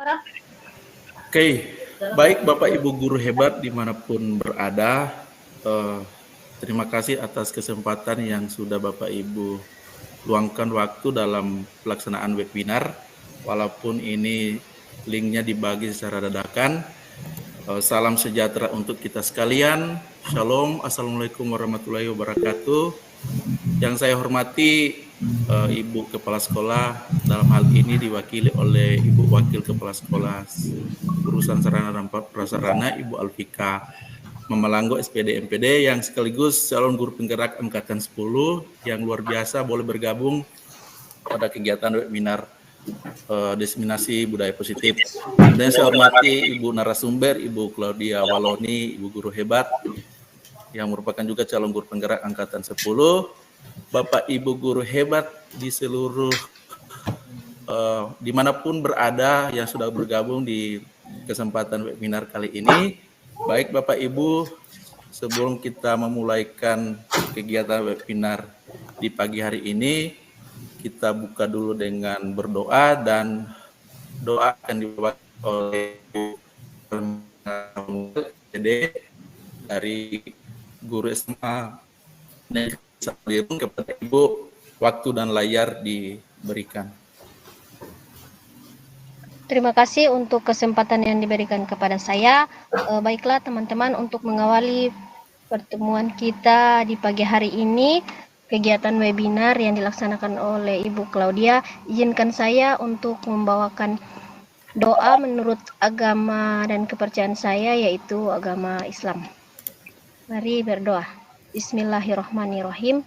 Oke, baik Bapak Ibu guru hebat dimanapun berada, terima kasih atas kesempatan yang sudah Bapak Ibu luangkan waktu dalam pelaksanaan webinar, walaupun ini linknya dibagi secara dadakan. Salam sejahtera untuk kita sekalian. Shalom, Assalamualaikum warahmatullahi wabarakatuh. Yang saya hormati Ibu Kepala Sekolah, dalam hal ini diwakili oleh Ibu Wakil Kepala Sekolah Urusan Sarana dan Prasarana, Ibu Alfika Mamelanggo SPD MPD, yang sekaligus calon guru penggerak Angkatan 10 yang luar biasa boleh bergabung pada kegiatan webinar diseminasi budaya positif. Dan saya hormati Ibu narasumber, Ibu Claudia Waloni, Ibu guru hebat yang merupakan juga calon guru penggerak Angkatan 10, Bapak Ibu guru hebat di seluruh dimanapun berada yang sudah bergabung di kesempatan webinar kali ini. Baik Bapak Ibu, sebelum kita memulaikan kegiatan webinar di pagi hari ini, kita buka dulu dengan berdoa, dan doa akan diwakili oleh dari guru SMA dan kepada Ibu, waktu dan layar diberikan. Terima kasih untuk kesempatan yang diberikan kepada saya. Baiklah teman-teman, untuk mengawali pertemuan kita di pagi hari ini, kegiatan webinar yang dilaksanakan oleh Ibu Claudia, izinkan saya untuk membawakan doa menurut agama dan kepercayaan saya, yaitu agama Islam. Mari berdoa. Bismillahirrahmanirrahim.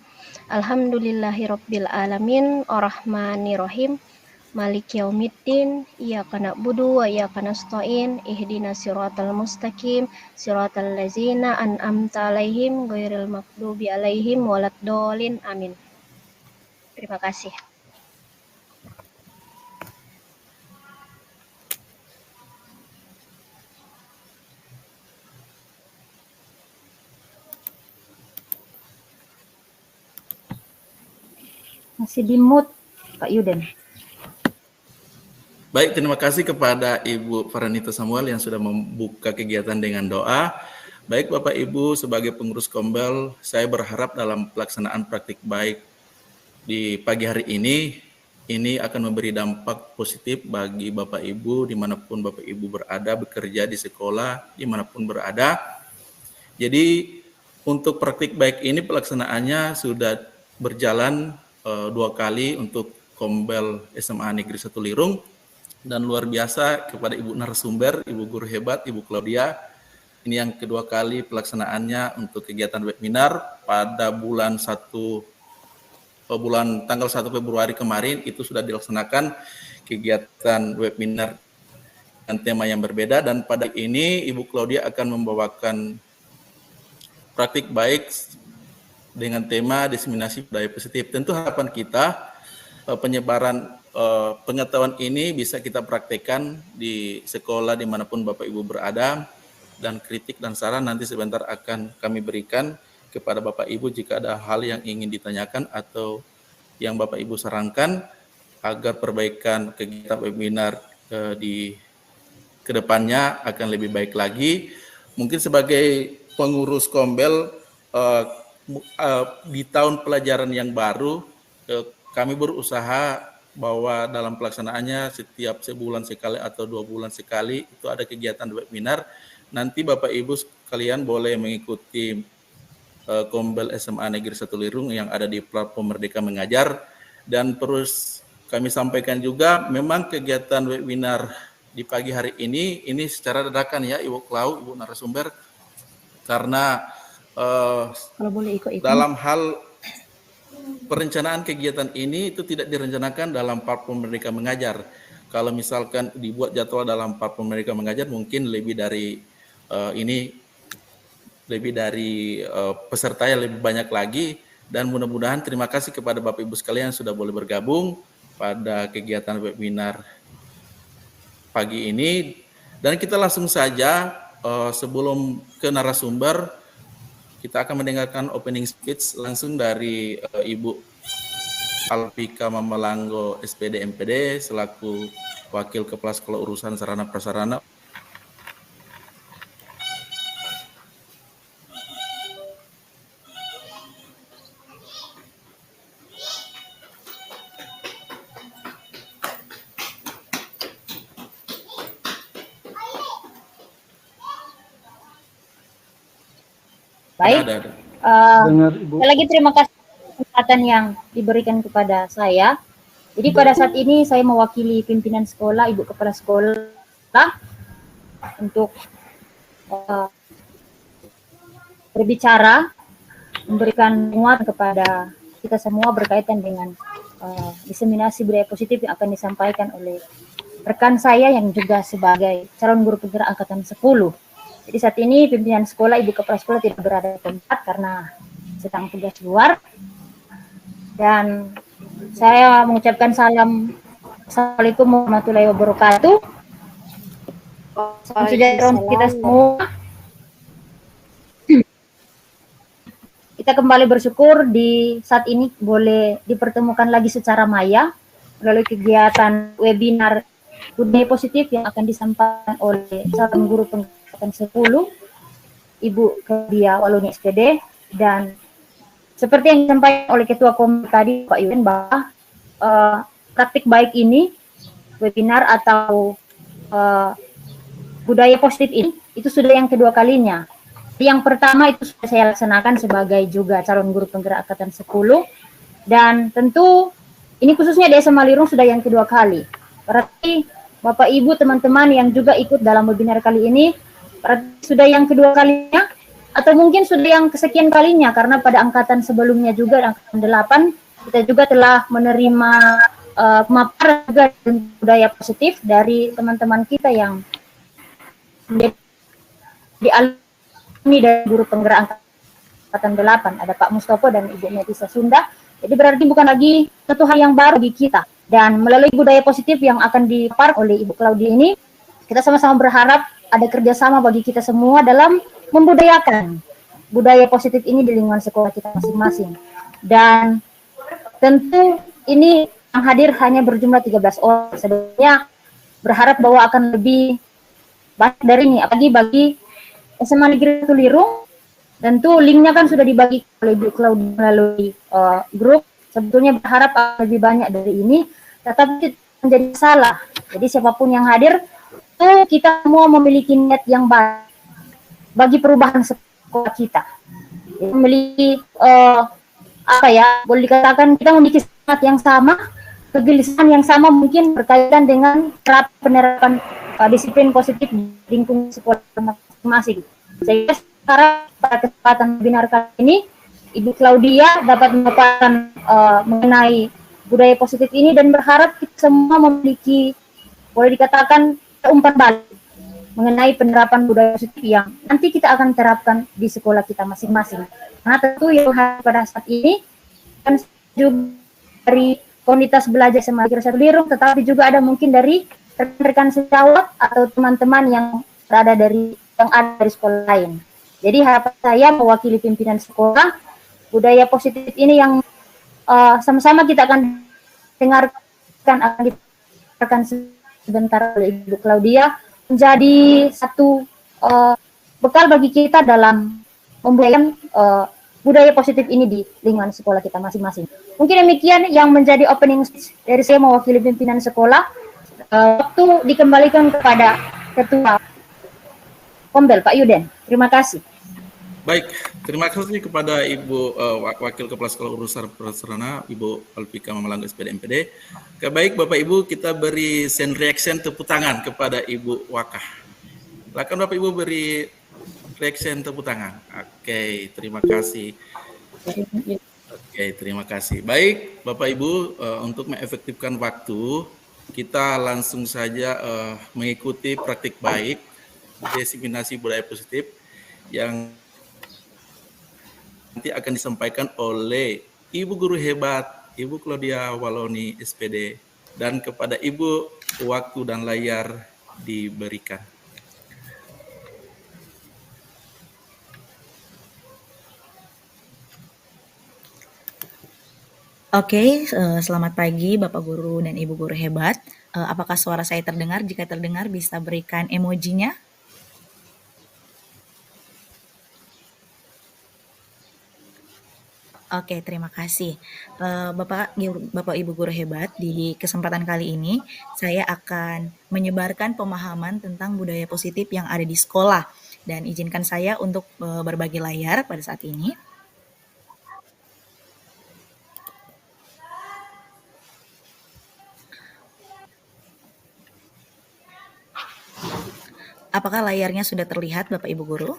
Alhamdulillahirabbil alamin, arrahmanirrahim, Maliki yaumiddin, iyyaka na'budu wa iyyaka nasta'in, ihdinas siratal mustaqim, siratal ladzina an'amta 'alaihim ghairil maghdubi 'alaihim waladdallin. Amin. Terima kasih. Masih di mute, Pak Yuden. Baik, terima kasih kepada Ibu Faranita Samuel yang sudah membuka kegiatan dengan doa. Baik Bapak Ibu, sebagai pengurus Kombel, saya berharap dalam pelaksanaan praktik baik di pagi hari ini akan memberi dampak positif bagi Bapak Ibu dimanapun Bapak Ibu berada, bekerja di sekolah, dimanapun berada. Jadi untuk praktik baik ini pelaksanaannya sudah berjalan 2 kali untuk Kombel SMA Negeri 1 Lirung. Dan luar biasa kepada Ibu narasumber, Ibu guru hebat, Ibu Claudia. Ini yang kedua kali pelaksanaannya untuk kegiatan webinar pada tanggal 1 Februari kemarin itu sudah dilaksanakan kegiatan webinar dengan tema yang berbeda, dan pada ini Ibu Claudia akan membawakan praktik baik dengan tema diseminasi budaya positif. Tentu harapan kita penyebaran pengetahuan ini bisa kita praktekkan di sekolah dimanapun Bapak Ibu berada, dan kritik dan saran nanti sebentar akan kami berikan kepada Bapak Ibu jika ada hal yang ingin ditanyakan atau yang Bapak Ibu sarankan agar perbaikan kegiatan webinar di kedepannya akan lebih baik lagi. Mungkin sebagai pengurus Kombel di tahun pelajaran yang baru, kami berusaha bahwa dalam pelaksanaannya setiap sebulan sekali atau 2 bulan sekali itu ada kegiatan webinar. Nanti Bapak Ibu sekalian boleh mengikuti Kombel SMA Negeri 1 Lirung yang ada di platform Merdeka Mengajar. Dan terus kami sampaikan juga, memang kegiatan webinar di pagi hari ini secara dadakan ya Ibu Klau, Ibu narasumber, karena Kalau boleh ikut. Dalam hal perencanaan kegiatan ini itu tidak direncanakan dalam platform Merdeka Mengajar. Kalau misalkan dibuat jadwal dalam platform Merdeka Mengajar, mungkin lebih dari peserta yang lebih banyak lagi. Dan mudah-mudahan terima kasih kepada Bapak Ibu sekalian yang sudah boleh bergabung pada kegiatan webinar pagi ini. Dan kita langsung saja sebelum ke narasumber, kita akan mendengarkan opening speech langsung dari Ibu Alfika Mamelanggo SPD MPD selaku Wakil Kepala Sekolah Urusan Sarana Prasarana. Baik. Ada. Dengar, Ibu. Sekali lagi terima kasih kesempatan yang diberikan kepada saya. Jadi pada saat ini saya mewakili pimpinan sekolah, Ibu Kepala Sekolah untuk berbicara, memberikan penguatan kepada kita semua berkaitan dengan diseminasi budaya positif yang akan disampaikan oleh rekan saya yang juga sebagai calon guru penggerak angkatan 10. Jadi saat ini pimpinan sekolah, Ibu Kepala Sekolah tidak berada di tempat karena sedang tugas luar. Dan saya mengucapkan salam. Assalamualaikum warahmatullahi wabarakatuh. Salam sejahtera untuk kita semua. Kita kembali bersyukur di saat ini boleh dipertemukan lagi secara maya melalui kegiatan webinar budaya positif yang akan disampaikan oleh calon guru penggerak 10, Ibu Claudia Waloni SPD, dan seperti yang disampaikan oleh Ketua Komite tadi Pak Yuden bahwa praktik baik ini, webinar atau budaya positif ini, itu sudah yang kedua kalinya. Yang pertama itu sudah saya laksanakan sebagai juga calon guru penggerak angkatan 10, dan tentu ini khususnya di SMA Lirung sudah yang kedua kali. Berarti Bapak Ibu teman-teman yang juga ikut dalam webinar kali ini, berarti sudah yang kedua kalinya, atau mungkin sudah yang kesekian kalinya, karena pada angkatan sebelumnya juga, angkatan 8, kita juga telah menerima pemaparan juga budaya positif dari teman-teman kita yang menjadi alumni dari guru penggerak angkatan 8, ada Pak Mustopo dan Ibu Metisa Sunda. Jadi berarti bukan lagi satu hal yang baru bagi kita. Dan melalui budaya positif yang akan dipaparkan oleh Ibu Claudia ini, kita sama-sama berharap ada kerjasama bagi kita semua dalam membudayakan budaya positif ini di lingkungan sekolah kita masing-masing. Dan tentu ini yang hadir hanya berjumlah 13 orang. Sebenarnya berharap bahwa akan lebih banyak dari ini, apalagi bagi SMA Negeri 1 Lirung. Tentu linknya kan sudah dibagi oleh Ibu Claudia melalui grup. Sebetulnya berharap akan lebih banyak dari ini, tetapi menjadi salah. Jadi siapapun yang hadir, itu kita semua memiliki niat yang baik bagi perubahan sekolah kita. Jadi, memiliki boleh dikatakan kita memiliki semangat yang sama, kegelisahan yang sama mungkin berkaitan dengan penerapan disiplin positif di lingkungan sekolah masing-masing. Sehingga sekarang pada kesempatan webinar kali ini, Ibu Claudia dapat memaparkan mengenai budaya positif ini dan berharap kita semua memiliki, boleh dikatakan, umpan balik mengenai penerapan budaya positif yang nanti kita akan terapkan di sekolah kita masing-masing. Nah tentu yang pada saat ini kan juga dari komunitas belajar SMA Negeri 1 Lirung, tetapi juga ada mungkin dari rekan-rekan sejawat atau teman-teman yang berada dari sekolah lain. Jadi harapan saya mewakili pimpinan sekolah, budaya positif ini yang sama-sama kita akan dengarkan, akan didengarkan sebentar oleh Ibu Claudia, menjadi satu bekal bagi kita dalam membudayakan budaya positif ini di lingkungan sekolah kita masing-masing. Mungkin demikian yang menjadi opening speech dari saya mewakili pimpinan sekolah. Waktu dikembalikan kepada Ketua Kombel, Pak Yuden. Terima kasih. Baik, terima kasih kepada Ibu Wakil Kepala Sekolah Urusan Prasarana, Ibu Alfika Mamalang SPD MPD. Oke, baik Bapak Ibu, kita beri send reaction tepuk tangan kepada Ibu Wakah. Silakan Bapak Ibu beri reaction tepuk tangan. Oke, terima kasih. Oke, terima kasih. Baik Bapak Ibu, untuk mengefektifkan waktu, kita langsung saja mengikuti praktik baik diseminasi budaya positif yang nanti akan disampaikan oleh Ibu Guru Hebat, Ibu Claudia Waloni SPD, dan kepada Ibu waktu dan layar diberikan. Oke, selamat pagi Bapak Guru dan Ibu Guru hebat. Apakah suara saya terdengar? Jika terdengar bisa berikan emojinya. Oke, terima kasih. Bapak Ibu Guru hebat, di kesempatan kali ini saya akan menyebarkan pemahaman tentang budaya positif yang ada di sekolah. Dan izinkan saya untuk berbagi layar pada saat ini. Apakah layarnya sudah terlihat, Bapak Ibu Guru?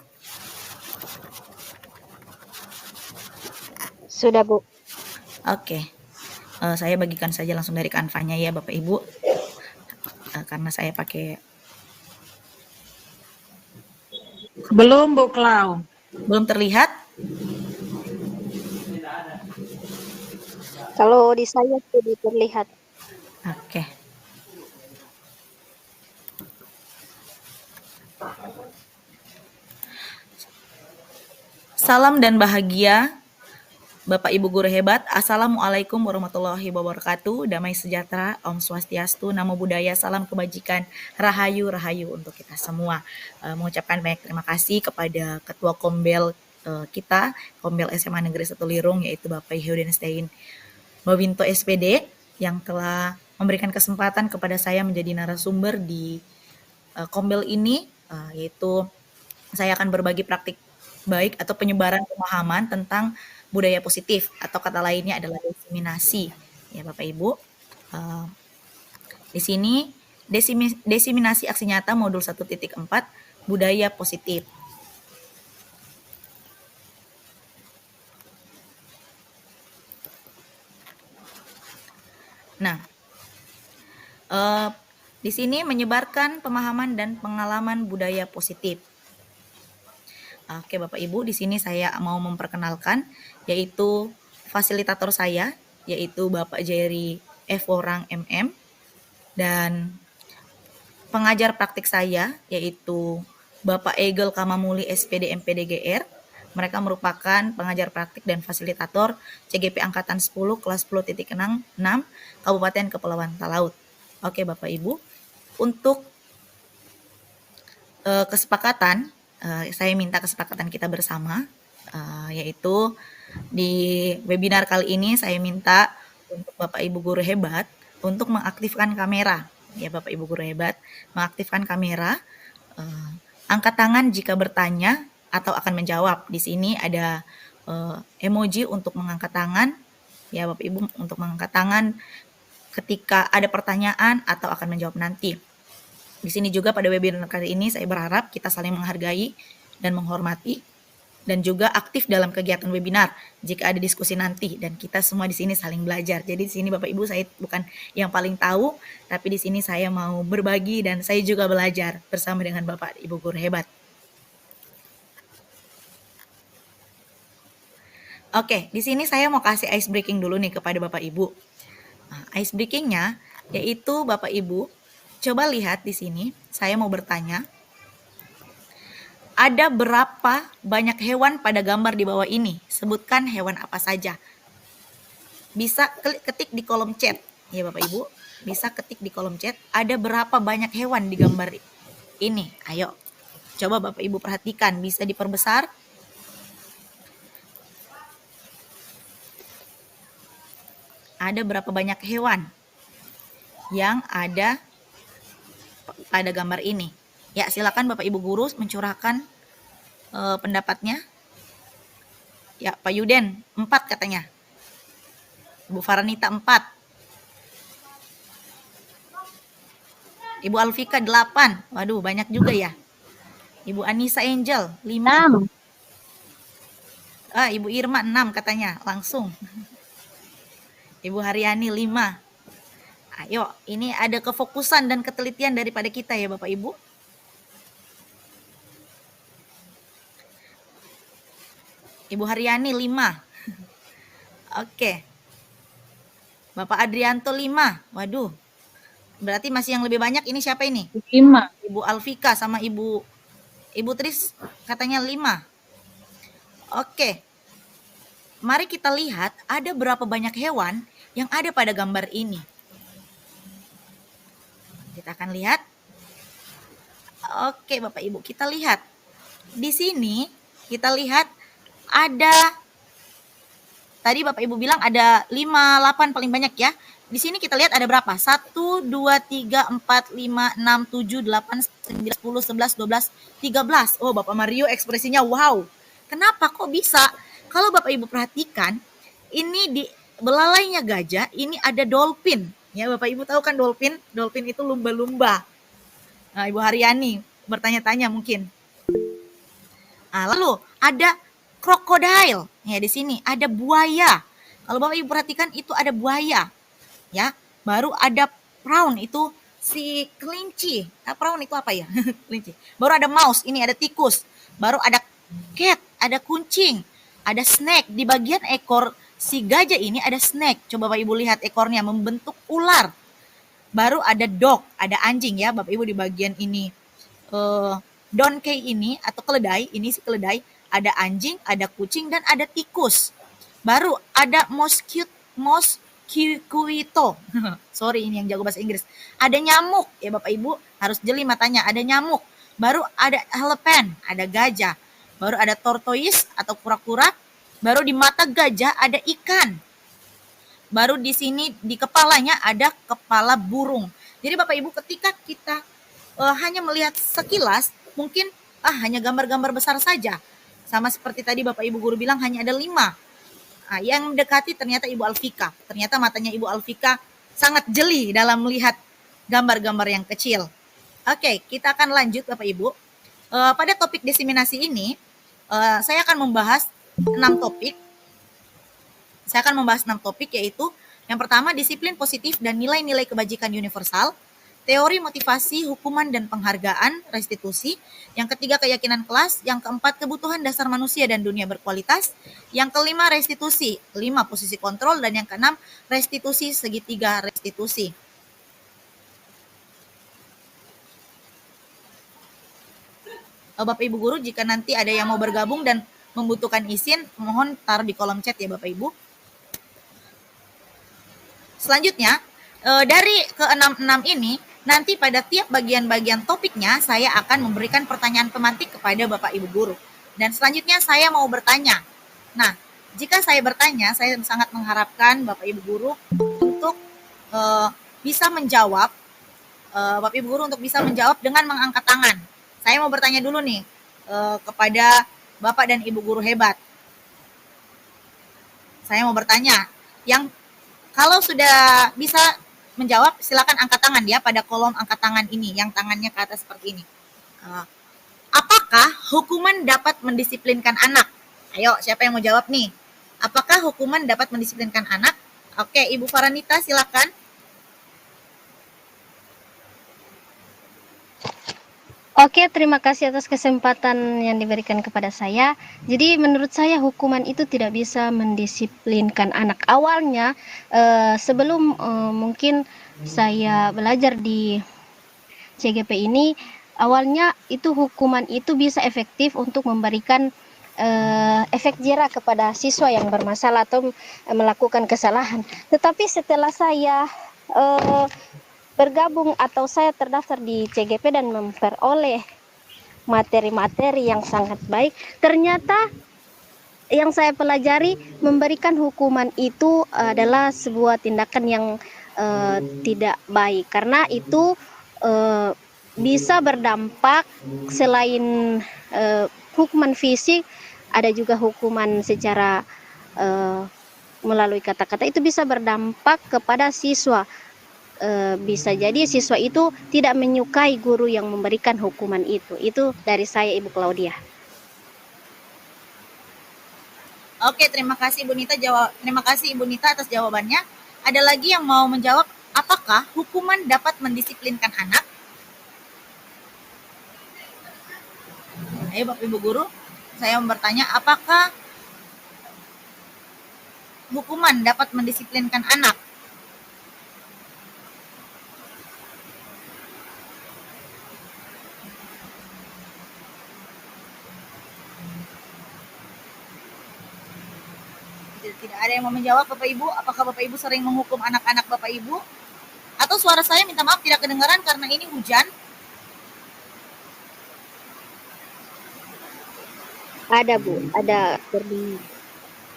Sudah, Bu. Oke, saya bagikan saja langsung dari Canva-nya ya Bapak Ibu, karena saya pakai. Belum, Bu Klau. Belum terlihat? Kalau di saya sudah terlihat. Oke. Salam dan bahagia Bapak Ibu Guru hebat. Assalamualaikum warahmatullahi wabarakatuh. Damai sejahtera, Om Swastiastu, Namo Buddhaya, salam kebajikan, Rahayu Rahayu untuk kita semua. Mengucapkan banyak terima kasih kepada Ketua Kombel kita, Kombel SMA Negeri 1 Lirung, yaitu Bapak Heudenstein Bawinto SPD, yang telah memberikan kesempatan kepada saya menjadi narasumber di Kombel ini, yaitu saya akan berbagi praktik baik atau penyebaran pemahaman tentang budaya positif, atau kata lainnya adalah desiminasi. Ya Bapak Ibu, di sini desiminasi aksi nyata modul 1.4 budaya positif. Nah, di sini menyebarkan pemahaman dan pengalaman budaya positif. Oke Bapak Ibu, di sini saya mau memperkenalkan yaitu fasilitator saya, yaitu Bapak Jerry F. Worang MM, dan pengajar praktik saya yaitu Bapak Egel Kamamuli SPD MPD GR. Mereka merupakan pengajar praktik dan fasilitator CGP Angkatan 10 kelas 10.6 Kabupaten Kepulauan Talaut. Oke Bapak Ibu, untuk kesepakatan, saya minta kesepakatan kita bersama, yaitu di webinar kali ini saya minta untuk Bapak Ibu Guru hebat untuk mengaktifkan kamera. Ya Bapak Ibu Guru hebat, mengaktifkan kamera, angkat tangan jika bertanya atau akan menjawab. Di sini ada emoji untuk mengangkat tangan, ya Bapak Ibu, untuk mengangkat tangan ketika ada pertanyaan atau akan menjawab nanti. Di sini juga pada webinar kali ini saya berharap kita saling menghargai dan menghormati, dan juga aktif dalam kegiatan webinar jika ada diskusi nanti, dan kita semua di sini saling belajar. Jadi di sini Bapak Ibu, saya bukan yang paling tahu, tapi di sini saya mau berbagi dan saya juga belajar bersama dengan Bapak Ibu Guru hebat. Oke, di sini saya mau kasih ice breaking dulu nih kepada Bapak Ibu. Nah, ice breakingnya yaitu Bapak Ibu, coba lihat di sini, saya mau bertanya, ada berapa banyak hewan pada gambar di bawah ini? Sebutkan hewan apa saja. Bisa ketik di kolom chat, ya Bapak Ibu. Bisa ketik di kolom chat, ada berapa banyak hewan di gambar ini? Ayo, coba Bapak Ibu perhatikan, bisa diperbesar. Ada berapa banyak hewan yang ada pada gambar ini? Ya, silakan Bapak Ibu Guru mencurahkan pendapatnya. Ya, Pak Yuden 4 katanya. Ibu Faranita 4. Ibu Alfika 8. Waduh, banyak juga ya. Ibu Anissa Angel 5. 6. Ibu Irma 6 katanya, langsung. Ibu Haryani 5. Ayo, ini ada kefokusan dan ketelitian daripada kita ya Bapak Ibu. Ibu Haryani 5. Oke. Bapak Adrianto 5. Waduh. Berarti masih yang lebih banyak ini siapa ini? 5. Ibu Alfika sama Ibu Tris katanya 5. Oke. mari kita lihat ada berapa banyak hewan yang ada pada gambar ini. Kita akan lihat. Oke, Bapak Ibu, kita lihat. Di sini kita lihat ada, tadi Bapak Ibu bilang ada 5, 8 paling banyak ya. Di sini kita lihat ada berapa? 1, 2, 3, 4, 5, 6, 7, 8, 9, 10, 11, 12, 13. Oh, Bapak Mario ekspresinya wow. Kenapa kok bisa? Kalau Bapak Ibu perhatikan, ini di belalainya gajah, ini ada dolphin. Ya, Bapak Ibu tahu kan dolphin? Dolphin itu lumba-lumba. Nah, Ibu Haryani bertanya-tanya mungkin. Nah, lalu ada krokodil. Ya, di sini ada buaya. Kalau Bapak Ibu perhatikan itu ada buaya. Ya, baru ada prawn itu si kelinci. Nah, prawn itu apa ya? Kelinci. Baru ada mouse, ini ada tikus. Baru ada cat, ada kucing, ada snake. Di bagian ekor si gajah ini ada snake. Coba Bapak Ibu lihat ekornya membentuk ular. Baru ada dog, ada anjing ya Bapak Ibu di bagian ini. Donkey ini atau keledai, ini si keledai, ada anjing, ada kucing, dan ada tikus. Baru ada mosquito. Sorry, ini yang jago bahasa Inggris. Ada nyamuk, ya Bapak Ibu harus jeli matanya, ada nyamuk. Baru ada elephant, ada gajah. Baru ada tortoise atau kura-kura. Baru di mata gajah ada ikan. Baru di sini di kepalanya ada kepala burung. Jadi Bapak Ibu ketika kita hanya melihat sekilas, mungkin hanya gambar-gambar besar saja. Sama seperti tadi Bapak Ibu guru bilang hanya ada 5. Nah, yang mendekati ternyata Ibu Alfika. Ternyata matanya Ibu Alfika sangat jeli dalam melihat gambar-gambar yang kecil. Oke, kita akan lanjut Bapak Ibu. Pada topik diseminasi ini, saya akan membahas 6 topik. Saya akan membahas 6 topik, yaitu yang pertama disiplin positif dan nilai-nilai kebajikan universal, teori motivasi, hukuman dan penghargaan, restitusi. Yang ketiga keyakinan kelas, yang keempat kebutuhan dasar manusia dan dunia berkualitas, yang kelima restitusi, 5 posisi kontrol, dan yang keenam restitusi segitiga restitusi. Bapak Ibu guru, jika nanti ada yang mau bergabung dan membutuhkan izin, mohon taruh di kolom chat ya Bapak Ibu. Selanjutnya, dari ke-6 ini, nanti pada tiap bagian-bagian topiknya, saya akan memberikan pertanyaan pemantik kepada Bapak Ibu guru. Dan selanjutnya saya mau bertanya. Nah, jika saya bertanya, saya sangat mengharapkan Bapak Ibu guru untuk bisa menjawab, Bapak Ibu guru untuk bisa menjawab dengan mengangkat tangan. Saya mau bertanya dulu nih kepada Bapak dan Ibu guru hebat. Saya mau bertanya, yang kalau sudah bisa menjawab, silakan angkat tangan ya pada kolom angkat tangan ini, yang tangannya ke atas seperti ini. Apakah hukuman dapat mendisiplinkan anak? Ayo, siapa yang mau jawab nih? Apakah hukuman dapat mendisiplinkan anak? Oke, Ibu Faranita silakan. Oke, terima kasih atas kesempatan yang diberikan kepada saya. Jadi menurut saya hukuman itu tidak bisa mendisiplinkan anak. Awalnya sebelum mungkin saya belajar di CGP ini, awalnya itu hukuman itu bisa efektif untuk memberikan efek jera kepada siswa yang bermasalah atau melakukan kesalahan. Tetapi setelah saya bergabung atau saya terdaftar di CGP dan memperoleh materi-materi yang sangat baik, ternyata yang saya pelajari memberikan hukuman itu adalah sebuah tindakan yang tidak baik, karena itu bisa berdampak selain hukuman fisik, ada juga hukuman secara melalui kata-kata, itu bisa berdampak kepada siswa. Bisa jadi siswa itu tidak menyukai guru yang memberikan hukuman itu. Itu dari saya, Ibu Claudia. Oke, terima kasih Ibu Nita terima kasih Ibu Nita atas jawabannya. Ada lagi yang mau menjawab, apakah hukuman dapat mendisiplinkan anak? Ayo Bapak Ibu guru, saya mau bertanya, apakah hukuman dapat mendisiplinkan anak? Tidak ada yang mau menjawab Bapak Ibu. Apakah Bapak Ibu sering menghukum anak-anak Bapak Ibu? Atau suara saya minta maaf tidak kedengaran karena ini hujan? Ada Bu, ada berbunyi.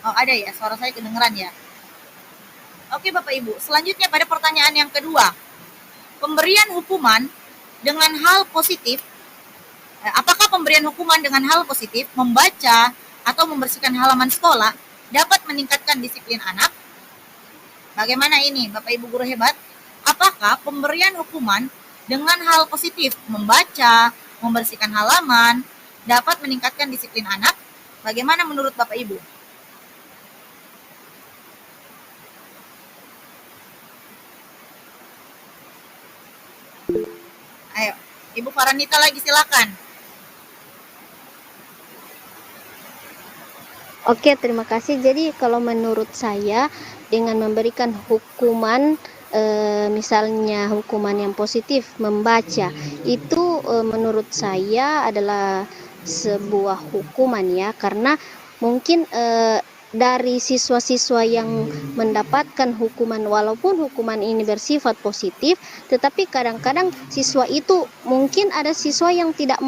Oh ada ya, suara saya kedengaran ya. Oke Bapak Ibu, selanjutnya pada pertanyaan yang kedua. Pemberian hukuman dengan hal positif, apakah pemberian hukuman dengan hal positif, membaca atau membersihkan halaman sekolah, dapat meningkatkan disiplin anak? Bagaimana ini Bapak Ibu guru hebat? Apakah pemberian hukuman dengan hal positif, membaca, membersihkan halaman, dapat meningkatkan disiplin anak? Bagaimana menurut Bapak Ibu? Ayo, Ibu Faranita lagi silakan. Oke, terima kasih. Jadi kalau menurut saya dengan memberikan hukuman misalnya hukuman yang positif membaca itu menurut saya adalah sebuah hukuman ya, karena mungkin dari siswa-siswa yang mendapatkan hukuman, walaupun hukuman ini bersifat positif, tetapi kadang-kadang siswa itu mungkin ada siswa yang tidak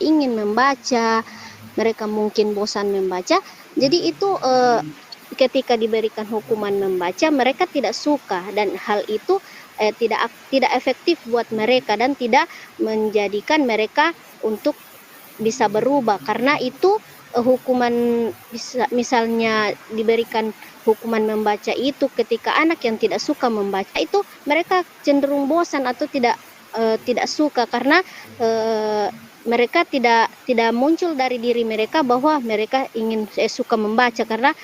ingin membaca, mereka mungkin bosan membaca, jadi itu ketika diberikan hukuman membaca mereka tidak suka, dan hal itu tidak efektif buat mereka dan tidak menjadikan mereka untuk bisa berubah, karena itu hukuman misalnya diberikan hukuman membaca itu ketika anak yang tidak suka membaca itu mereka cenderung bosan atau tidak suka, karena mereka tidak muncul dari diri mereka bahwa mereka ingin suka membaca, karena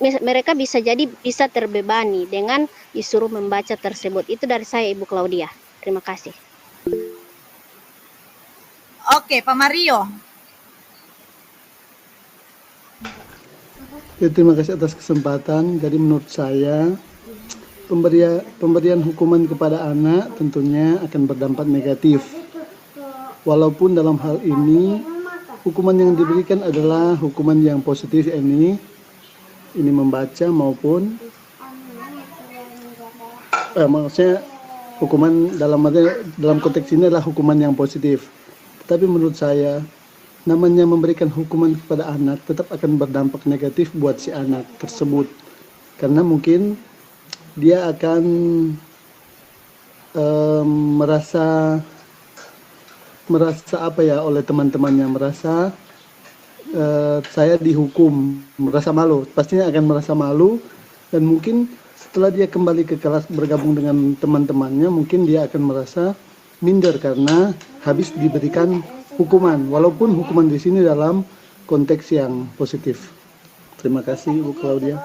mereka bisa terbebani dengan disuruh membaca tersebut. Itu dari saya Ibu Claudia. Terima kasih. Oke, Pak Mario. Ya, terima kasih atas kesempatan. Jadi menurut saya pemberian hukuman kepada anak tentunya akan berdampak negatif. Walaupun dalam hal ini hukuman yang diberikan adalah hukuman yang positif, ini membaca maupun maksudnya hukuman dalam konteks ini adalah hukuman yang positif. Tapi menurut saya namanya memberikan hukuman kepada anak tetap akan berdampak negatif buat si anak tersebut, karena mungkin dia akan merasa oleh teman-temannya, merasa saya dihukum, merasa malu, pastinya akan merasa malu, dan mungkin setelah dia kembali ke kelas bergabung dengan teman-temannya mungkin dia akan merasa minder karena habis diberikan hukuman, walaupun hukuman di sini dalam konteks yang positif. Terima kasih Ibu Claudia.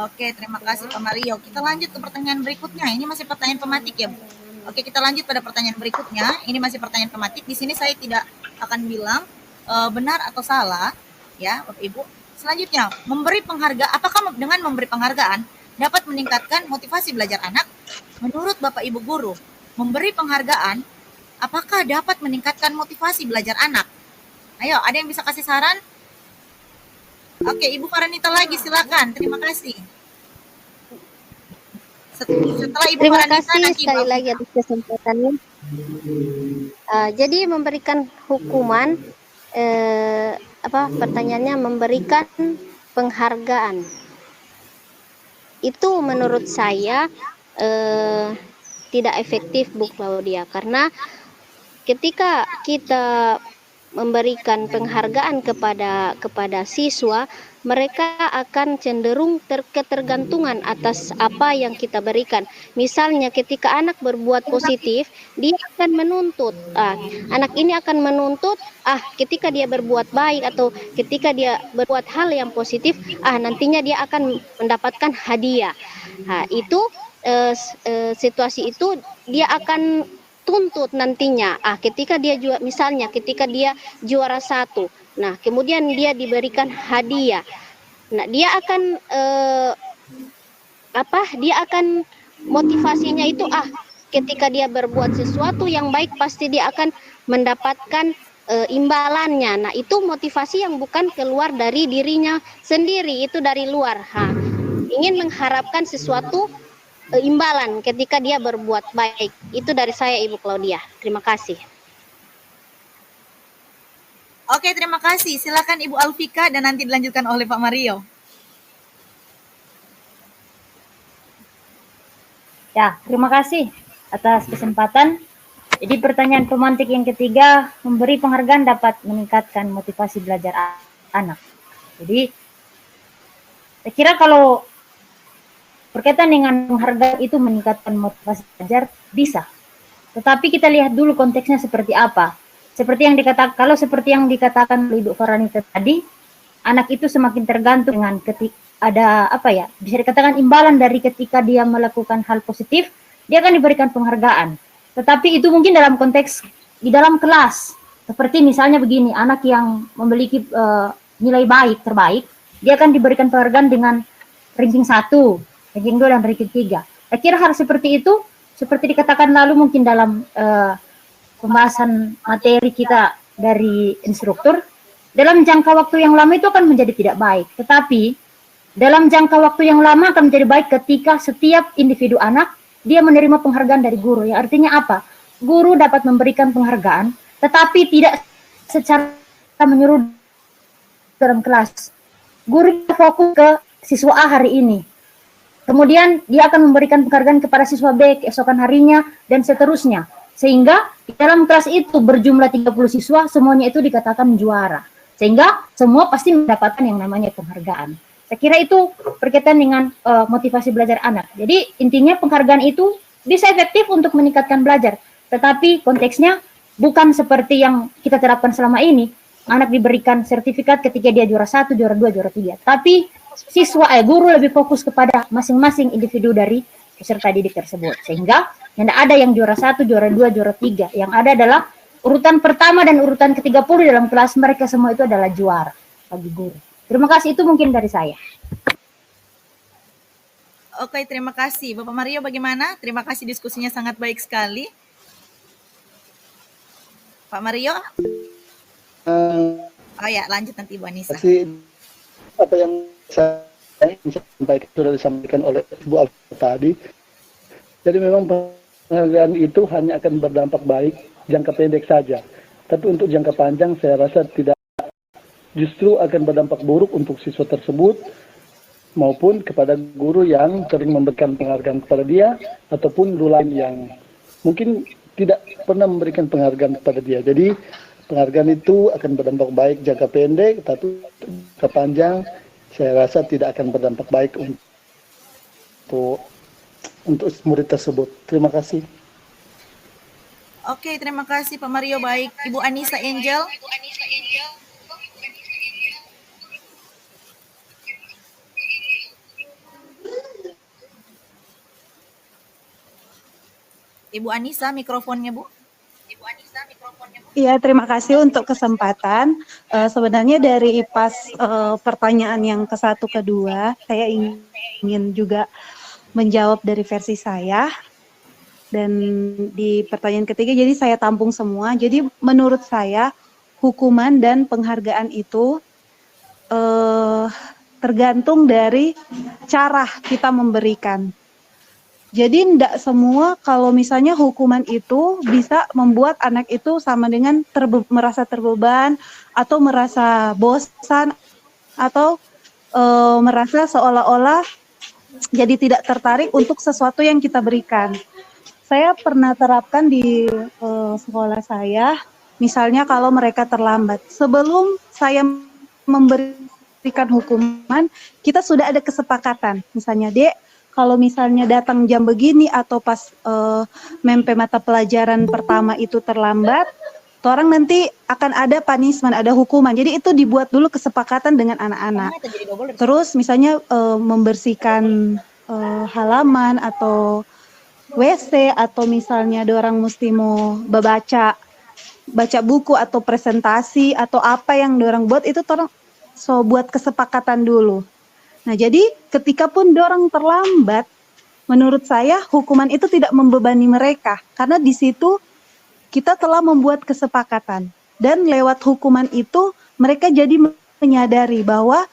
Oke, terima kasih Pak Mario. Kita lanjut ke pertanyaan berikutnya. Ini masih pertanyaan tematik ya, Bu. Oke, kita lanjut pada pertanyaan berikutnya. Ini masih pertanyaan tematik. Di sini saya tidak akan bilang benar atau salah, ya, Bapak Ibu. Selanjutnya, apakah dengan memberi penghargaan dapat meningkatkan motivasi belajar anak? Menurut Bapak Ibu guru, memberi penghargaan apakah dapat meningkatkan motivasi belajar anak? Ayo, ada yang bisa kasih saran? Oke, Ibu Faranita lagi, silakan. Terima kasih. Setelah Ibu Terima Faranita, kasih nanti sekali lagi atas kesempatannya. Jadi memberikan hukuman, pertanyaannya memberikan penghargaan. Itu menurut saya tidak efektif Bu Claudia, karena ketika kita memberikan penghargaan kepada siswa, mereka akan cenderung ketergantungan atas apa yang kita berikan. Misalnya ketika anak berbuat positif, dia akan menuntut. Anak ini akan menuntut, ketika dia berbuat baik atau ketika dia berbuat hal yang positif, nantinya dia akan mendapatkan hadiah. Itu situasi itu dia akan tuntut nantinya. Ketika dia ketika dia juara 1, nah kemudian dia diberikan hadiah, nah dia akan dia akan motivasinya itu ketika dia berbuat sesuatu yang baik pasti dia akan mendapatkan imbalannya. Nah, itu motivasi yang bukan keluar dari dirinya sendiri, itu dari luar. Ingin mengharapkan sesuatu imbalan ketika dia berbuat baik. Itu dari saya, Ibu Claudia. Terima kasih. Oke, terima kasih. Silakan Ibu Alfika dan nanti dilanjutkan oleh Pak Mario. Ya, terima kasih atas kesempatan. Jadi pertanyaan pemantik yang ketiga, memberi penghargaan dapat meningkatkan motivasi belajar anak. Jadi saya kira kalau berkaitan dengan penghargaan itu meningkatkan motivasi belajar, bisa. Tetapi kita lihat dulu konteksnya seperti apa. Seperti yang dikatakan, kalau seperti yang dikatakan oleh Ibu Faranita tadi, anak itu semakin tergantung dengan ada bisa dikatakan imbalan dari ketika dia melakukan hal positif, dia akan diberikan penghargaan. Tetapi itu mungkin dalam konteks di dalam kelas. Seperti misalnya begini, anak yang memiliki nilai terbaik, dia akan diberikan penghargaan dengan ranking 1, ranking 2, dan ranking 3. Saya kira hal seperti itu, seperti dikatakan lalu mungkin dalam pembahasan materi kita dari instruktur, dalam jangka waktu yang lama itu akan menjadi tidak baik. Tetapi dalam jangka waktu yang lama akan menjadi baik ketika setiap individu anak dia menerima penghargaan dari guru. Ya, artinya apa? Guru dapat memberikan penghargaan, tetapi tidak secara menyeluruh dalam kelas. Guru fokus ke siswa A hari ini. Kemudian dia akan memberikan penghargaan kepada siswa B keesokan harinya, dan seterusnya. Sehingga di dalam kelas itu berjumlah 30 siswa, semuanya itu dikatakan juara. Sehingga semua pasti mendapatkan yang namanya penghargaan. Saya kira itu berkaitan dengan motivasi belajar anak. Jadi intinya penghargaan itu bisa efektif untuk meningkatkan belajar. Tetapi konteksnya bukan seperti yang kita terapkan selama ini. Anak diberikan sertifikat ketika dia juara 1, juara 2, juara 3. Tapi guru lebih fokus kepada masing-masing individu dari peserta didik tersebut. Sehingga tidak ada yang juara 1, juara 2, juara 3. Yang ada adalah urutan pertama dan urutan ke-30 dalam kelas, mereka semua itu adalah juara bagi guru. Terima kasih, itu mungkin dari saya. Oke, terima kasih. Bapak Mario bagaimana? Terima kasih, diskusinya sangat baik sekali. Pak Mario? Oh ya, lanjut nanti Ibu Anissa. Apa yang saya sampaikan sudah disampaikan oleh Ibu Alfa tadi. Jadi memang penghargaan itu hanya akan berdampak baik jangka pendek saja. Tapi untuk jangka panjang saya rasa tidak, justru akan berdampak buruk untuk siswa tersebut maupun kepada guru yang sering memberikan penghargaan kepada dia ataupun guru lain yang mungkin tidak pernah memberikan penghargaan kepada dia. Jadi penghargaan itu akan berdampak baik jangka pendek, tapi jangka panjang saya rasa tidak akan berdampak baik untuk murid tersebut. Terima kasih. Oke, terima kasih Pak Mario. Baik, Ibu Anissa Angel. Ibu Anissa, mikrofonnya Bu. Iya, terima kasih untuk kesempatan. Sebenarnya dari pertanyaan yang ke-1, ke-2, saya ingin juga menjawab dari versi saya. Dan di pertanyaan ketiga, jadi saya tampung semua. Jadi menurut saya, hukuman dan penghargaan itu tergantung dari cara kita memberikan. Jadi tidak semua, kalau misalnya hukuman itu bisa membuat anak itu sama dengan merasa terbeban atau merasa bosan atau merasa seolah-olah jadi tidak tertarik untuk sesuatu yang kita berikan. Saya pernah terapkan di sekolah saya, misalnya kalau mereka terlambat, sebelum saya memberikan hukuman, kita sudah ada kesepakatan, misalnya Dek, kalau misalnya datang jam begini atau pas mempe mata pelajaran pertama itu terlambat, orang nanti akan ada punishment, ada hukuman. Jadi itu dibuat dulu kesepakatan dengan anak-anak. Terus misalnya membersihkan halaman atau WC, atau misalnya orang mesti mau baca buku atau presentasi atau apa yang orang buat, itu orang buat kesepakatan dulu. Nah, jadi ketika pun dorang terlambat, menurut saya hukuman itu tidak membebani mereka, karena di situ kita telah membuat kesepakatan. dan lewat hukuman itu mereka jadi menyadari bahwa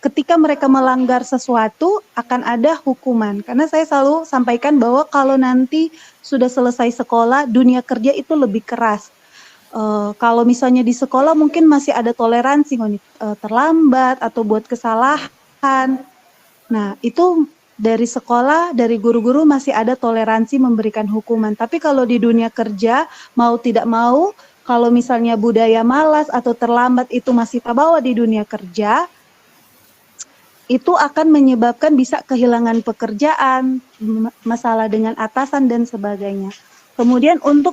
ketika mereka melanggar sesuatu akan ada hukuman. Karena saya selalu sampaikan bahwa kalau nanti sudah selesai sekolah, dunia kerja itu lebih keras. Kalau misalnya di sekolah mungkin masih ada toleransi, terlambat atau buat kesalahan. Nah, itu dari sekolah, dari guru-guru masih ada toleransi memberikan hukuman. Tapi kalau di dunia kerja, mau tidak mau, kalau misalnya budaya malas atau terlambat itu masih terbawa di dunia kerja, itu akan menyebabkan bisa kehilangan pekerjaan, masalah dengan atasan dan sebagainya. Kemudian untuk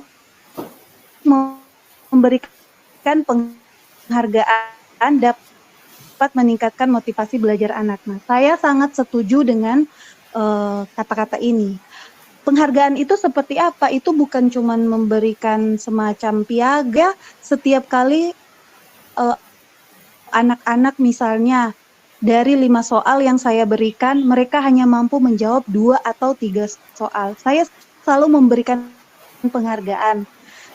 memberikan penghargaan dapat meningkatkan motivasi belajar anak. Nah, saya sangat setuju dengan kata-kata ini. Penghargaan itu seperti apa? Itu bukan cuma memberikan semacam piagam setiap kali anak-anak misalnya dari 5 soal yang saya berikan, mereka hanya mampu menjawab 2 atau 3 soal. Saya selalu memberikan penghargaan.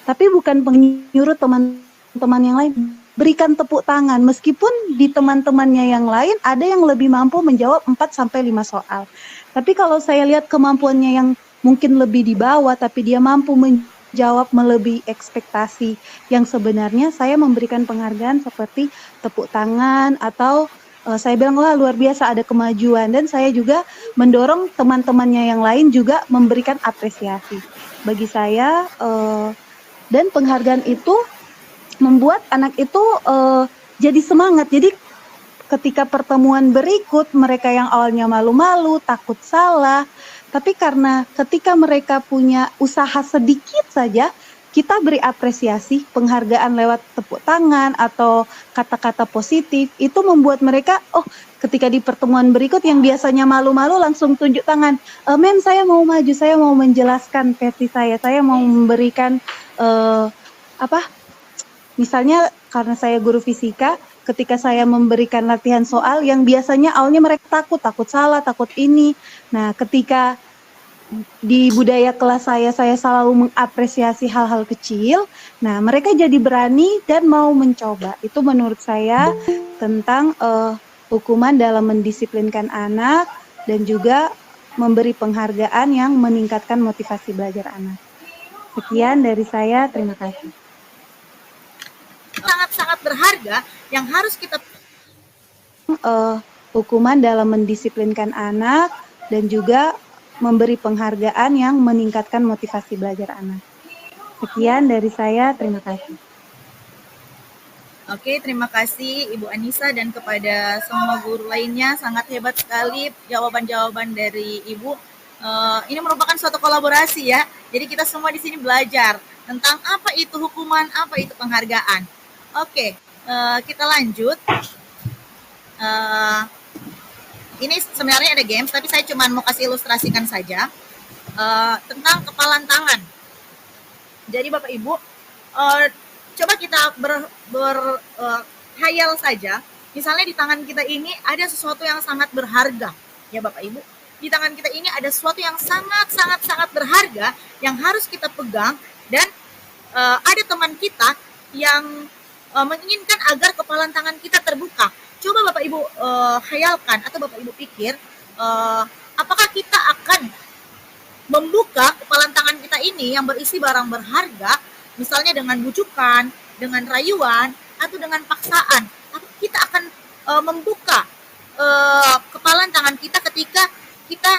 Tapi bukan menyuruh teman-teman yang lain berikan tepuk tangan. Meskipun di teman-temannya yang lain ada yang lebih mampu menjawab 4-5 soal. Tapi kalau saya lihat kemampuannya yang mungkin lebih di bawah, tapi dia mampu menjawab melebihi ekspektasi yang sebenarnya, saya memberikan penghargaan seperti tepuk tangan atau saya bilang, wah luar biasa ada kemajuan. Dan saya juga mendorong teman-temannya yang lain juga memberikan apresiasi. Bagi saya, dan penghargaan itu membuat anak itu jadi semangat. Jadi ketika pertemuan berikut, mereka yang awalnya malu-malu, takut salah, tapi karena ketika mereka punya usaha sedikit saja, kita beri apresiasi, penghargaan lewat tepuk tangan atau kata-kata positif, itu membuat mereka, oh ketika di pertemuan berikut yang biasanya malu-malu langsung tunjuk tangan, mem saya mau maju, saya mau menjelaskan versi saya mau memberikan misalnya karena saya guru fisika, ketika saya memberikan latihan soal yang biasanya awalnya mereka takut salah, takut ini, nah ketika di budaya kelas saya selalu mengapresiasi hal-hal kecil. Nah, mereka jadi berani dan mau mencoba. Itu menurut saya tentang hukuman dalam mendisiplinkan anak dan juga memberi penghargaan yang meningkatkan motivasi belajar anak. Sekian dari saya, terima kasih. Sangat-sangat berharga yang harus kita hukuman dalam mendisiplinkan anak dan juga memberi penghargaan yang meningkatkan motivasi belajar anak. Sekian dari saya, terima kasih. Oke, terima kasih Ibu Anissa dan kepada semua guru lainnya. Sangat hebat sekali jawaban-jawaban dari Ibu. Ini merupakan suatu kolaborasi ya. Jadi kita semua di sini belajar tentang apa itu hukuman, apa itu penghargaan. Oke, kita lanjut. Ini sebenarnya ada games, tapi saya cuma mau kasih ilustrasikan saja tentang kepalan tangan. Jadi Bapak Ibu, coba kita berhayal saja. Misalnya di tangan kita ini ada sesuatu yang sangat berharga, ya Bapak Ibu. Di tangan kita ini ada sesuatu yang sangat berharga yang harus kita pegang, dan ada teman kita yang menginginkan agar kepalan tangan kita terbuka. Coba Bapak Ibu khayalkan atau Bapak Ibu pikir, apakah kita akan membuka kepalan tangan kita ini yang berisi barang berharga, misalnya dengan bujukan, dengan rayuan, atau dengan paksaan? Apakah kita akan membuka kepalan tangan kita ketika kita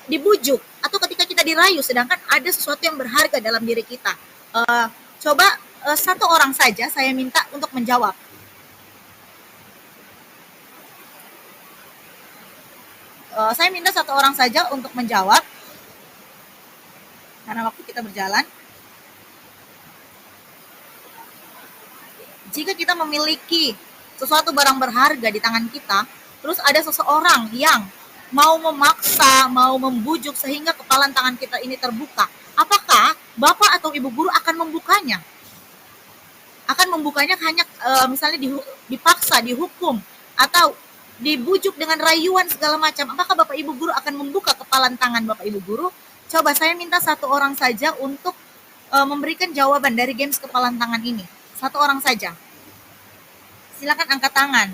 dibujuk atau ketika kita dirayu, sedangkan ada sesuatu yang berharga dalam diri kita? Coba satu orang saja saya minta untuk menjawab. Saya minta satu orang saja untuk menjawab karena waktu kita berjalan. Jika kita memiliki sesuatu barang berharga di tangan kita, terus ada seseorang yang mau memaksa, mau membujuk sehingga kepalan tangan kita ini terbuka, apakah Bapak atau Ibu guru akan membukanya? Akan membukanya hanya misalnya dipaksa, dihukum, atau dibujuk dengan rayuan segala macam, apakah Bapak Ibu guru akan membuka kepalan tangan Bapak Ibu guru? Coba saya minta satu orang saja untuk memberikan jawaban dari games kepalan tangan ini? Satu orang saja. Silakan angkat tangan.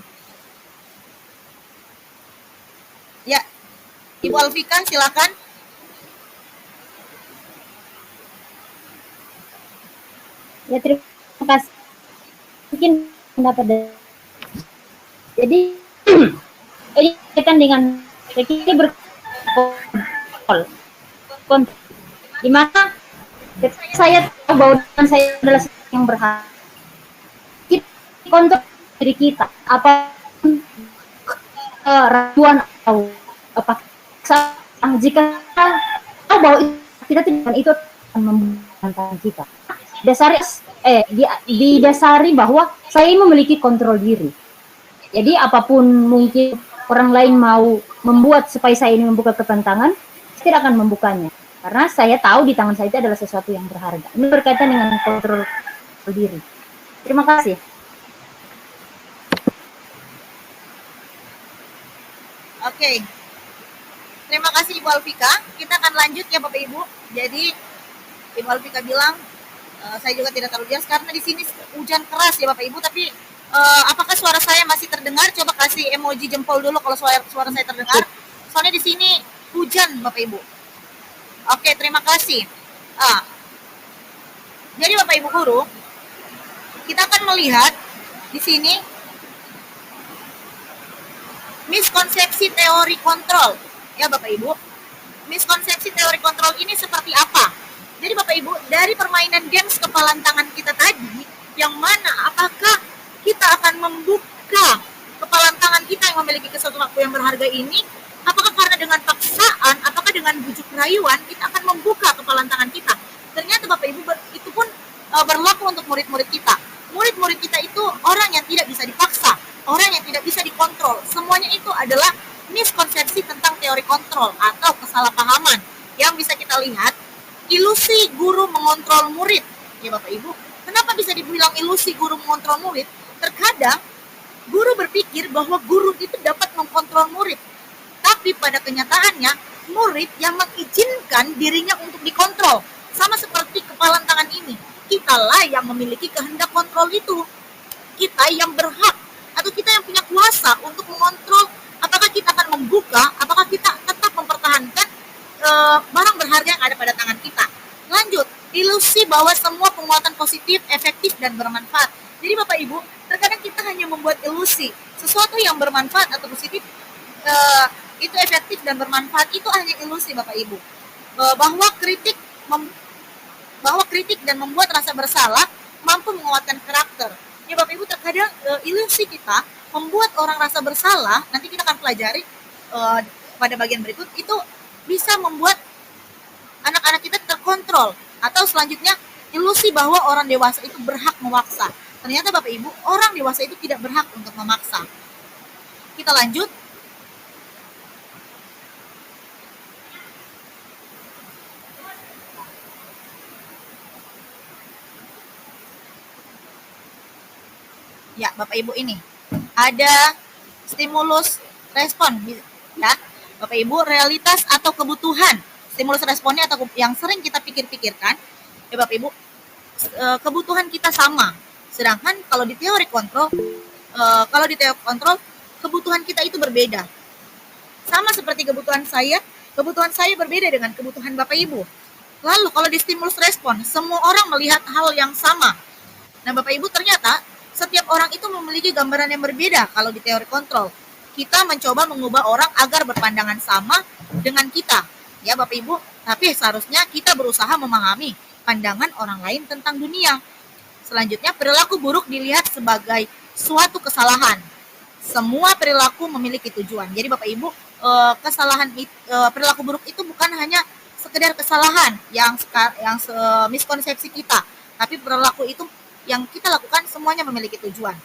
Ya, Ibu Alfika silakan. Ya, terima kasih. Mungkin pendapat jadi ini kan dengan kita berkontrol, di mana saya tahu bahwa dengan saya adalah yang berhak. Kita kontrol diri kita, apa raguan atau apa jika tahu bahwa kita tidak itu akan membantu kita. Didasari bahwa saya memiliki kontrol diri. Jadi apapun mungkin orang lain mau membuat supaya saya ini membuka kepentangan, saya tidak akan membukanya. Karena saya tahu di tangan saya itu adalah sesuatu yang berharga. Ini berkaitan dengan kontrol diri. Terima kasih. Oke. Terima kasih Ibu Alfika. Kita akan lanjut ya Bapak Ibu. Jadi Ibu Alfika bilang saya juga tidak terlalu jelas karena di sini hujan keras ya Bapak Ibu, tapi apakah suara saya masih terdengar? Coba kasih emoji jempol dulu kalau suara saya terdengar. Soalnya di sini hujan Bapak Ibu. Oke, terima kasih. Jadi Bapak Ibu guru, kita akan melihat di sini miskonsepsi teori kontrol. Ya Bapak Ibu, miskonsepsi teori kontrol ini seperti apa? Jadi Bapak Ibu, dari permainan games kepalan tangan kita tadi, yang mana apakah kita akan membuka kepalan tangan kita yang memiliki sesuatu yang berharga ini, apakah karena dengan paksaan, apakah dengan bujuk rayuan, kita akan membuka kepalan tangan kita. Ternyata Bapak Ibu, itu pun berlaku untuk murid-murid kita. Murid-murid kita itu orang yang tidak bisa dipaksa, orang yang tidak bisa dikontrol. Semuanya itu adalah miskonsepsi tentang teori kontrol atau kesalahpahaman yang bisa kita lihat. Ilusi guru mengontrol murid, ya Bapak Ibu. Kenapa bisa dibilang ilusi guru mengontrol murid? Terkadang guru berpikir bahwa guru itu dapat mengkontrol murid, tapi pada kenyataannya murid yang mengizinkan dirinya untuk dikontrol. Sama seperti kepalan tangan ini, kitalah yang memiliki kehendak kontrol itu. Kita yang berhak atau kita yang punya kuasa untuk mengontrol apakah kita akan membuka, apakah kita tetap mempertahankan barang berharga yang ada pada tangan kita. Lanjut, ilusi bahwa semua penguatan positif, efektif, dan bermanfaat. Jadi Bapak Ibu, terkadang kita hanya membuat ilusi sesuatu yang bermanfaat atau positif, itu efektif dan bermanfaat, itu hanya ilusi Bapak Ibu. Bahwa kritik dan membuat rasa bersalah mampu menguatkan karakter. Ya Bapak Ibu, terkadang ilusi kita membuat orang rasa bersalah, nanti kita akan pelajari pada bagian berikut, itu bisa membuat anak-anak kita terkontrol. Atau selanjutnya, ilusi bahwa orang dewasa itu berhak memaksa. Ternyata Bapak Ibu, orang dewasa itu tidak berhak untuk memaksa. Kita lanjut. Ya, Bapak Ibu, ini ada stimulus respon, ya. Bapak Ibu, realitas atau kebutuhan, stimulus responnya atau yang sering kita pikir-pikirkan, ya Bapak Ibu, kebutuhan kita sama. Sedangkan kalau di teori kontrol, kebutuhan kita itu berbeda. Sama seperti kebutuhan saya berbeda dengan kebutuhan Bapak Ibu. Lalu kalau di stimulus respon, semua orang melihat hal yang sama. Nah Bapak Ibu, ternyata setiap orang itu memiliki gambaran yang berbeda kalau di teori kontrol. Kita mencoba mengubah orang agar berpandangan sama dengan kita, ya Bapak Ibu. Tapi seharusnya kita berusaha memahami pandangan orang lain tentang dunia. Selanjutnya, perilaku buruk dilihat sebagai suatu kesalahan. Semua perilaku memiliki tujuan. Jadi Bapak Ibu, perilaku buruk itu bukan hanya sekedar kesalahan yang miskonsepsi kita, tapi perilaku itu yang kita lakukan semuanya memiliki tujuan.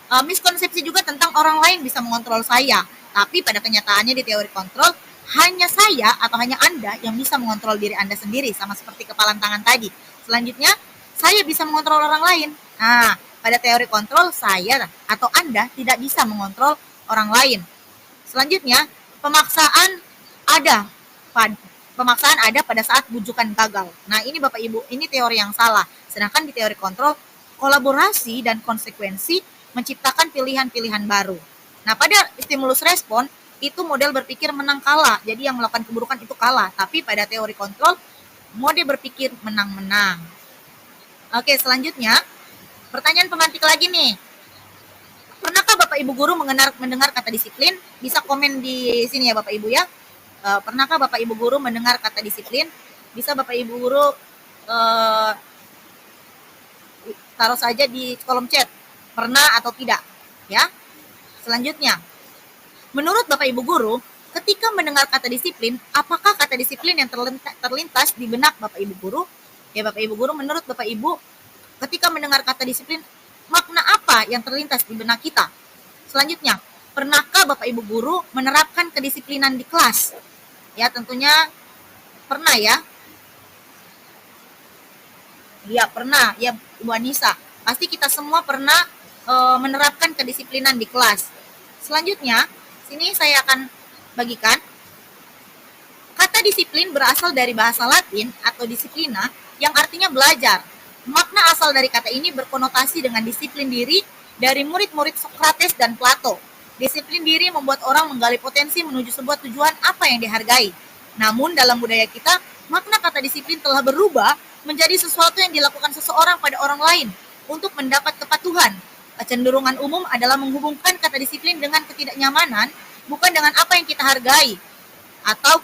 Miskonsepsi juga tentang orang lain bisa mengontrol saya, tapi pada kenyataannya di teori kontrol hanya saya atau hanya Anda yang bisa mengontrol diri Anda sendiri, sama seperti kepalan tangan tadi. Selanjutnya, saya bisa mengontrol orang lain. Nah, pada teori kontrol saya atau Anda tidak bisa mengontrol orang lain. Selanjutnya, pemaksaan ada pemaksaan ada pada saat bujukan gagal. Nah, ini Bapak Ibu, ini teori yang salah. Sedangkan di teori kontrol, kolaborasi dan konsekuensi menciptakan pilihan-pilihan baru. Nah, pada stimulus respon, itu model berpikir menang kalah. Jadi yang melakukan keburukan itu kalah. Tapi pada teori kontrol, mode berpikir menang-menang. Oke, selanjutnya, pertanyaan pemantik lagi nih. Pernahkah Bapak Ibu guru mendengar kata disiplin? Bisa komen di sini ya Bapak Ibu ya. Pernahkah Bapak Ibu guru mendengar kata disiplin? Bisa Bapak Ibu guru taruh saja di kolom chat. Pernah atau tidak? Ya. Selanjutnya, menurut Bapak Ibu guru, ketika mendengar kata disiplin, apakah kata disiplin yang terlintas di benak Bapak Ibu guru? Ya Bapak Ibu guru, menurut Bapak Ibu, ketika mendengar kata disiplin, makna apa yang terlintas di benak kita? Selanjutnya, pernahkah Bapak Ibu guru menerapkan kedisiplinan di kelas? Ya, tentunya pernah ya. Ya, pernah. Ya, Ibu Anissa. Pasti kita semua pernah menerapkan kedisiplinan di kelas. Selanjutnya, sini saya akan bagikan. Kata disiplin berasal dari bahasa Latin atau disiplina yang artinya belajar. Makna asal dari kata ini berkonotasi dengan disiplin diri dari murid-murid Sokrates dan Plato. Disiplin diri membuat orang menggali potensi menuju sebuah tujuan apa yang dihargai. Namun dalam budaya kita, makna kata disiplin telah berubah menjadi sesuatu yang dilakukan seseorang pada orang lain untuk mendapat kepatuhan. Kecenderungan umum adalah menghubungkan kata disiplin dengan ketidaknyamanan, bukan dengan apa yang kita hargai atau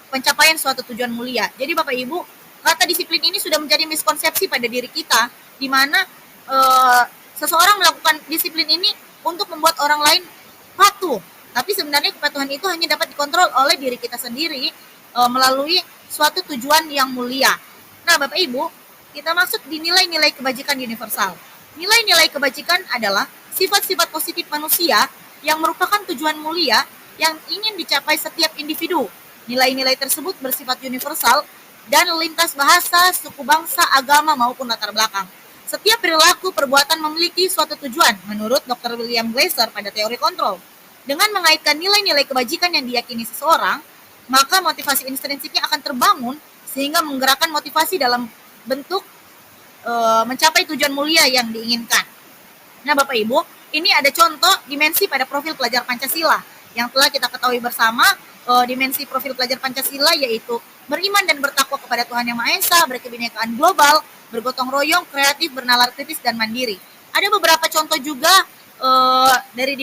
pencapaian suatu tujuan mulia. Jadi Bapak Ibu, kata disiplin ini sudah menjadi miskonsepsi pada diri kita, di mana seseorang melakukan disiplin ini untuk membuat orang lain patuh. Tapi sebenarnya kepatuhan itu hanya dapat dikontrol oleh diri kita sendiri melalui suatu tujuan yang mulia. Nah Bapak Ibu, kita masuk di nilai-nilai kebajikan universal. Nilai-nilai kebajikan adalah sifat-sifat positif manusia yang merupakan tujuan mulia yang ingin dicapai setiap individu. Nilai-nilai tersebut bersifat universal dan lintas bahasa, suku bangsa, agama, maupun latar belakang. Setiap perilaku perbuatan memiliki suatu tujuan, menurut Dr. William Glasser pada teori kontrol. Dengan mengaitkan nilai-nilai kebajikan yang diyakini seseorang, maka motivasi intrinsiknya akan terbangun sehingga menggerakkan motivasi dalam bentuk mencapai tujuan mulia yang diinginkan. Nah Bapak Ibu, ini ada contoh dimensi pada profil pelajar Pancasila yang telah kita ketahui bersama. Dimensi profil pelajar Pancasila yaitu beriman dan bertakwa kepada Tuhan Yang Maha Esa, berkebinekaan global, bergotong royong, kreatif, bernalar kritis, dan mandiri. Ada beberapa contoh juga dari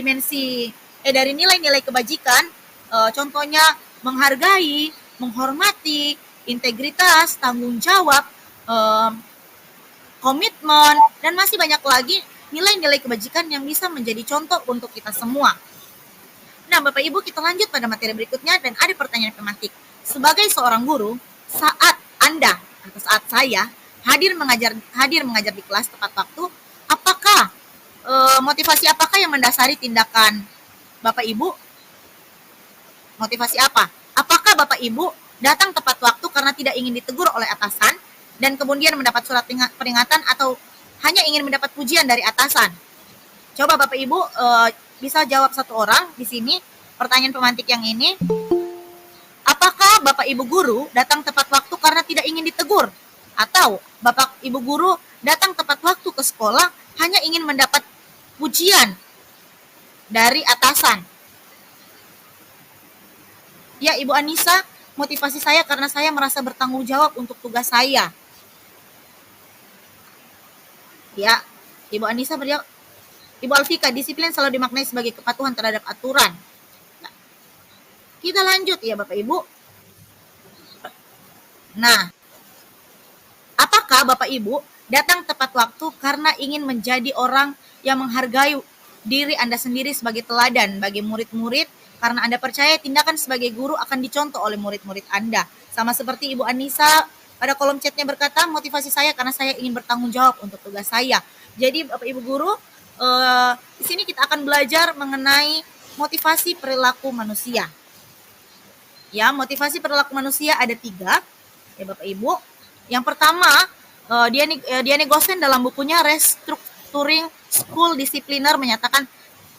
dari nilai-nilai kebajikan, contohnya menghargai, menghormati, integritas, tanggung jawab, komitmen, dan masih banyak lagi nilai-nilai kebajikan yang bisa menjadi contoh untuk kita semua. Nah, Bapak Ibu, kita lanjut pada materi berikutnya dan ada pertanyaan pemantik. Sebagai seorang guru, saat Anda atau saat saya hadir mengajar di kelas tepat waktu, apakah motivasi apakah yang mendasari tindakan Bapak Ibu? Motivasi apa? Apakah Bapak Ibu datang tepat waktu karena tidak ingin ditegur oleh atasan dan kemudian mendapat surat peringatan atau hanya ingin mendapat pujian dari atasan? Coba Bapak Ibu bisa jawab satu orang di sini pertanyaan pemantik yang ini. Apakah Bapak Ibu guru datang tepat waktu karena tidak ingin ditegur? Atau Bapak Ibu guru datang tepat waktu ke sekolah hanya ingin mendapat pujian dari atasan? Ya Ibu Anissa, motivasi saya karena saya merasa bertanggung jawab untuk tugas saya. Ya, Ibu Anissa berjawab. Ibu Alfika, disiplin selalu dimaknai sebagai kepatuhan terhadap aturan. Nah, kita lanjut ya Bapak Ibu. Nah, apakah Bapak Ibu datang tepat waktu karena ingin menjadi orang yang menghargai diri Anda sendiri sebagai teladan bagi murid-murid, karena Anda percaya tindakan sebagai guru akan dicontoh oleh murid-murid Anda? Sama seperti Ibu Anissa pada kolom chatnya berkata, motivasi saya karena saya ingin bertanggung jawab untuk tugas saya. Jadi Bapak Ibu guru, di sini kita akan belajar mengenai motivasi perilaku manusia. Ya, motivasi perilaku manusia ada 3, ya Bapak Ibu. Yang pertama, Diane Gosen dalam bukunya Restructuring School Discipliner menyatakan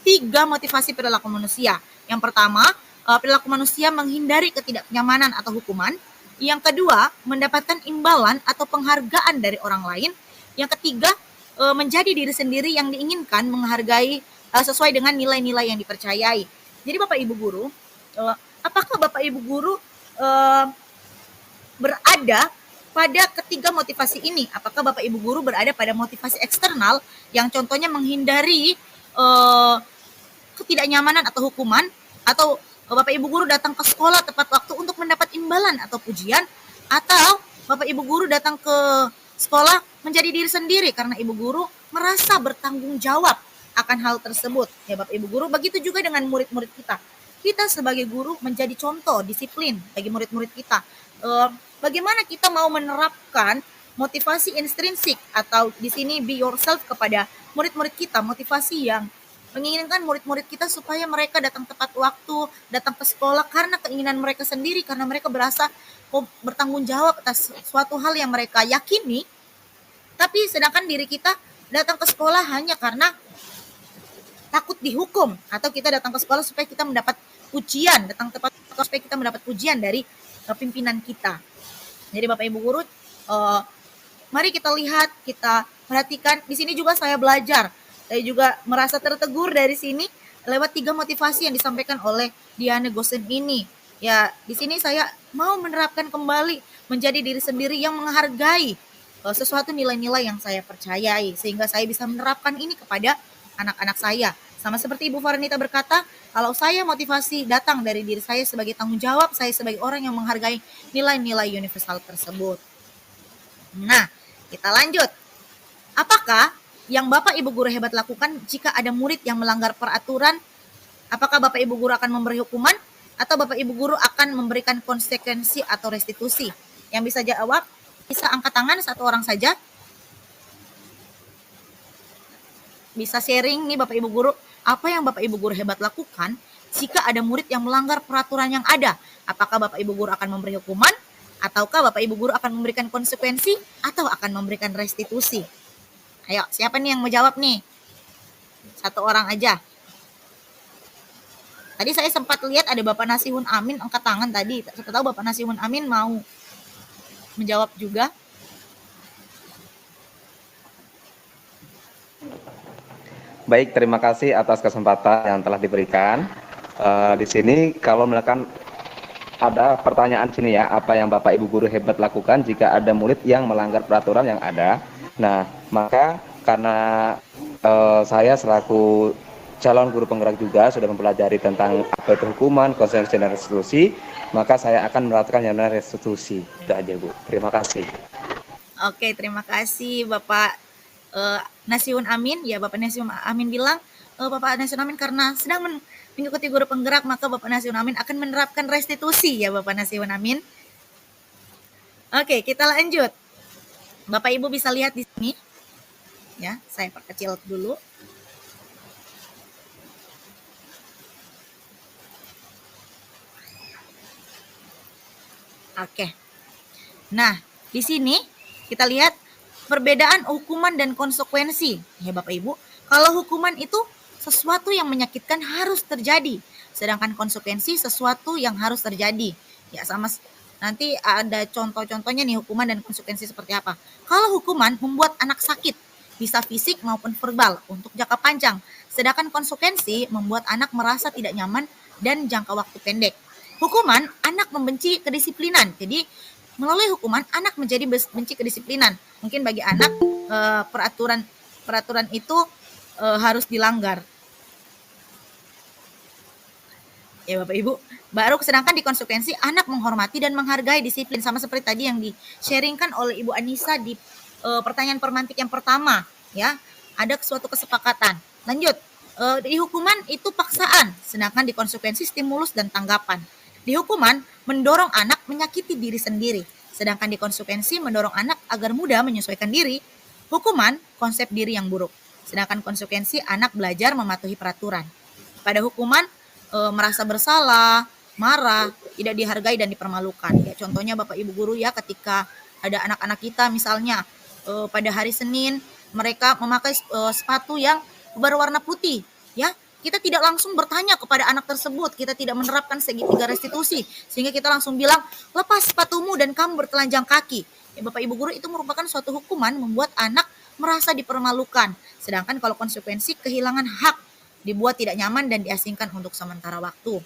3 motivasi perilaku manusia. Yang pertama, perilaku manusia menghindari ketidaknyamanan atau hukuman. Yang kedua, mendapatkan imbalan atau penghargaan dari orang lain. Yang ketiga, menjadi diri sendiri yang diinginkan, menghargai sesuai dengan nilai-nilai yang dipercayai. Jadi Bapak Ibu guru, apakah Bapak Ibu guru berada pada ketiga motivasi ini? Apakah Bapak Ibu guru berada pada motivasi eksternal yang contohnya menghindari ketidaknyamanan atau hukuman, atau Bapak Ibu guru datang ke sekolah tepat waktu untuk mendapat imbalan atau pujian, atau Bapak Ibu guru datang ke sekolah menjadi diri sendiri karena Ibu guru merasa bertanggung jawab akan hal tersebut. Ya Bapak Ibu guru, begitu juga dengan murid-murid kita. Kita sebagai guru menjadi contoh disiplin bagi murid-murid kita. Bagaimana kita mau menerapkan motivasi intrinsik atau di sini be yourself kepada murid-murid kita, motivasi yang menginginkan murid-murid kita supaya mereka datang tepat waktu, datang ke sekolah karena keinginan mereka sendiri, karena mereka berasa bertanggung jawab atas suatu hal yang mereka yakini. Tapi sedangkan diri kita datang ke sekolah hanya karena takut dihukum, atau kita datang ke sekolah supaya kita mendapat pujian, datang tepat supaya kita mendapat pujian dari pimpinan kita. Jadi Bapak Ibu guru, mari kita lihat, kita perhatikan. Di sini juga saya belajar, saya juga merasa tertegur dari sini lewat 3 motivasi yang disampaikan oleh Diana Gosen ini. Ya, di sini saya mau menerapkan kembali menjadi diri sendiri yang menghargai sesuatu nilai-nilai yang saya percayai, sehingga saya bisa menerapkan ini kepada anak-anak saya. Sama seperti Ibu Farnita berkata, kalau saya motivasi datang dari diri saya sebagai tanggung jawab, saya sebagai orang yang menghargai nilai-nilai universal tersebut. Nah, kita lanjut. Apakah yang Bapak Ibu guru hebat lakukan jika ada murid yang melanggar peraturan? Apakah Bapak Ibu guru akan memberi hukuman atau Bapak Ibu guru akan memberikan konsekuensi atau restitusi? Yang bisa jawab, bisa angkat tangan 1 orang saja. Bisa sharing nih Bapak Ibu guru, apa yang Bapak Ibu guru hebat lakukan jika ada murid yang melanggar peraturan yang ada? Apakah Bapak Ibu guru akan memberi hukuman, ataukah Bapak Ibu guru akan memberikan konsekuensi, atau akan memberikan restitusi? Ayo, siapa nih yang mau jawab nih? 1 orang aja. Tadi saya sempat lihat ada Bapak Nasihun Amin angkat tangan tadi. Siapa tahu Bapak Nasihun Amin mau menjawab juga. Baik, terima kasih atas kesempatan yang telah diberikan. Di sini kalau misalkan ada pertanyaan sini ya, apa yang Bapak Ibu guru hebat lakukan jika ada murid yang melanggar peraturan yang ada? Nah, maka karena saya selaku calon guru penggerak juga sudah mempelajari tentang apa itu hukuman, konsekuensi dan restitusi, maka saya akan menerapkan yang namanya restitusi. Itu aja Bu. Terima kasih. Oke, terima kasih Bapak Nasihun Amin. Ya, Bapak Nasihun Amin bilang, Bapak Nasihun Amin karena sedang mengikuti guru penggerak, maka Bapak Nasihun Amin akan menerapkan restitusi ya Bapak Nasihun Amin. Oke, kita lanjut. Bapak Ibu bisa lihat di sini. Ya, saya perkecil dulu. Oke. Nah, di sini kita lihat perbedaan hukuman dan konsekuensi. Ya Bapak Ibu, kalau hukuman itu sesuatu yang menyakitkan harus terjadi, sedangkan konsekuensi sesuatu yang harus terjadi. Ya sama, nanti ada contoh-contohnya nih hukuman dan konsekuensi seperti apa. Kalau hukuman membuat anak sakit, bisa fisik maupun verbal untuk jangka panjang, sedangkan konsekuensi membuat anak merasa tidak nyaman dan jangka waktu pendek. Hukuman, anak membenci kedisiplinan. Jadi melalui hukuman anak menjadi benci kedisiplinan. Mungkin bagi anak peraturan itu harus dilanggar. Ya Bapak Ibu, baru sedangkan di konsekuensi anak menghormati dan menghargai disiplin, sama seperti tadi yang di-sharingkan oleh Ibu Anissa di pertanyaan permantik yang pertama, ya. Ada suatu kesepakatan. Lanjut, di hukuman itu paksaan, sedangkan di konsekuensi stimulus dan tanggapan. Di hukuman mendorong anak menyakiti diri sendiri, sedangkan di konsekuensi mendorong anak agar mudah menyesuaikan diri. Hukuman konsep diri yang buruk, sedangkan konsekuensi anak belajar mematuhi peraturan. Pada hukuman merasa bersalah, marah, tidak dihargai dan dipermalukan. Ya, contohnya Bapak Ibu guru ya, ketika ada anak-anak kita misalnya pada hari Senin mereka memakai sepatu yang berwarna putih, ya. kita tidak langsung bertanya kepada anak tersebut, kita tidak menerapkan segitiga restitusi, sehingga kita langsung bilang, lepas sepatumu dan kamu bertelanjang kaki. Ya, Bapak Ibu guru, itu merupakan suatu hukuman membuat anak merasa dipermalukan. Sedangkan kalau konsekuensi kehilangan hak, dibuat tidak nyaman dan diasingkan untuk sementara waktu.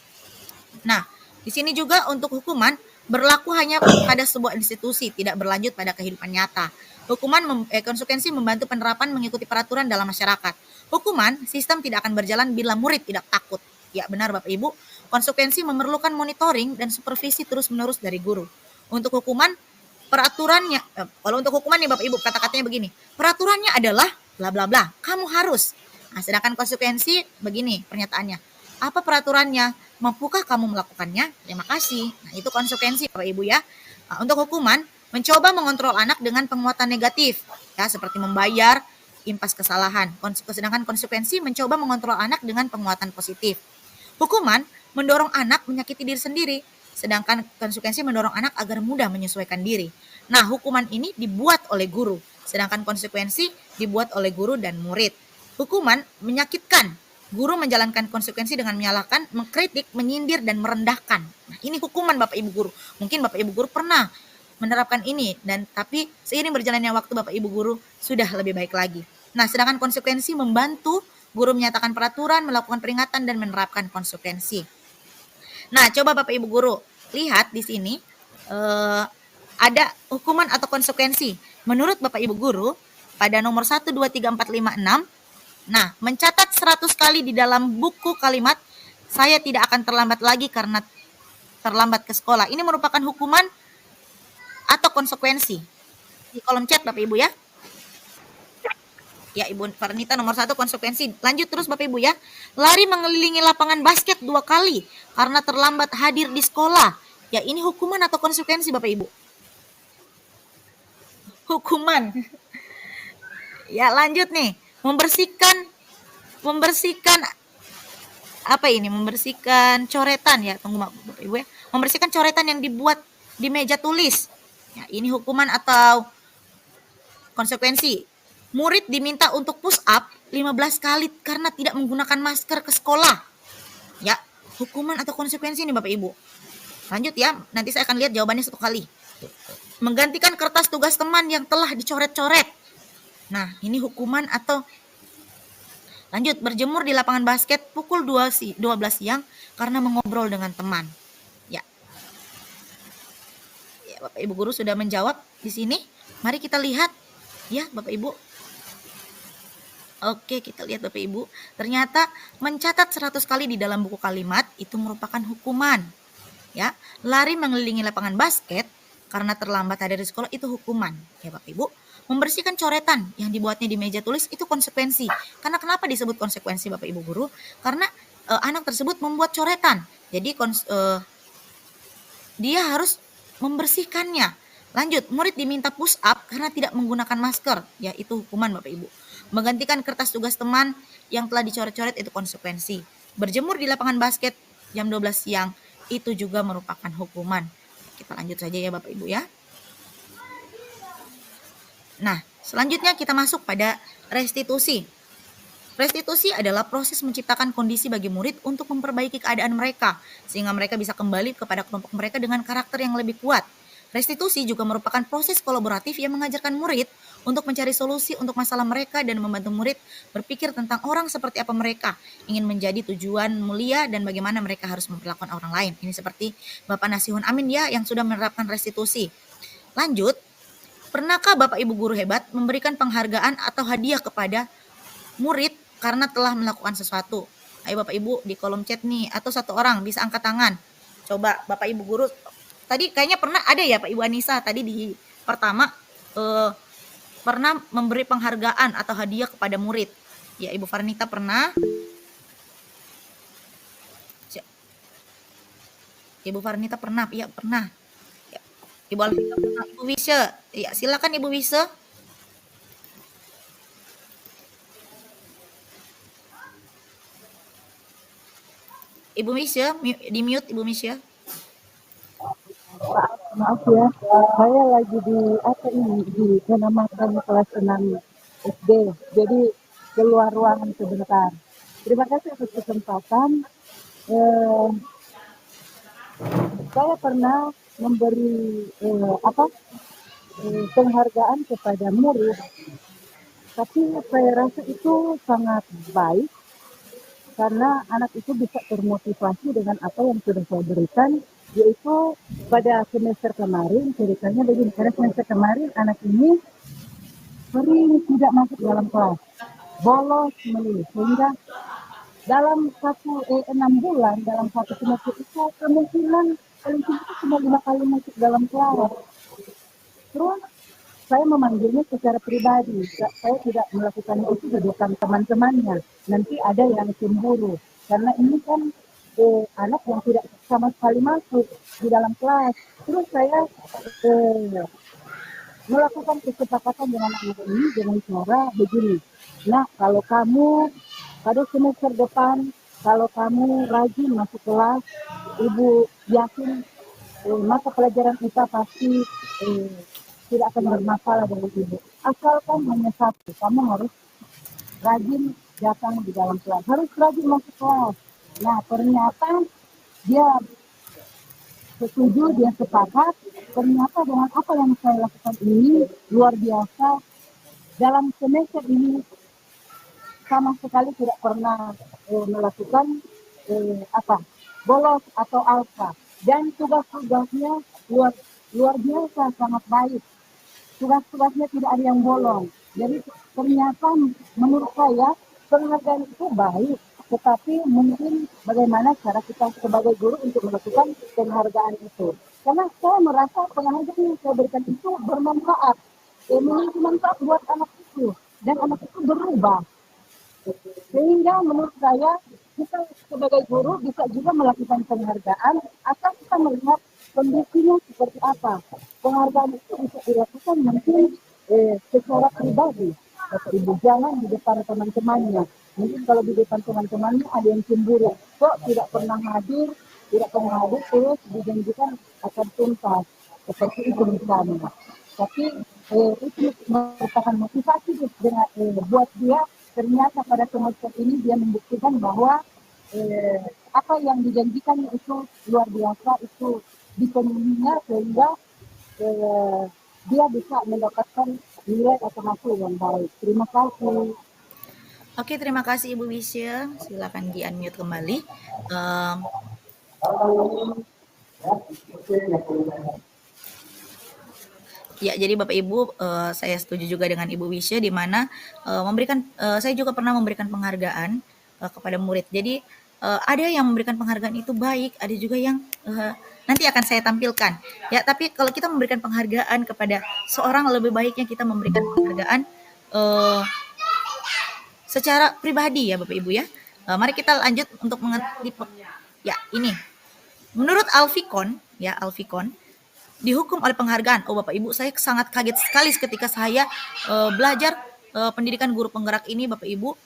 Nah, di sini juga untuk hukuman berlaku hanya pada sebuah institusi, tidak berlanjut pada kehidupan nyata. Konsekuensi membantu penerapan mengikuti peraturan dalam masyarakat. Hukuman, sistem tidak akan berjalan bila murid tidak takut. Ya benar Bapak Ibu, konsekuensi memerlukan monitoring dan supervisi terus-menerus dari guru. Untuk hukuman, peraturannya, kalau untuk hukuman nih Bapak Ibu, kata-katanya begini, peraturannya adalah bla bla bla, kamu harus. Nah, sedangkan konsekuensi begini pernyataannya, apa peraturannya? Mampukah kamu melakukannya? Terima kasih. Nah, itu konsekuensi Bapak Ibu ya. Nah, untuk hukuman, mencoba mengontrol anak dengan penguatan negatif, ya seperti membayar impas kesalahan. Sedangkan konsekuensi mencoba mengontrol anak dengan penguatan positif. Hukuman mendorong anak menyakiti diri sendiri, sedangkan konsekuensi mendorong anak agar mudah menyesuaikan diri. Nah, hukuman ini dibuat oleh guru, sedangkan konsekuensi dibuat oleh guru dan murid. Hukuman menyakitkan, guru menjalankan konsekuensi dengan menyalahkan, mengkritik, menyindir, dan merendahkan. Nah, ini hukuman Bapak Ibu guru. Mungkin Bapak Ibu guru pernah menerapkan ini, dan tapi seiring berjalannya waktu Bapak Ibu guru sudah lebih baik lagi. Nah, sedangkan konsekuensi membantu guru menyatakan peraturan, melakukan peringatan, dan menerapkan konsekuensi. Nah, coba Bapak Ibu guru lihat di sini ada hukuman atau konsekuensi. Menurut Bapak Ibu guru pada nomor 1, 2, 3, 4, 5, 6, nah, mencatat 100 kali di dalam buku kalimat saya tidak akan terlambat lagi karena terlambat ke sekolah. Ini merupakan hukuman atau konsekuensi. Di kolom chat Bapak Ibu ya. Ya, Ibu Farnita nomor 1 konsekuensi. Lanjut terus Bapak Ibu ya. Lari mengelilingi lapangan basket 2 kali karena terlambat hadir di sekolah. Ya, ini hukuman atau konsekuensi Bapak Ibu? Hukuman. Ya, lanjut nih. Membersihkan apa ini? Membersihkan coretan ya. Tunggu Bapak Ibu ya. Membersihkan coretan yang dibuat di meja tulis. Ya, ini hukuman atau konsekuensi. Murid diminta untuk push up 15 kali karena tidak menggunakan masker ke sekolah. Ya, hukuman atau konsekuensi ini Bapak Ibu. Lanjut ya, nanti saya akan lihat jawabannya 1 kali. Menggantikan kertas tugas teman yang telah dicoret-coret. Nah, ini hukuman atau lanjut, berjemur di lapangan basket pukul 12 siang karena mengobrol dengan teman. Ya. Ya, Bapak Ibu guru sudah menjawab di sini. Mari kita lihat ya, Bapak Ibu. Oke, kita lihat Bapak Ibu. Ternyata mencatat 100 kali di dalam buku kalimat itu merupakan hukuman. Ya, lari mengelilingi lapangan basket karena terlambat hadir di sekolah itu hukuman. Ya, Bapak Ibu. Membersihkan coretan yang dibuatnya di meja tulis itu konsekuensi. Karena kenapa disebut konsekuensi Bapak Ibu guru? Karena anak tersebut membuat coretan. Jadi dia harus membersihkannya. Lanjut, murid diminta push up karena tidak menggunakan masker. Ya, itu hukuman Bapak Ibu. Menggantikan kertas tugas teman yang telah dicoret-coret itu konsekuensi. Berjemur di lapangan basket jam 12 siang itu juga merupakan hukuman. Kita lanjut saja ya Bapak Ibu ya. Nah, selanjutnya kita masuk pada restitusi. Restitusi adalah proses menciptakan kondisi bagi murid untuk memperbaiki keadaan mereka, sehingga mereka bisa kembali kepada kelompok mereka dengan karakter yang lebih kuat. Restitusi juga merupakan proses kolaboratif yang mengajarkan murid untuk mencari solusi untuk masalah mereka dan membantu murid berpikir tentang orang seperti apa mereka ingin menjadi tujuan mulia dan bagaimana mereka harus memperlakukan orang lain. Ini seperti Bapak Nasihun Amin ya yang sudah menerapkan restitusi. Lanjut, pernahkah Bapak Ibu guru hebat memberikan penghargaan atau hadiah kepada murid karena telah melakukan sesuatu? Ayo Bapak Ibu di kolom chat nih, atau satu orang bisa angkat tangan. Coba Bapak Ibu guru, tadi kayaknya pernah ada ya Pak Ibu Anissa, tadi di pertama pernah memberi penghargaan atau hadiah kepada murid. Ya, Ibu Farnita pernah. Ibu Farnita pernah, ya pernah. Ibu Alvita pernah. Ibu Wisya, ya silakan Ibu Wisya. Ibu Wisya, di mute Ibu Wisya. Maaf ya, saya lagi di menamakan kelas 6 SD, jadi keluar ruangan sebentar. Terima kasih atas kesempatan. Eh, saya pernah memberi penghargaan kepada murid, tapi saya rasa itu sangat baik karena anak itu bisa termotivasi dengan apa yang sudah saya berikan, yaitu pada semester kemarin ceritanya begini. Pada semester kemarin anak ini sering tidak masuk dalam kelas, bolos melulu, sehingga dalam 6 bulan dalam satu semester itu kemungkinan paling tinggi cuma 5 kali masuk dalam kelas. Terus saya memanggilnya secara pribadi. Saya tidak melakukan itu di depan teman-temannya. Nanti ada yang cemburu. Karena ini kan anak yang tidak sama sekali masuk di dalam kelas. Terus saya melakukan kesepakatan dengan anak ini dengan cara begini. Nah, kalau kamu pada semester depan, kalau kamu rajin masuk kelas, ibu yakin mata pelajaran kita pasti tidak akan bermasalah dengan ibu. Asalkan hanya satu, kamu harus rajin datang di dalam kelas, harus rajin masuk kelas. Nah, ternyata dia setuju, dia sepakat. Ternyata dengan apa yang saya lakukan ini luar biasa. Dalam semester ini sama sekali tidak pernah melakukan bolos atau alfa. Dan tugas-tugasnya luar biasa, sangat baik. Tugas-tugasnya tidak ada yang bolong. Jadi ternyata menurut saya penghargaan itu baik, tetapi mungkin bagaimana cara kita sebagai guru untuk melakukan penghargaan itu. Karena saya merasa penghargaan yang saya berikan itu bermanfaat, memiliki manfaat buat anak itu, dan anak itu berubah. Sehingga menurut saya kita sebagai guru bisa juga melakukan penghargaan asal kita melihat kondisinya seperti apa. Penghargaan itu bisa dilakukan mungkin secara pribadi. Bapak Ibu jangan di depan teman-temannya. Mungkin kalau di depan teman-temannya ada yang cemburu. Kok tidak pernah hadir terus dijanjikan akan tuntas. Seperti itu misalnya. Tapi itu merupakan motivasi dengan buat dia. Ternyata pada semester ini dia membuktikan bahwa apa yang dijanjikan itu luar biasa, itu dipenuhinya sehingga dia bisa mendapatkan nilai atau hasil yang baik. Terima kasih. Oke, terima kasih Ibu Wisya. Silakan di-unmute kembali. Ya, jadi Bapak Ibu, saya setuju juga dengan Ibu Wisya di mana saya juga pernah memberikan penghargaan kepada murid. Jadi ada yang memberikan penghargaan itu baik, ada juga yang nanti akan saya tampilkan. Ya, tapi kalau kita memberikan penghargaan kepada seorang, lebih baiknya kita memberikan penghargaan secara pribadi ya Bapak Ibu ya. Mari kita lanjut untuk mengerti. Ya, ini. Menurut Alfikon, dihukum oleh penghargaan. Oh Bapak Ibu, saya sangat kaget sekali ketika saya belajar pendidikan guru penggerak ini Bapak Ibu,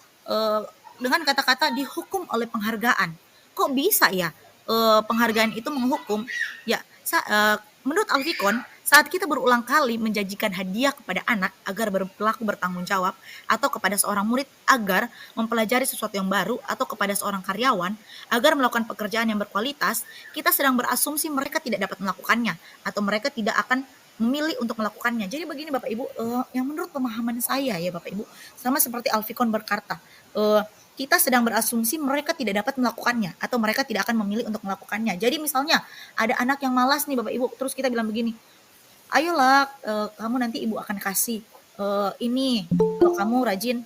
dengan kata-kata dihukum oleh penghargaan. Kok bisa ya penghargaan itu menghukum? Ya, menurut Alfikon, saat kita berulang kali menjanjikan hadiah kepada anak agar berperilaku bertanggung jawab, atau kepada seorang murid agar mempelajari sesuatu yang baru, atau kepada seorang karyawan agar melakukan pekerjaan yang berkualitas, kita sedang berasumsi mereka tidak dapat melakukannya, atau mereka tidak akan memilih untuk melakukannya. Jadi begini Bapak Ibu, yang menurut pemahaman saya ya Bapak Ibu, sama seperti Alfikon berkata, kita sedang berasumsi mereka tidak dapat melakukannya, atau mereka tidak akan memilih untuk melakukannya. Jadi misalnya ada anak yang malas nih Bapak Ibu, terus kita bilang begini, ayolah kamu nanti ibu akan kasih ini, kalau kamu rajin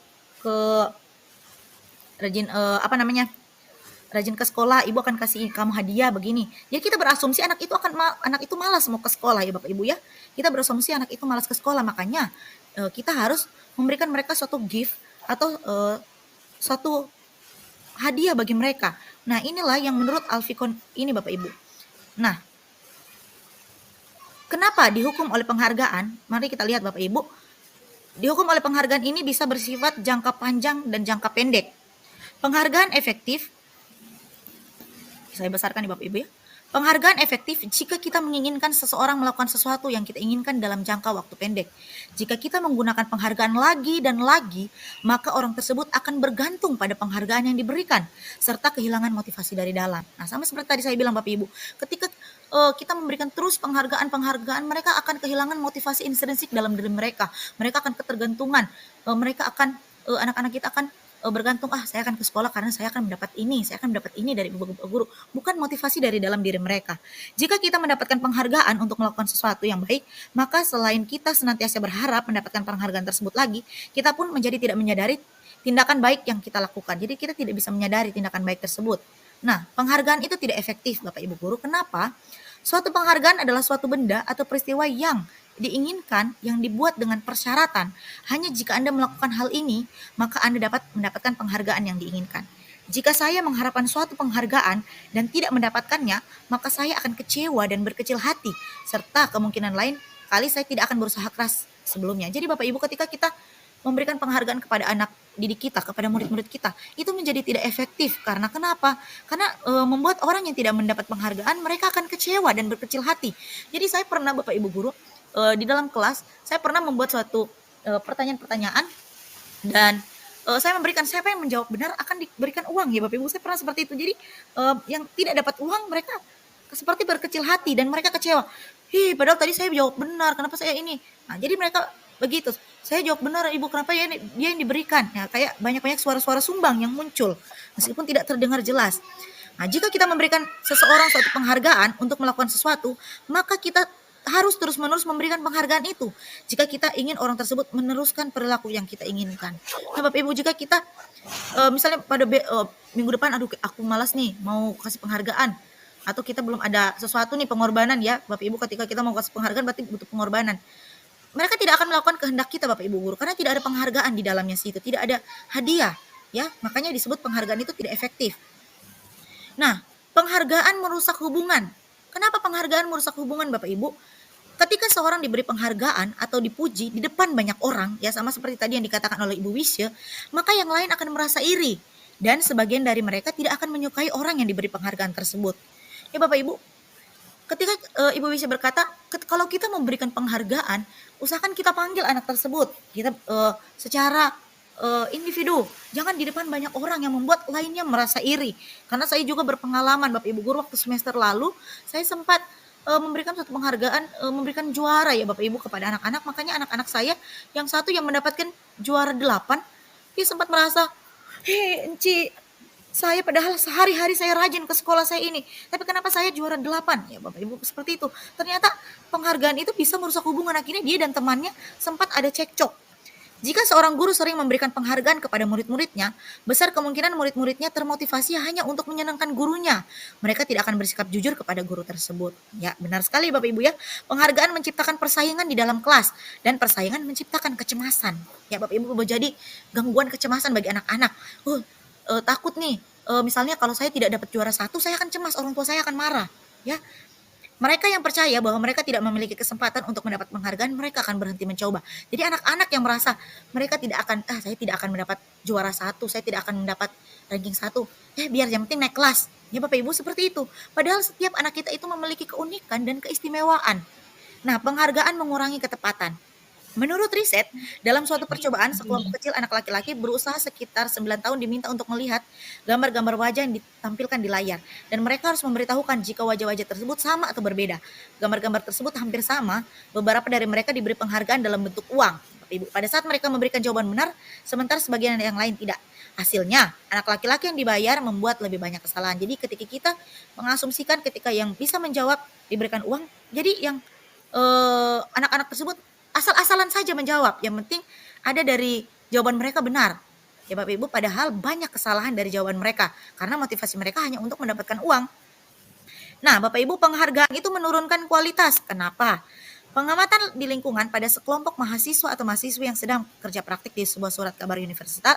ke sekolah, ibu akan kasih kamu hadiah begini. Jadi kita berasumsi anak itu malas mau ke sekolah ya Bapak Ibu ya. Kita berasumsi anak itu malas ke sekolah, makanya kita harus memberikan mereka suatu gift atau suatu hadiah bagi mereka. Nah, inilah yang menurut Alfikon ini Bapak Ibu. Nah, kenapa dihukum oleh penghargaan? Mari kita lihat Bapak Ibu. Dihukum oleh penghargaan ini bisa bersifat jangka panjang dan jangka pendek. Penghargaan efektif, saya besarkan nih Bapak Ibu ya. Penghargaan efektif jika kita menginginkan seseorang melakukan sesuatu yang kita inginkan dalam jangka waktu pendek. Jika kita menggunakan penghargaan lagi dan lagi, maka orang tersebut akan bergantung pada penghargaan yang diberikan, serta kehilangan motivasi dari dalam. Nah, sama seperti tadi saya bilang Bapak Ibu, ketika kita memberikan terus penghargaan, mereka akan kehilangan motivasi intrinsik dalam diri mereka. Mereka akan ketergantungan, anak-anak kita akan bergantung, saya akan ke sekolah karena saya akan mendapat ini dari ibu guru, bukan motivasi dari dalam diri mereka. Jika kita mendapatkan penghargaan untuk melakukan sesuatu yang baik, maka selain kita senantiasa berharap mendapatkan penghargaan tersebut lagi, kita pun menjadi tidak menyadari tindakan baik yang kita lakukan. Jadi kita tidak bisa menyadari tindakan baik tersebut. Nah, penghargaan itu tidak efektif Bapak Ibu guru. Kenapa? Suatu penghargaan adalah suatu benda atau peristiwa yang diinginkan, yang dibuat dengan persyaratan. Hanya jika Anda melakukan hal ini, maka Anda dapat mendapatkan penghargaan yang diinginkan. Jika saya mengharapkan suatu penghargaan dan tidak mendapatkannya, maka saya akan kecewa dan berkecil hati, serta kemungkinan lain kali saya tidak akan berusaha keras sebelumnya. Jadi Bapak Ibu, ketika kita memberikan penghargaan kepada anak didik kita, kepada murid-murid kita, itu menjadi tidak efektif. Karena kenapa? Karena membuat orang yang tidak mendapat penghargaan, mereka akan kecewa dan berkecil hati. Jadi saya pernah Bapak Ibu guru, di dalam kelas, saya pernah membuat suatu pertanyaan-pertanyaan dan saya memberikan, siapa yang menjawab benar akan diberikan uang ya Bapak Ibu. Saya pernah seperti itu. Jadi yang tidak dapat uang mereka seperti berkecil hati dan mereka kecewa. Padahal tadi saya jawab benar, kenapa saya ini? Nah, jadi mereka begitu. Saya jawab benar Ibu, kenapa dia yang diberikan? Ya, kayak banyak-banyak suara-suara sumbang yang muncul meskipun tidak terdengar jelas. Nah, jika kita memberikan seseorang suatu penghargaan untuk melakukan sesuatu, maka kita harus terus-menerus memberikan penghargaan itu jika kita ingin orang tersebut meneruskan perilaku yang kita inginkan. Nah Bapak Ibu, jika kita misalnya pada minggu depan, aku malas nih mau kasih penghargaan, atau kita belum ada sesuatu nih, pengorbanan ya Bapak Ibu, ketika kita mau kasih penghargaan berarti butuh pengorbanan. Mereka tidak akan melakukan kehendak kita Bapak Ibu guru, karena tidak ada penghargaan di dalamnya situ, tidak ada hadiah ya, makanya disebut penghargaan itu tidak efektif. Nah, penghargaan merusak hubungan. Kenapa penghargaan merusak hubungan Bapak Ibu? Ketika seorang diberi penghargaan atau dipuji di depan banyak orang, ya sama seperti tadi yang dikatakan oleh Ibu Wisya, maka yang lain akan merasa iri. Dan sebagian dari mereka tidak akan menyukai orang yang diberi penghargaan tersebut. Ya Bapak Ibu, ketika Ibu Wisya berkata, kalau kita memberikan penghargaan, usahakan kita panggil anak tersebut. Kita secara individu, jangan di depan banyak orang yang membuat lainnya merasa iri. Karena saya juga berpengalaman Bapak Ibu guru, waktu semester lalu saya sempat memberikan suatu penghargaan, memberikan juara ya Bapak Ibu kepada anak-anak. Makanya anak-anak saya yang satu yang mendapatkan juara 8, dia sempat merasa, Enci, saya padahal sehari-hari saya rajin ke sekolah saya ini, tapi kenapa saya juara 8? Ya Bapak Ibu, seperti itu. Ternyata penghargaan itu bisa merusak hubungan, akhirnya dia dan temannya sempat ada cekcok. Jika seorang guru sering memberikan penghargaan kepada murid-muridnya, besar kemungkinan murid-muridnya termotivasi hanya untuk menyenangkan gurunya. Mereka tidak akan bersikap jujur kepada guru tersebut. Ya, benar sekali Bapak Ibu ya. Penghargaan menciptakan persaingan di dalam kelas, dan persaingan menciptakan kecemasan. Ya Bapak Ibu, jadi gangguan kecemasan bagi anak-anak. Takut nih, misalnya kalau saya tidak dapat juara 1, saya akan cemas, orang tua saya akan marah. Ya. Mereka yang percaya bahwa mereka tidak memiliki kesempatan untuk mendapat penghargaan, mereka akan berhenti mencoba. Jadi anak-anak yang merasa mereka tidak akan, saya tidak akan mendapat juara 1, saya tidak akan mendapat ranking 1, biar yang penting naik kelas. Ya Bapak Ibu, seperti itu. Padahal setiap anak kita itu memiliki keunikan dan keistimewaan. Nah, penghargaan mengurangi ketepatan. Menurut riset, dalam suatu percobaan, sekelompok kecil anak laki-laki berusaha sekitar 9 tahun diminta untuk melihat gambar-gambar wajah yang ditampilkan di layar. Dan mereka harus memberitahukan jika wajah-wajah tersebut sama atau berbeda. Gambar-gambar tersebut hampir sama, beberapa dari mereka diberi penghargaan dalam bentuk uang. Ibu, pada saat mereka memberikan jawaban benar, sementara sebagian yang lain tidak. Hasilnya, anak laki-laki yang dibayar membuat lebih banyak kesalahan. Jadi ketika kita mengasumsikan ketika yang bisa menjawab diberikan uang, jadi yang anak-anak tersebut asal-asalan saja menjawab, yang penting ada dari jawaban mereka benar. Ya Bapak Ibu, padahal banyak kesalahan dari jawaban mereka, karena motivasi mereka hanya untuk mendapatkan uang. Nah Bapak Ibu, penghargaan itu menurunkan kualitas. Kenapa? Pengamatan di lingkungan pada sekelompok mahasiswa atau mahasiswi yang sedang kerja praktik di sebuah surat kabar universitas,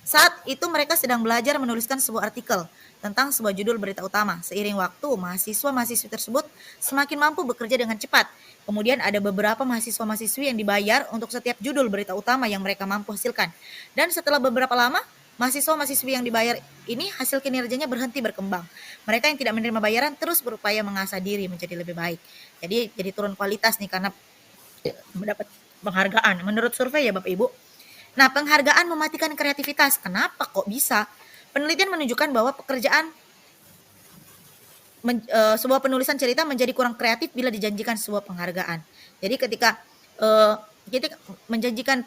saat itu mereka sedang belajar menuliskan sebuah artikel tentang sebuah judul berita utama. Seiring waktu, mahasiswa-mahasiswi tersebut semakin mampu bekerja dengan cepat. Kemudian ada beberapa mahasiswa-mahasiswi yang dibayar untuk setiap judul berita utama yang mereka mampu hasilkan. Dan setelah beberapa lama, mahasiswa-mahasiswi yang dibayar ini hasil kinerjanya berhenti berkembang. Mereka yang tidak menerima bayaran terus berupaya mengasah diri menjadi lebih baik. Jadi turun kualitas nih karena mendapat penghargaan. Menurut survei ya Bapak Ibu. Nah, penghargaan mematikan kreativitas. Kenapa kok bisa? Penelitian menunjukkan bahwa sebuah penulisan cerita menjadi kurang kreatif bila dijanjikan sebuah penghargaan. Jadi ketika kita menjanjikan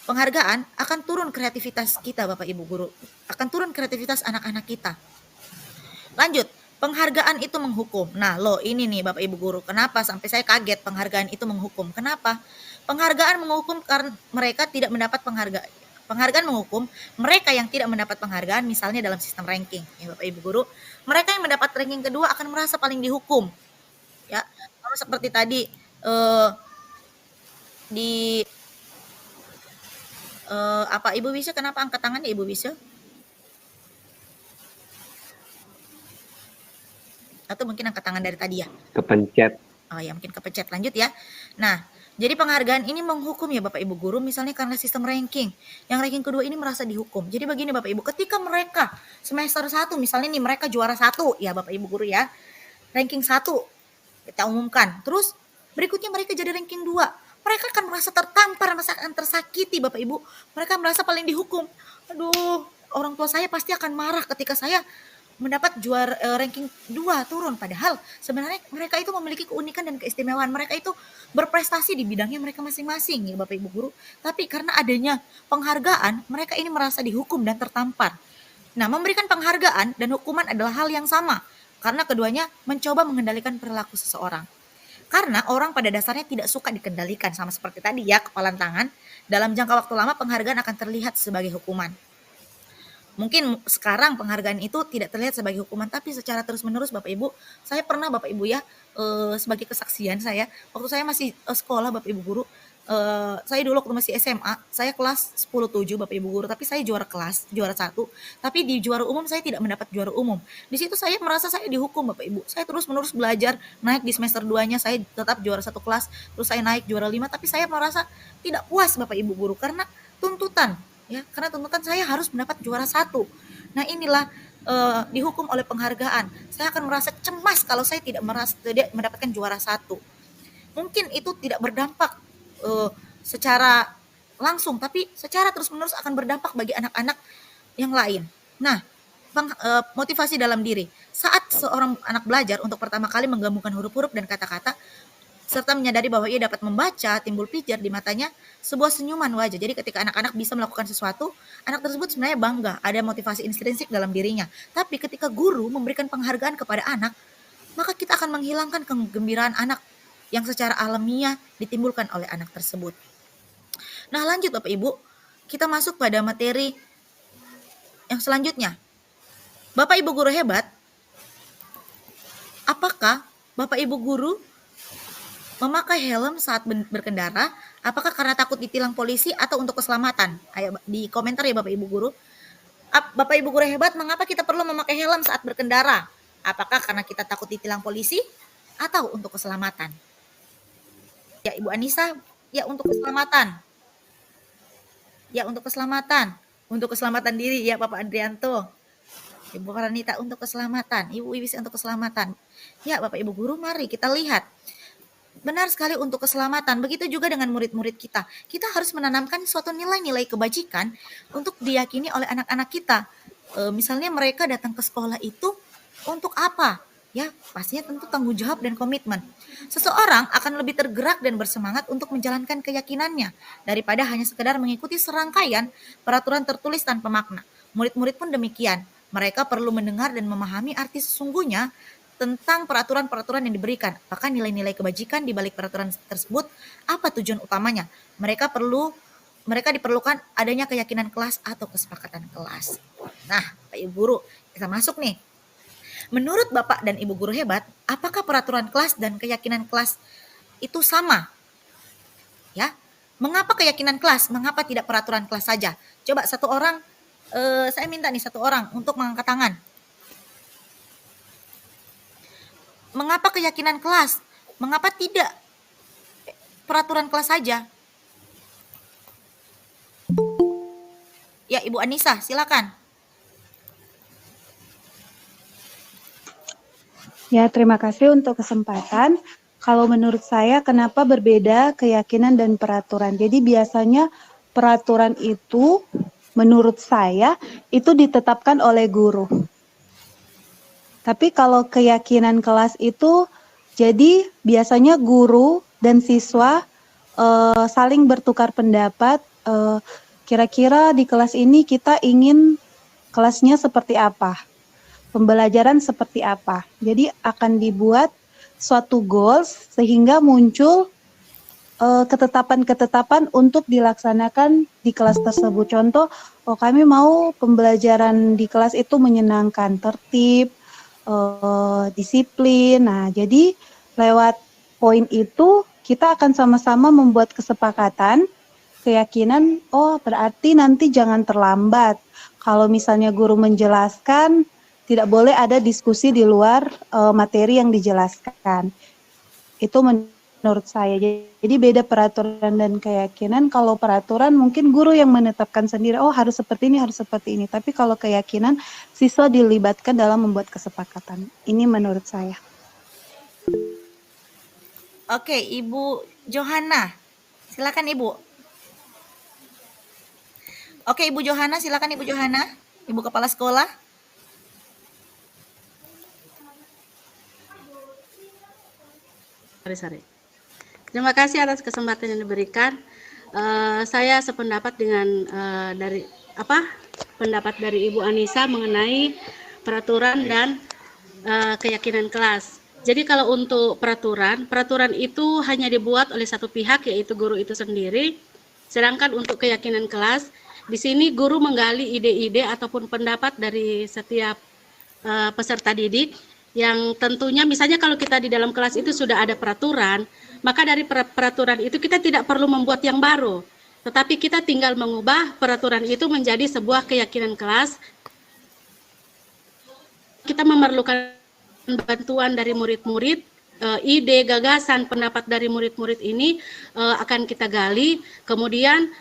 penghargaan, akan turun kreativitas kita Bapak Ibu guru, akan turun kreativitas anak-anak kita. Lanjut, penghargaan itu menghukum. Nah loh ini nih Bapak Ibu guru, kenapa sampai saya kaget penghargaan itu menghukum? Kenapa? Penghargaan menghukum karena mereka tidak mendapat penghargaan. Penghargaan menghukum mereka yang tidak mendapat penghargaan, misalnya dalam sistem ranking ya Bapak Ibu guru, mereka yang mendapat ranking kedua akan merasa paling dihukum ya. Sama seperti tadi apa Ibu bisa, kenapa angkat tangannya Ibu bisa? Atau mungkin angkat tangan dari tadi ya? Kepencet. Oh ya mungkin kepencet. Lanjut ya. Nah jadi penghargaan ini menghukum ya Bapak Ibu guru, misalnya karena sistem ranking. Yang ranking kedua ini merasa dihukum. Jadi begini Bapak Ibu, ketika mereka semester 1 misalnya nih mereka juara 1 ya Bapak Ibu guru ya. Ranking 1 kita umumkan. Terus berikutnya mereka jadi ranking 2. Mereka akan merasa tertampar, merasa akan tersakiti Bapak Ibu. Mereka merasa paling dihukum. Aduh, orang tua saya pasti akan marah ketika saya mendapat juara ranking 2 turun, padahal sebenarnya mereka itu memiliki keunikan dan keistimewaan, mereka itu berprestasi di bidangnya mereka masing-masing ya Bapak Ibu guru, tapi karena adanya penghargaan mereka ini merasa dihukum dan tertampar. Nah, memberikan penghargaan dan hukuman adalah hal yang sama karena keduanya mencoba mengendalikan perilaku seseorang. Karena orang pada dasarnya tidak suka dikendalikan, sama seperti tadi ya kepalan tangan, dalam jangka waktu lama penghargaan akan terlihat sebagai hukuman. Mungkin sekarang penghargaan itu tidak terlihat sebagai hukuman, tapi secara terus-menerus Bapak Ibu, saya pernah Bapak Ibu ya, sebagai kesaksian saya, waktu saya masih sekolah Bapak Ibu guru, saya dulu waktu masih SMA, saya kelas 10-7 Bapak Ibu guru, tapi saya juara kelas, juara 1, tapi di juara umum saya tidak mendapat juara umum. Di situ saya merasa saya dihukum Bapak Ibu, saya terus-menerus belajar, naik di semester 2-nya, saya tetap juara 1 kelas, terus saya naik juara 5, tapi saya merasa tidak puas Bapak Ibu guru, karena tuntutan. Ya, karena tuntutan saya harus mendapat juara 1. Nah inilah dihukum oleh penghargaan. Saya akan merasa cemas kalau saya tidak mendapatkan juara 1. Mungkin itu tidak berdampak secara langsung, tapi secara terus-menerus akan berdampak bagi anak-anak yang lain. Nah, motivasi dalam diri. Saat seorang anak belajar untuk pertama kali menggabungkan huruf-huruf dan kata-kata, serta menyadari bahwa ia dapat membaca, timbul pijar di matanya sebuah senyuman wajah. Jadi ketika anak-anak bisa melakukan sesuatu, anak tersebut sebenarnya bangga, ada motivasi intrinsik dalam dirinya. Tapi ketika guru memberikan penghargaan kepada anak, maka kita akan menghilangkan kegembiraan anak yang secara alamiah ditimbulkan oleh anak tersebut. Nah lanjut Bapak Ibu, kita masuk pada materi yang selanjutnya. Bapak Ibu guru hebat, apakah Bapak Ibu guru memakai helm saat berkendara, apakah karena takut ditilang polisi atau untuk keselamatan? Ayo di komentar ya Bapak Ibu guru. Bapak Ibu guru hebat, mengapa kita perlu memakai helm saat berkendara? Apakah karena kita takut ditilang polisi atau untuk keselamatan? Ya Ibu Anissa, ya untuk keselamatan. Ya untuk keselamatan. Untuk keselamatan diri ya Bapak Andrianto. Ibu Karanita untuk keselamatan. Ibu Iwis untuk keselamatan. Ya Bapak Ibu guru, mari kita lihat. Benar sekali untuk keselamatan. Begitu juga dengan murid-murid kita. Kita harus menanamkan suatu nilai-nilai kebajikan untuk diyakini oleh anak-anak kita. Misalnya mereka datang ke sekolah itu untuk apa? Ya, pastinya tentu tanggung jawab dan komitmen. Seseorang akan lebih tergerak dan bersemangat untuk menjalankan keyakinannya daripada hanya sekedar mengikuti serangkaian peraturan tertulis tanpa makna. Murid-murid pun demikian. Mereka perlu mendengar dan memahami arti sesungguhnya tentang peraturan-peraturan yang diberikan. Apakah nilai-nilai kebajikan di balik peraturan tersebut? Apa tujuan utamanya? Mereka diperlukan adanya keyakinan kelas atau kesepakatan kelas. Nah, Pak Ibu guru, kita masuk nih. Menurut Bapak dan Ibu guru hebat, apakah peraturan kelas dan keyakinan kelas itu sama? Ya, mengapa keyakinan kelas? Mengapa tidak peraturan kelas saja? Coba satu orang, saya minta nih satu orang untuk mengangkat tangan. Mengapa keyakinan kelas? Mengapa tidak peraturan kelas saja? Ya, Ibu Anissa, silakan. Ya, terima kasih untuk kesempatan. Kalau menurut saya, kenapa berbeda keyakinan dan peraturan? Jadi biasanya peraturan itu, menurut saya, itu ditetapkan oleh guru. Tapi kalau keyakinan kelas itu, jadi biasanya guru dan siswa saling bertukar pendapat. Kira-kira di kelas ini kita ingin kelasnya seperti apa? Pembelajaran seperti apa. Jadi akan dibuat suatu goals sehingga muncul ketetapan-ketetapan untuk dilaksanakan di kelas tersebut. Contoh, kami mau pembelajaran di kelas itu menyenangkan, tertib, disiplin. Nah, jadi lewat poin itu kita akan sama-sama membuat kesepakatan, keyakinan, oh berarti nanti jangan terlambat. Kalau misalnya guru menjelaskan, tidak boleh ada diskusi di luar materi yang dijelaskan. Itu menurut saya. Jadi beda peraturan dan keyakinan. Kalau peraturan mungkin guru yang menetapkan sendiri, oh harus seperti ini, harus seperti ini. Tapi kalau keyakinan, siswa dilibatkan dalam membuat kesepakatan. Ini menurut saya. Oke, Ibu Johanna. Silakan, Ibu. Oke, Ibu Johanna, silakan Ibu Johanna, Ibu Kepala Sekolah. Sore. Terima kasih atas kesempatan yang diberikan. Saya sependapat dengan pendapat dari Ibu Anissa mengenai peraturan dan keyakinan kelas. Jadi kalau untuk peraturan itu hanya dibuat oleh satu pihak, yaitu guru itu sendiri. Sedangkan untuk keyakinan kelas, di sini guru menggali ide-ide ataupun pendapat dari setiap peserta didik, yang tentunya misalnya kalau kita di dalam kelas itu sudah ada peraturan, maka dari peraturan itu kita tidak perlu membuat yang baru, tetapi kita tinggal mengubah peraturan itu menjadi sebuah keyakinan kelas. Kita memerlukan bantuan dari murid-murid, ide, gagasan, pendapat dari murid-murid ini akan kita gali, kemudian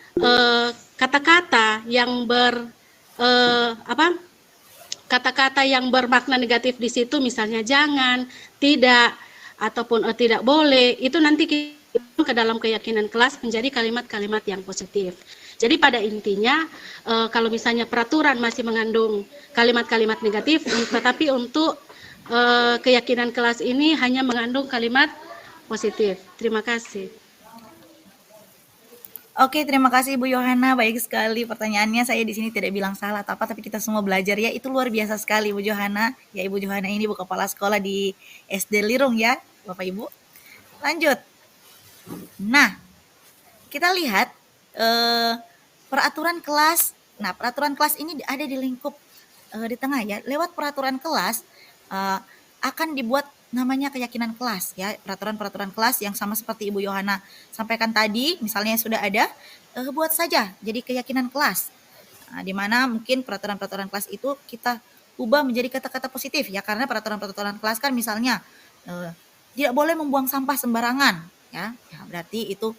kata-kata yang kata-kata yang bermakna negatif di situ, misalnya jangan, tidak, ataupun tidak boleh, itu nanti ke dalam keyakinan kelas menjadi kalimat-kalimat yang positif. Jadi pada intinya, kalau misalnya peraturan masih mengandung kalimat-kalimat negatif, tetapi untuk keyakinan kelas ini hanya mengandung kalimat positif. Terima kasih. Oke, terima kasih Ibu Yohana. Baik sekali pertanyaannya. Saya di sini tidak bilang salah atau apa, tapi kita semua belajar ya. Itu luar biasa sekali Ibu Yohana. Ya, Ibu Yohana ini Bu Kepala Sekolah di SD Lirung ya, Bapak Ibu. Lanjut. Nah, kita lihat peraturan kelas. Nah, peraturan kelas ini ada di lingkup di tengah ya. Lewat peraturan kelas akan dibuat namanya keyakinan kelas ya, peraturan-peraturan kelas yang sama seperti Ibu Yohana sampaikan tadi, misalnya sudah ada, buat saja jadi keyakinan kelas. Nah, di mana mungkin peraturan-peraturan kelas itu kita ubah menjadi kata-kata positif ya, karena peraturan-peraturan kelas kan misalnya tidak boleh membuang sampah sembarangan ya, berarti itu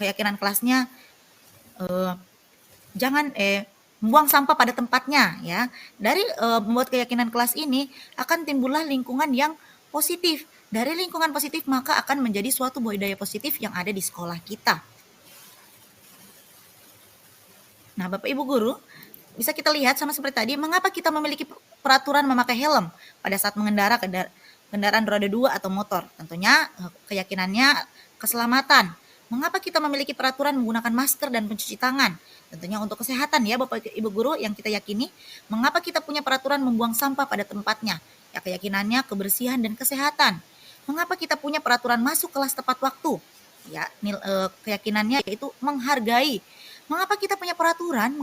keyakinan kelasnya jangan membuang sampah pada tempatnya ya. Dari membuat keyakinan kelas ini akan timbullah lingkungan yang positif. Dari lingkungan positif maka akan menjadi suatu budaya positif yang ada di sekolah kita. Nah, Bapak Ibu guru, bisa kita lihat sama seperti tadi, mengapa kita memiliki peraturan memakai helm pada saat mengendara kendaraan roda 2 atau motor? Tentunya keyakinannya keselamatan. Mengapa kita memiliki peraturan menggunakan masker dan pencuci tangan? Tentunya untuk kesehatan ya Bapak Ibu guru, yang kita yakini. Mengapa kita punya peraturan membuang sampah pada tempatnya? Ya, keyakinannya kebersihan dan kesehatan. Mengapa kita punya peraturan masuk kelas tepat waktu? Ya, keyakinannya yaitu menghargai. Mengapa kita punya peraturan?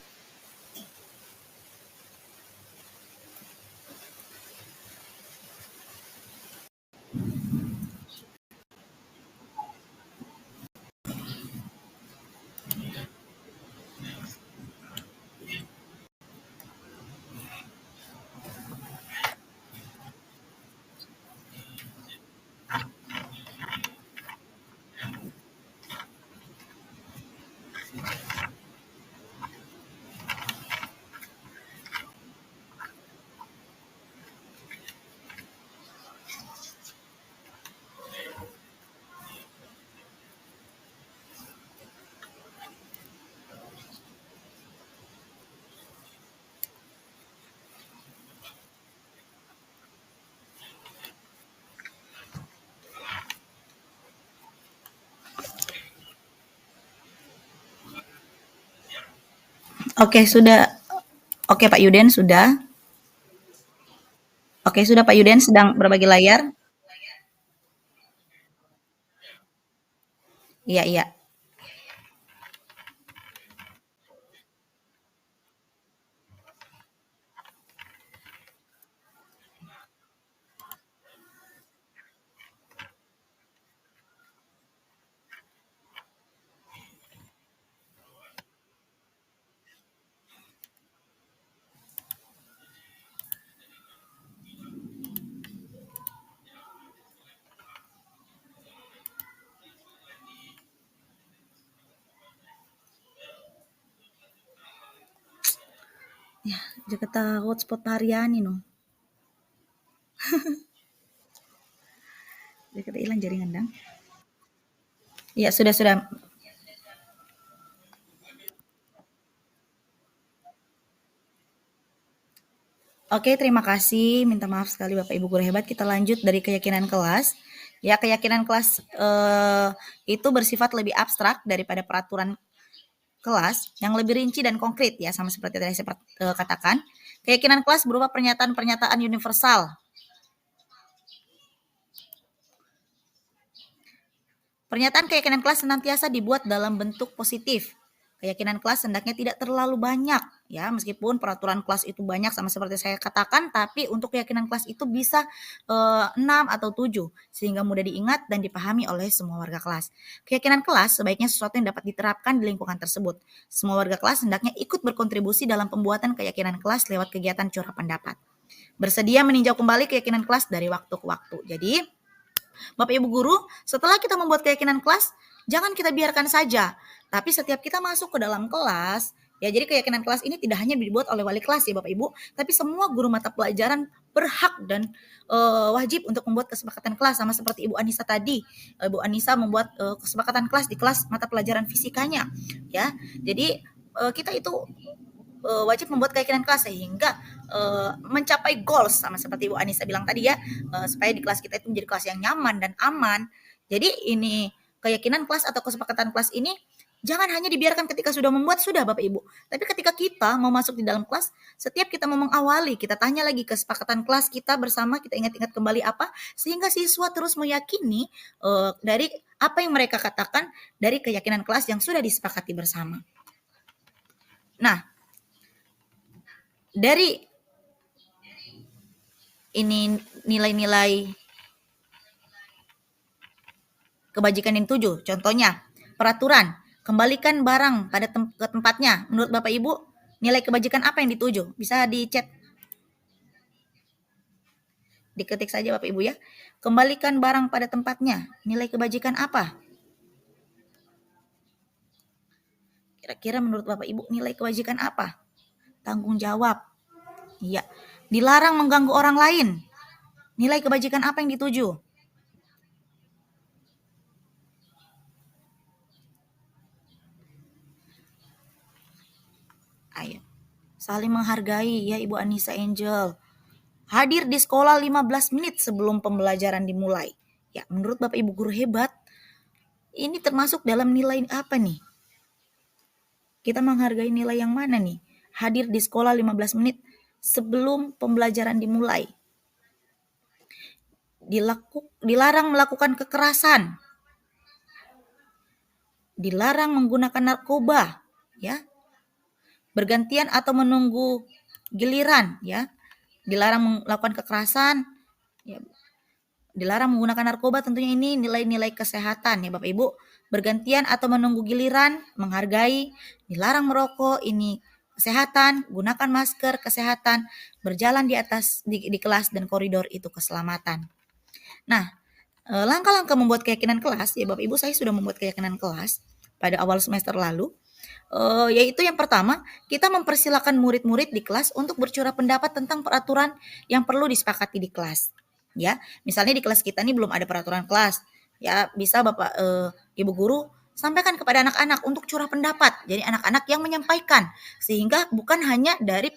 Oke, sudah. Oke, Pak Yuden sudah. Oke, sudah Pak Yuden sedang berbagi layar. Iya, iya. Ya, Jakarta hotspot harian no. Jakarta hilang jaringan dang. Iya, sudah. Oke, terima kasih. Minta maaf sekali Bapak Ibu guru hebat. Kita lanjut dari keyakinan kelas. Ya, keyakinan kelas itu bersifat lebih abstrak daripada peraturan kelas yang lebih rinci dan konkret ya, sama seperti tadi saya katakan. Keyakinan kelas berupa pernyataan-pernyataan universal. Pernyataan keyakinan kelas senantiasa dibuat dalam bentuk positif. Keyakinan kelas hendaknya tidak terlalu banyak ya, meskipun peraturan kelas itu banyak sama seperti saya katakan, tapi untuk keyakinan kelas itu bisa 6 atau 7 sehingga mudah diingat dan dipahami oleh semua warga kelas. Keyakinan kelas sebaiknya sesuatu yang dapat diterapkan di lingkungan tersebut. Semua warga kelas hendaknya ikut berkontribusi dalam pembuatan keyakinan kelas lewat kegiatan curah pendapat. Bersedia meninjau kembali keyakinan kelas dari waktu ke waktu. Jadi Bapak Ibu guru, setelah kita membuat keyakinan kelas, jangan kita biarkan saja. Tapi setiap kita masuk ke dalam kelas, ya jadi keyakinan kelas ini tidak hanya dibuat oleh wali kelas ya Bapak Ibu, tapi semua guru mata pelajaran berhak dan wajib untuk membuat kesepakatan kelas sama seperti Ibu Anissa tadi. Ibu Anissa membuat kesepakatan kelas di kelas mata pelajaran fisikanya, ya. Jadi kita itu wajib membuat keyakinan kelas sehingga mencapai goals sama seperti Ibu Anissa bilang tadi ya, supaya di kelas kita itu menjadi kelas yang nyaman dan aman. Jadi ini keyakinan kelas atau kesepakatan kelas ini jangan hanya dibiarkan ketika sudah membuat sudah Bapak Ibu, tapi ketika kita mau masuk di dalam kelas, setiap kita mau mengawali, kita tanya lagi kesepakatan kelas kita bersama, kita ingat-ingat kembali apa, sehingga siswa terus meyakini dari apa yang mereka katakan dari keyakinan kelas yang sudah disepakati bersama. Nah, dari ini nilai-nilai kebajikan yang 7, contohnya peraturan, kembalikan barang pada ke tempatnya. Menurut Bapak Ibu, nilai kebajikan apa yang dituju? Bisa di chat. Diketik saja Bapak Ibu ya. Kembalikan barang pada tempatnya. Nilai kebajikan apa? Kira-kira menurut Bapak Ibu nilai kebajikan apa? Tanggung jawab. Iya. Dilarang mengganggu orang lain. Nilai kebajikan apa yang dituju? Ayo. Saling menghargai ya Ibu Anissa Angel. Hadir di sekolah 15 menit sebelum pembelajaran dimulai. Ya, menurut Bapak Ibu guru hebat, ini termasuk dalam nilai apa nih? Kita menghargai nilai yang mana nih? Hadir di sekolah 15 menit sebelum pembelajaran dimulai. Dilarang melakukan kekerasan. Dilarang menggunakan narkoba, ya. Bergantian atau menunggu giliran, ya. Dilarang melakukan kekerasan, ya. Dilarang menggunakan narkoba, tentunya ini nilai-nilai kesehatan ya Bapak Ibu. Bergantian atau menunggu giliran, menghargai. Dilarang merokok, ini kesehatan. Gunakan masker, kesehatan. Berjalan di atas di kelas dan koridor itu keselamatan. Nah, langkah-langkah membuat keyakinan kelas ya Bapak Ibu, saya sudah membuat keyakinan kelas pada awal semester lalu. Yaitu yang pertama, kita mempersilakan murid-murid di kelas untuk bercurah pendapat tentang peraturan yang perlu disepakati di kelas. Ya, misalnya di kelas kita ini belum ada peraturan kelas. Ya, bisa Bapak Ibu guru sampaikan kepada anak-anak untuk curah pendapat. Jadi anak-anak yang menyampaikan, sehingga bukan hanya dari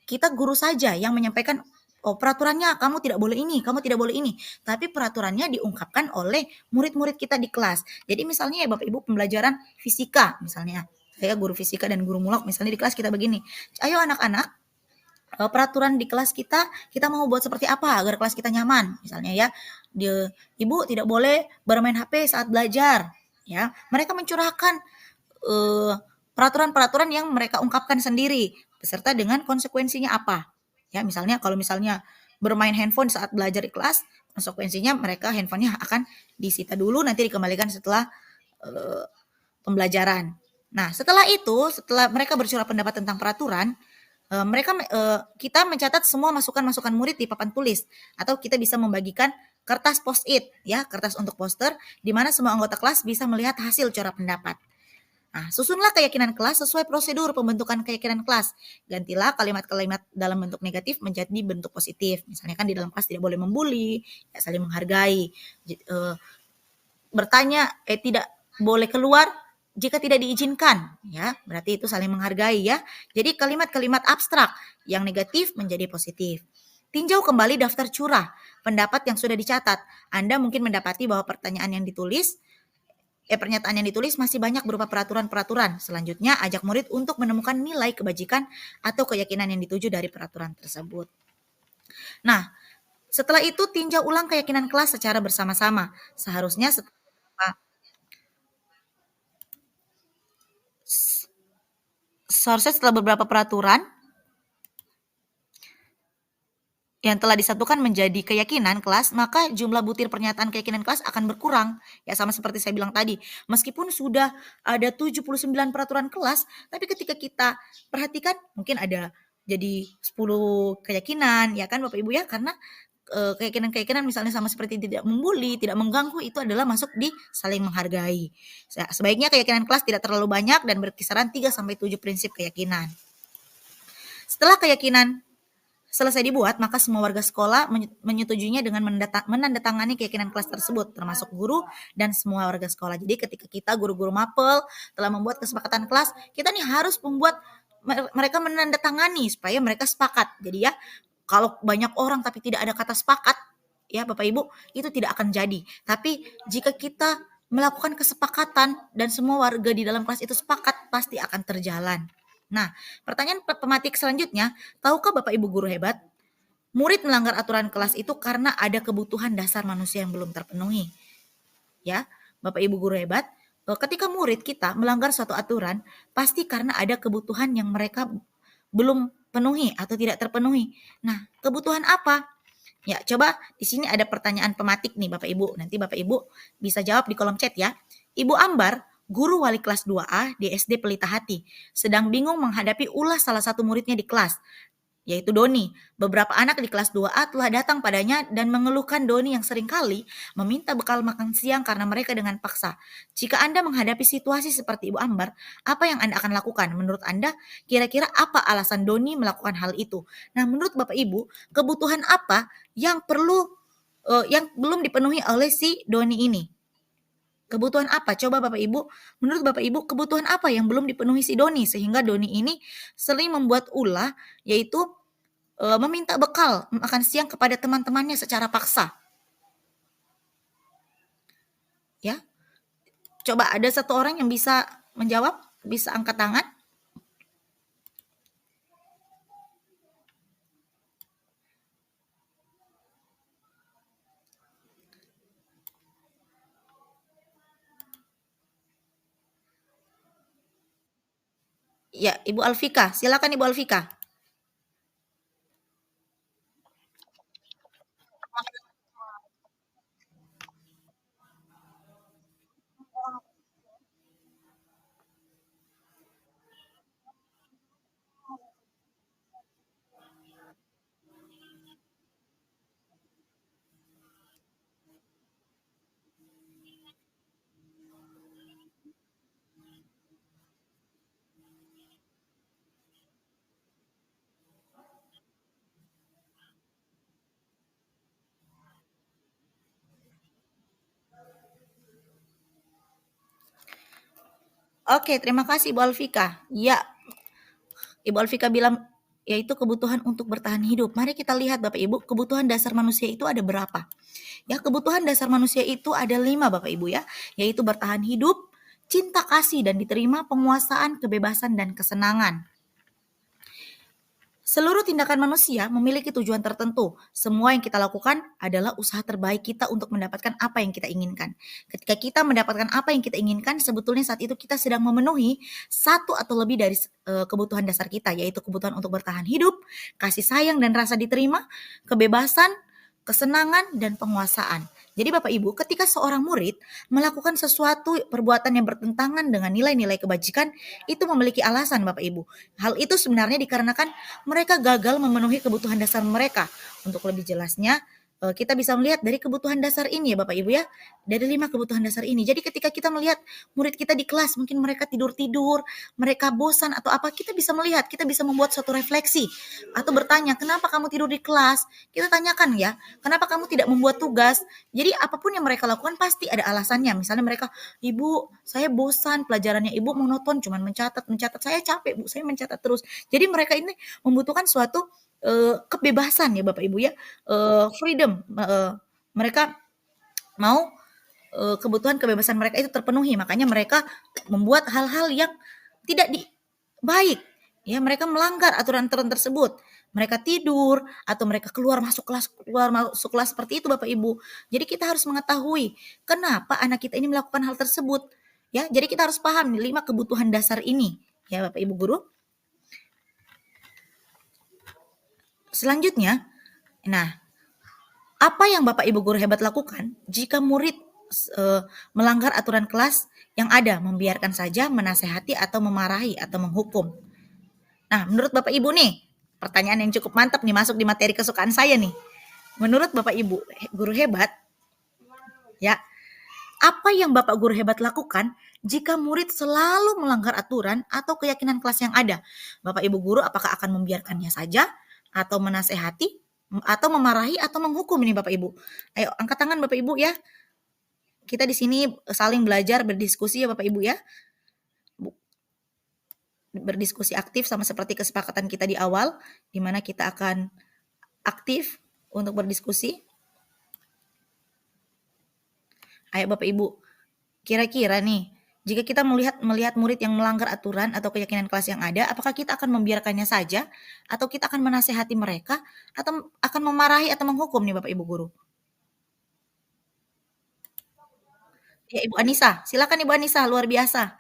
kita guru saja yang menyampaikan, oh peraturannya kamu tidak boleh ini, kamu tidak boleh ini. Tapi peraturannya diungkapkan oleh murid-murid kita di kelas. Jadi misalnya ya Bapak Ibu pembelajaran fisika misalnya. saya guru fisika dan guru mulak, misalnya di kelas kita begini, ayo anak-anak, peraturan di kelas kita mau buat seperti apa agar kelas kita nyaman, misalnya ya, ibu tidak boleh bermain HP saat belajar, ya. Mereka mencurahkan peraturan-peraturan yang mereka ungkapkan sendiri beserta dengan konsekuensinya apa, ya. Misalnya kalau bermain handphone saat belajar di kelas, konsekuensinya mereka handphonenya akan disita dulu, nanti dikembalikan setelah pembelajaran. Nah, setelah mereka bercurah pendapat tentang peraturan, kita mencatat semua masukan-masukan murid di papan tulis, atau kita bisa membagikan kertas post-it, ya, kertas untuk poster, di mana semua anggota kelas bisa melihat hasil curah pendapat. Nah, susunlah keyakinan kelas sesuai prosedur pembentukan keyakinan kelas. Gantilah kalimat-kalimat dalam bentuk negatif menjadi bentuk positif. Misalnya kan di dalam kelas tidak boleh membuli, ya, saling menghargai. Tidak boleh keluar jika tidak diizinkan, ya, berarti itu saling menghargai, ya. Jadi kalimat-kalimat abstrak yang negatif menjadi positif. Tinjau kembali daftar curah pendapat yang sudah dicatat. Anda mungkin mendapati bahwa pernyataan yang ditulis masih banyak berupa peraturan-peraturan. Selanjutnya, ajak murid untuk menemukan nilai kebajikan atau keyakinan yang dituju dari peraturan tersebut. Nah, setelah itu tinjau ulang keyakinan kelas secara bersama-sama. Seharusnya setelah beberapa peraturan yang telah disatukan menjadi keyakinan kelas, maka jumlah butir pernyataan keyakinan kelas akan berkurang. Ya, sama seperti saya bilang tadi, meskipun sudah ada 79 peraturan kelas, tapi ketika kita perhatikan mungkin ada jadi 10 keyakinan, ya kan Bapak Ibu, ya, karena keyakinan-keyakinan misalnya sama seperti tidak membuli, tidak mengganggu, itu adalah masuk di saling menghargai. Sebaiknya keyakinan kelas tidak terlalu banyak dan berkisaran 3-7 prinsip keyakinan. Setelah keyakinan selesai dibuat, maka semua warga sekolah menyetujuinya dengan menandatangani keyakinan kelas tersebut, termasuk guru dan semua warga sekolah. Jadi ketika kita guru-guru mapel telah membuat kesepakatan kelas, kita nih harus membuat mereka menandatangani supaya mereka sepakat. Jadi ya, kalau banyak orang tapi tidak ada kata sepakat, ya Bapak Ibu, itu tidak akan jadi. Tapi jika kita melakukan kesepakatan dan semua warga di dalam kelas itu sepakat, pasti akan terjalan. Nah, pertanyaan pematik selanjutnya, tahukah Bapak Ibu guru hebat, murid melanggar aturan kelas itu karena ada kebutuhan dasar manusia yang belum terpenuhi. Ya, Bapak Ibu guru hebat, ketika murid kita melanggar suatu aturan, pasti karena ada kebutuhan yang mereka belum penuhi atau tidak terpenuhi. Nah, kebutuhan apa? Ya, coba di sini ada pertanyaan pematik nih Bapak Ibu. Nanti Bapak Ibu bisa jawab di kolom chat, ya. Ibu Ambar, guru wali kelas 2A di SD Pelita Hati, sedang bingung menghadapi ulah salah satu muridnya di kelas, yaitu Doni. Beberapa anak di kelas 2A telah datang padanya dan mengeluhkan Doni yang seringkali meminta bekal makan siang karena mereka dengan paksa. Jika Anda menghadapi situasi seperti Ibu Ambar, apa yang Anda akan lakukan? Menurut Anda, kira-kira apa alasan Doni melakukan hal itu? Nah, menurut Bapak Ibu, kebutuhan apa yang belum dipenuhi oleh si Doni ini? Kebutuhan apa? Coba Bapak Ibu, menurut Bapak Ibu, kebutuhan apa yang belum dipenuhi si Doni sehingga Doni ini sering membuat ulah, yaitu meminta bekal makan siang kepada teman-temannya secara paksa. Ya, coba ada satu orang yang bisa menjawab, bisa angkat tangan. Ya, Ibu Alfika, silakan Ibu Alfika. Oke, terima kasih Ibu Alfika. Ya, Ibu Alfika bilang yaitu kebutuhan untuk bertahan hidup. Mari kita lihat Bapak Ibu, kebutuhan dasar manusia itu ada berapa? Ya, kebutuhan dasar manusia itu ada 5 Bapak Ibu, ya, yaitu bertahan hidup, cinta kasih, dan diterima penguasaan, kebebasan, dan kesenangan. Seluruh tindakan manusia memiliki tujuan tertentu. Semua yang kita lakukan adalah usaha terbaik kita untuk mendapatkan apa yang kita inginkan. Ketika kita mendapatkan apa yang kita inginkan, sebetulnya saat itu kita sedang memenuhi satu atau lebih dari kebutuhan dasar kita, yaitu kebutuhan untuk bertahan hidup, kasih sayang dan rasa diterima, kebebasan, kesenangan, dan penguasaan. Jadi Bapak Ibu, ketika seorang murid melakukan sesuatu perbuatan yang bertentangan dengan nilai-nilai kebajikan, itu memiliki alasan Bapak Ibu. Hal itu sebenarnya dikarenakan mereka gagal memenuhi kebutuhan dasar mereka. Untuk lebih jelasnya, kita bisa melihat dari kebutuhan dasar ini ya Bapak Ibu ya. Dari 5 kebutuhan dasar ini. Jadi ketika kita melihat murid kita di kelas, mungkin mereka tidur-tidur, mereka bosan atau apa, kita bisa melihat, kita bisa membuat suatu refleksi. Atau bertanya, kenapa kamu tidur di kelas? Kita tanyakan ya, kenapa kamu tidak membuat tugas? Jadi apapun yang mereka lakukan pasti ada alasannya. Misalnya mereka, Ibu, saya bosan, pelajarannya Ibu monoton, cuman mencatat, saya capek Bu, saya mencatat terus. Jadi mereka ini membutuhkan suatu kebebasan ya Bapak Ibu ya, freedom. Mereka mau kebutuhan kebebasan mereka itu terpenuhi, makanya mereka membuat hal-hal yang tidak baik. Ya, mereka melanggar aturan-aturan tersebut. Mereka tidur atau mereka keluar masuk kelas seperti itu Bapak Ibu. Jadi kita harus mengetahui kenapa anak kita ini melakukan hal tersebut. Ya, jadi kita harus paham 5 kebutuhan dasar ini ya Bapak Ibu guru. Selanjutnya, nah, apa yang Bapak Ibu guru hebat lakukan jika murid melanggar aturan kelas yang ada, membiarkan saja, menasehati atau memarahi atau menghukum? Nah, menurut Bapak Ibu nih, pertanyaan yang cukup mantap nih, masuk di materi kesukaan saya nih. Menurut Bapak Ibu guru hebat, ya, apa yang Bapak guru hebat lakukan jika murid selalu melanggar aturan atau keyakinan kelas yang ada? Bapak Ibu guru apakah akan membiarkannya saja, atau menasehati, atau memarahi, atau menghukum ini Bapak Ibu? Ayo angkat tangan Bapak Ibu ya. Kita di sini saling belajar, berdiskusi ya Bapak Ibu ya. Berdiskusi aktif sama seperti kesepakatan kita di awal, di mana kita akan aktif untuk berdiskusi. Ayo Bapak Ibu, kira-kira nih, jika kita melihat murid yang melanggar aturan atau keyakinan kelas yang ada, apakah kita akan membiarkannya saja, atau kita akan menasehati mereka, atau akan memarahi atau menghukum nih Bapak Ibu guru? Ya Ibu Anissa, silakan Ibu Anissa, luar biasa.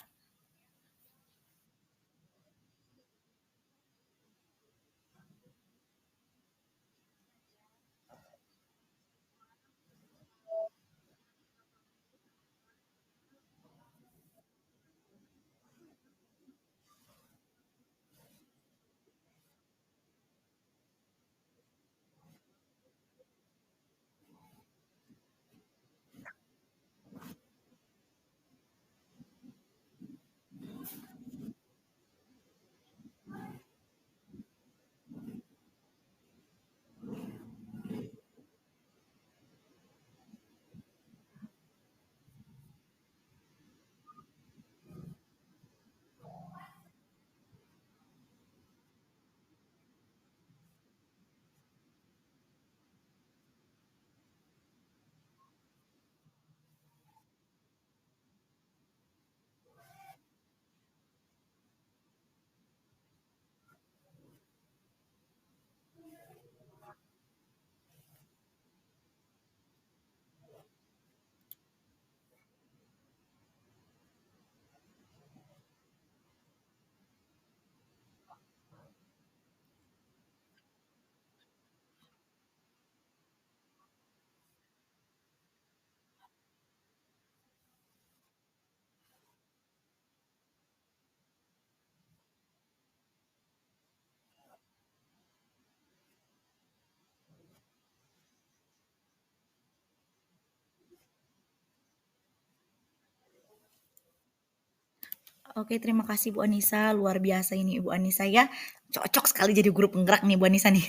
Oke, terima kasih Bu Anissa, luar biasa ini Ibu Anissa ya. Cocok sekali jadi guru penggerak nih Bu Anissa nih.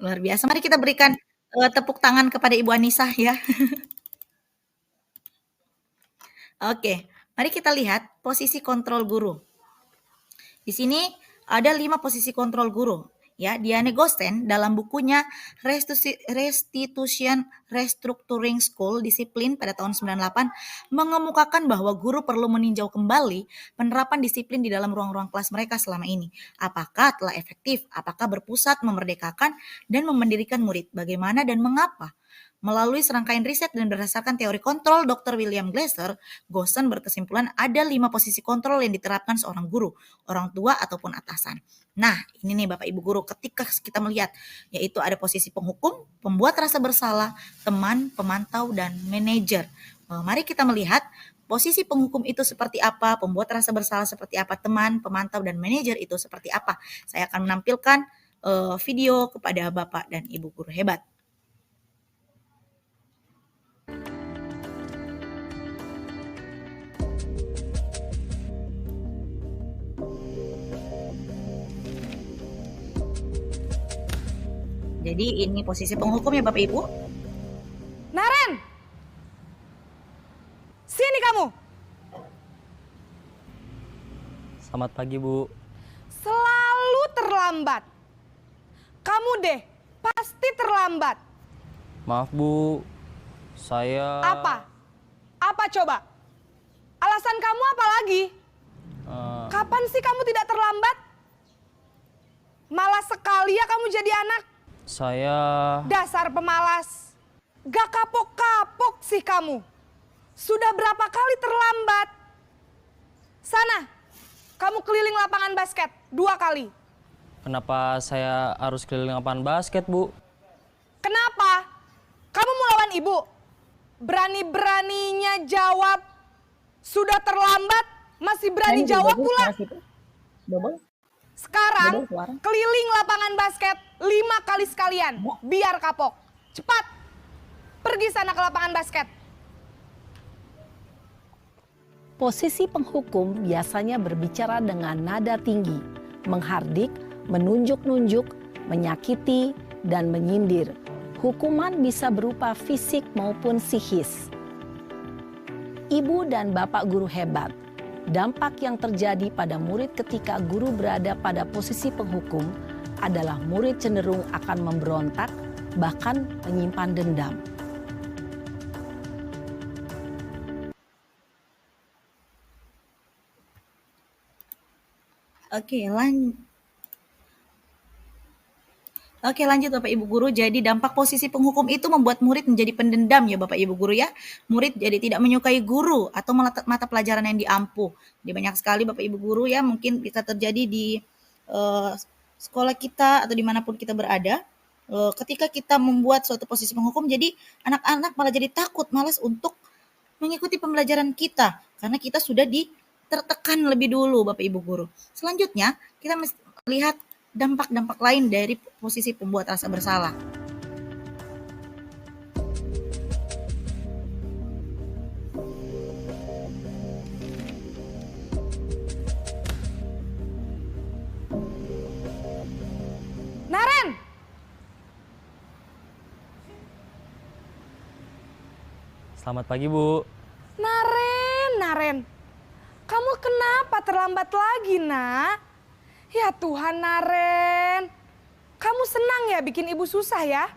Luar biasa. Mari kita berikan tepuk tangan kepada Ibu Anissa ya. Oke, mari kita lihat posisi kontrol guru. Di sini ada 5 posisi kontrol guru. Ya, Diane Gosten dalam bukunya Restitution Restructuring School Discipline pada tahun 98 mengemukakan bahwa guru perlu meninjau kembali penerapan disiplin di dalam ruang-ruang kelas mereka selama ini. Apakah telah efektif? Apakah berpusat, memerdekakan, dan memendirikan murid? Bagaimana dan mengapa? Melalui serangkaian riset dan berdasarkan teori kontrol Dr. William Glasser, Gosen berkesimpulan ada 5 posisi kontrol yang diterapkan seorang guru, orang tua ataupun atasan. Nah, ini nih Bapak Ibu guru, ketika kita melihat, yaitu ada posisi penghukum, pembuat rasa bersalah, teman, pemantau, dan manajer. Mari kita melihat posisi penghukum itu seperti apa, pembuat rasa bersalah seperti apa, teman, pemantau, dan manajer itu seperti apa. Saya akan menampilkan video kepada Bapak dan Ibu guru hebat. Jadi ini posisi penghukum ya Bapak Ibu. Naren! Sini kamu! Selamat pagi, Bu. Selalu terlambat. Kamu deh, pasti terlambat. Maaf, Bu. Saya... Apa? Apa coba? Alasan kamu apa lagi? Kapan sih kamu tidak terlambat? Malas sekali ya kamu jadi anak. Saya... Dasar pemalas. Gak kapok-kapok sih kamu. Sudah berapa kali terlambat? Sana, kamu keliling lapangan basket 2 kali. Kenapa saya harus keliling lapangan basket, Bu? Kenapa? Kamu mau lawan ibu? Berani-beraninya jawab. Sudah terlambat, masih berani jawab pula. Sekarang keliling lapangan basket 5 kali sekalian, biar kapok. Cepat, pergi sana ke lapangan basket. Posisi penghukum biasanya berbicara dengan nada tinggi, menghardik, menunjuk-nunjuk, menyakiti, dan menyindir. Hukuman bisa berupa fisik maupun psikis. Ibu dan bapak guru hebat. Dampak yang terjadi pada murid ketika guru berada pada posisi penghukum adalah murid cenderung akan memberontak, bahkan menyimpan dendam. Oke, lanjut Bapak Ibu guru. Jadi dampak posisi penghukum itu membuat murid menjadi pendendam ya Bapak Ibu guru ya. Murid jadi tidak menyukai guru atau mata pelajaran yang diampu. Jadi banyak sekali Bapak Ibu guru ya, mungkin bisa terjadi di sekolah kita atau dimanapun kita berada. Ketika kita membuat suatu posisi penghukum, jadi anak-anak malah jadi takut, malas untuk mengikuti pembelajaran kita. Karena kita sudah tertekan lebih dulu Bapak Ibu guru. Selanjutnya kita melihat dampak-dampak lain dari posisi pembuat rasa bersalah. Naren! Selamat pagi, Bu. Naren. Kamu kenapa terlambat lagi, Nak? Ya Tuhan, Naren. Kamu senang ya bikin ibu susah ya?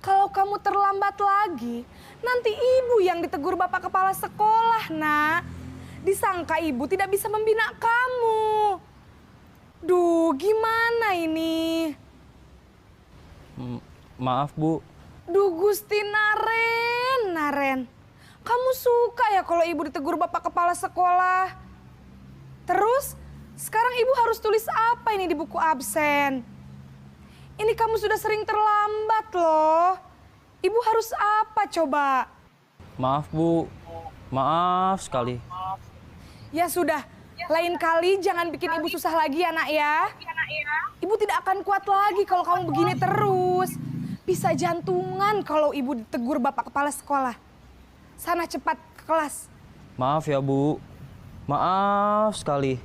Kalau kamu terlambat lagi, nanti ibu yang ditegur bapak kepala sekolah, Nak. Disangka ibu tidak bisa membina kamu. Duh, gimana ini? Maaf, Bu. Duh, Gusti Naren. Kamu suka ya kalau ibu ditegur bapak kepala sekolah? Terus, sekarang ibu harus tulis apa ini di buku absen? Ini kamu sudah sering terlambat loh. Ibu harus apa coba? Maaf, Bu. Maaf sekali. Ya sudah, lain kali jangan bikin ibu susah lagi ya nak ya. Ibu tidak akan kuat lagi kalau kamu begini terus. Bisa jantungan kalau ibu ditegur bapak kepala sekolah. Sana cepat ke kelas. Maaf ya, Bu. Maaf sekali.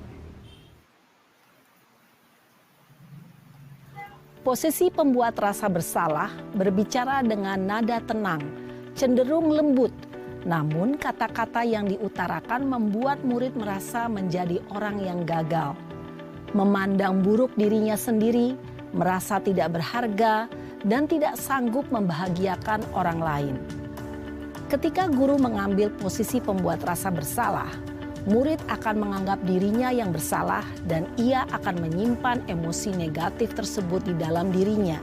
Posisi pembuat rasa bersalah berbicara dengan nada tenang, cenderung lembut. Namun kata-kata yang diutarakan membuat murid merasa menjadi orang yang gagal. Memandang buruk dirinya sendiri merasa tidak berharga, dan tidak sanggup membahagiakan orang lain. Ketika guru mengambil posisi pembuat rasa bersalah, murid akan menganggap dirinya yang bersalah dan ia akan menyimpan emosi negatif tersebut di dalam dirinya.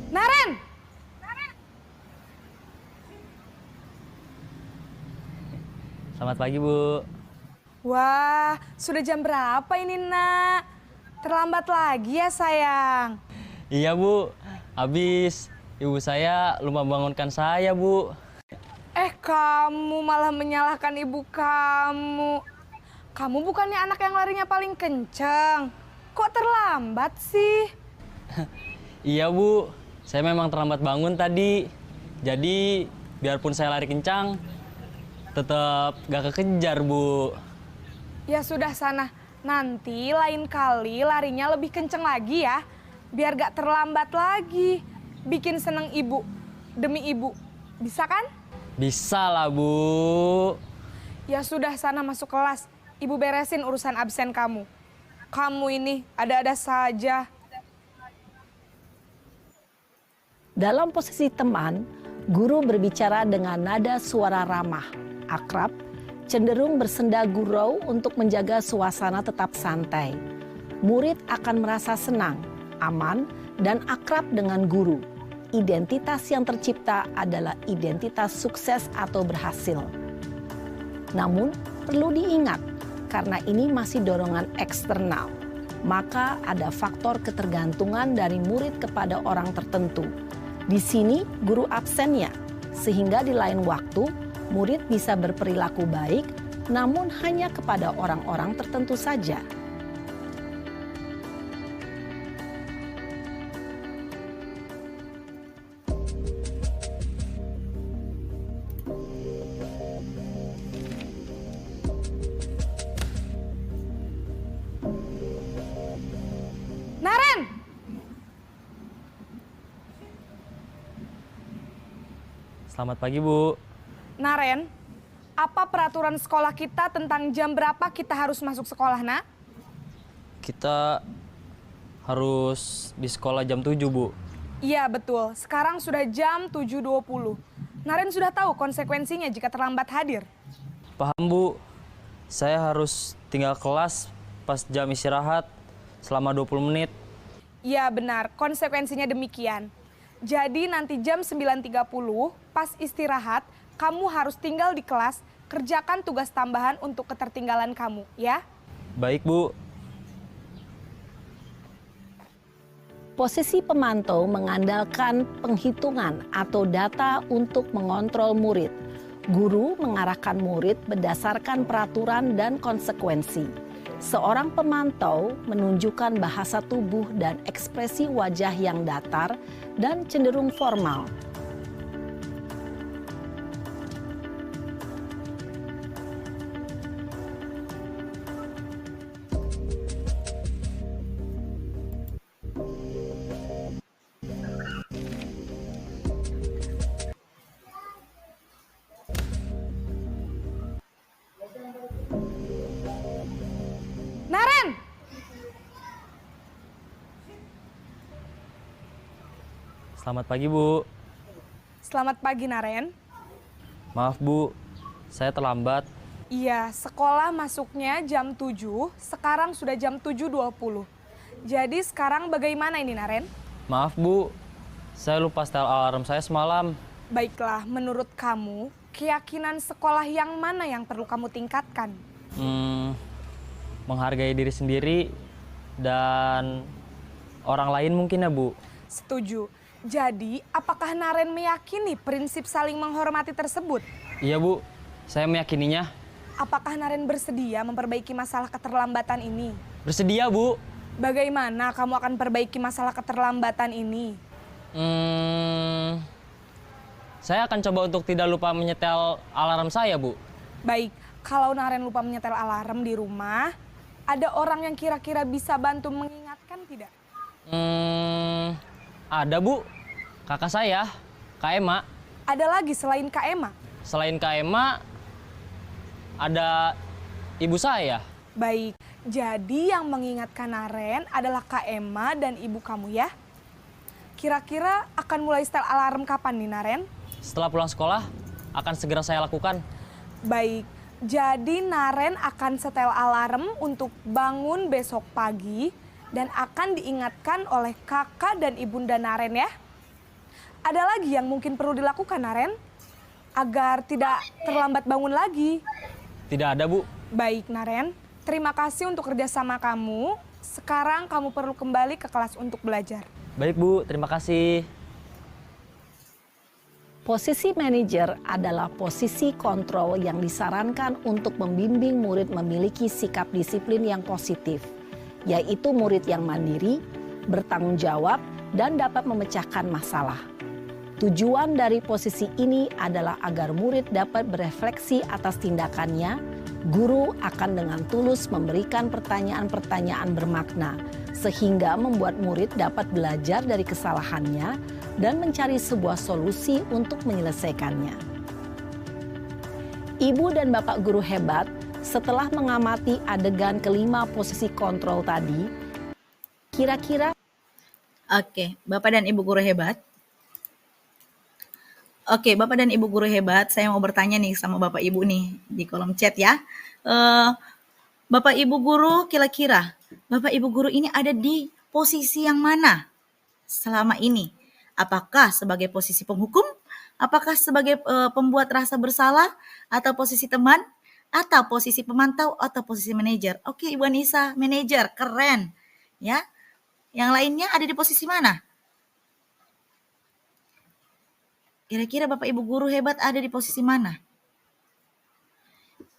Naren! Selamat pagi, Bu. Wah, sudah jam berapa ini, Nak? Terlambat lagi ya, sayang? Iya, Bu. Habis ibu saya lupa bangunkan saya, Bu. Kamu malah menyalahkan ibu kamu. Kamu bukannya anak yang larinya paling kenceng. Kok terlambat sih? Iya, Bu. Saya memang terlambat bangun tadi. Jadi, biarpun saya lari kencang, tetap gak kekejar, Bu. Ya sudah sana. Nanti lain kali larinya lebih kenceng lagi ya. Biar gak terlambat lagi. Bikin seneng ibu. Demi ibu. Bisa kan? Bisa lah, Bu. Ya sudah sana masuk kelas. Ibu beresin urusan absen kamu. Kamu ini ada-ada saja. Dalam posisi teman, guru berbicara dengan nada suara ramah, akrab, cenderung bersenda gurau untuk menjaga suasana tetap santai. Murid akan merasa senang, aman, dan akrab dengan guru. Identitas yang tercipta adalah identitas sukses atau berhasil. Namun, perlu diingat, karena ini masih dorongan eksternal, maka ada faktor ketergantungan dari murid kepada orang tertentu. Di sini guru absennya, sehingga di lain waktu murid bisa berperilaku baik, namun hanya kepada orang-orang tertentu saja. Naren! Selamat pagi, Bu. Naren, apa peraturan sekolah kita tentang jam berapa kita harus masuk sekolah, Nak? Kita harus di sekolah jam 7, Bu. Iya, betul. Sekarang sudah jam 7.20. Naren sudah tahu konsekuensinya jika terlambat hadir. Paham, Bu. Saya harus tinggal kelas pas jam istirahat selama 20 menit. Iya, benar. Konsekuensinya demikian. Jadi nanti jam 9.30 pas istirahat, kamu harus tinggal di kelas, kerjakan tugas tambahan untuk ketertinggalan kamu, ya? Baik, Bu. Posisi pemantau mengandalkan penghitungan atau data untuk mengontrol murid. Guru mengarahkan murid berdasarkan peraturan dan konsekuensi. Seorang pemantau menunjukkan bahasa tubuh dan ekspresi wajah yang datar dan cenderung formal. Naren! Selamat pagi, Bu. Selamat pagi, Naren. Maaf, Bu. Saya terlambat. Iya, sekolah masuknya jam 7, sekarang sudah jam 7.20. Jadi sekarang bagaimana ini, Naren? Maaf, Bu. Saya lupa setel alarm saya semalam. Baiklah, menurut kamu, keyakinan sekolah yang mana yang perlu kamu tingkatkan? Menghargai diri sendiri dan orang lain mungkin ya, Bu. Setuju. Jadi, apakah Naren meyakini prinsip saling menghormati tersebut? Iya, Bu. Saya meyakininya. Apakah Naren bersedia memperbaiki masalah keterlambatan ini? Bersedia, Bu. Bagaimana kamu akan perbaiki masalah keterlambatan ini? Saya akan coba untuk tidak lupa menyetel alarm saya, Bu. Baik, kalau Naren lupa menyetel alarm di rumah, ada orang yang kira-kira bisa bantu mengingat kan tidak? Ada Bu, kakak saya, Kak Ema. Ada lagi selain Kak Ema? Selain Kak Ema, ada ibu saya. Baik, jadi yang mengingatkan Naren adalah Kak Ema dan ibu kamu ya? Kira-kira akan mulai setel alarm kapan nih Naren? Setelah pulang sekolah, akan segera saya lakukan. Baik, jadi Naren akan setel alarm untuk bangun besok pagi dan akan diingatkan oleh kakak dan ibunda Naren ya. Ada lagi yang mungkin perlu dilakukan Naren agar tidak terlambat bangun lagi? Tidak ada Bu. Baik Naren, terima kasih untuk kerjasama kamu. Sekarang kamu perlu kembali ke kelas untuk belajar. Baik Bu, terima kasih. Posisi manajer adalah posisi kontrol yang disarankan untuk membimbing murid memiliki sikap disiplin yang positif, yaitu murid yang mandiri, bertanggung jawab, dan dapat memecahkan masalah. Tujuan dari posisi ini adalah agar murid dapat berefleksi atas tindakannya. Guru akan dengan tulus memberikan pertanyaan-pertanyaan bermakna, sehingga membuat murid dapat belajar dari kesalahannya dan mencari sebuah solusi untuk menyelesaikannya. Ibu dan Bapak guru hebat, setelah mengamati adegan kelima posisi kontrol tadi, kira-kira... Oke, Bapak dan Ibu guru hebat. Oke, Bapak dan Ibu guru hebat, saya mau bertanya nih sama Bapak Ibu nih di kolom chat ya. Bapak Ibu guru, kira-kira Bapak Ibu guru ini ada di posisi yang mana selama ini? Apakah sebagai posisi penghukum? Apakah sebagai pembuat rasa bersalah? Atau posisi teman? Atau posisi pemantau? Atau posisi manajer? Oke, Ibu Anissa, manajer, keren. Ya. Yang lainnya ada di posisi mana? Kira-kira Bapak Ibu guru hebat ada di posisi mana?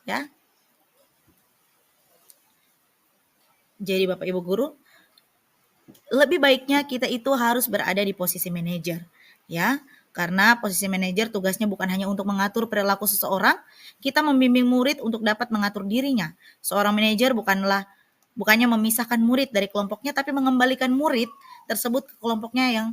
Ya. Jadi Bapak Ibu guru, lebih baiknya kita itu harus berada di posisi manajer, ya. Karena posisi manajer tugasnya bukan hanya untuk mengatur perilaku seseorang, kita membimbing murid untuk dapat mengatur dirinya. Seorang manajer bukannya memisahkan murid dari kelompoknya, tapi mengembalikan murid tersebut ke kelompoknya yang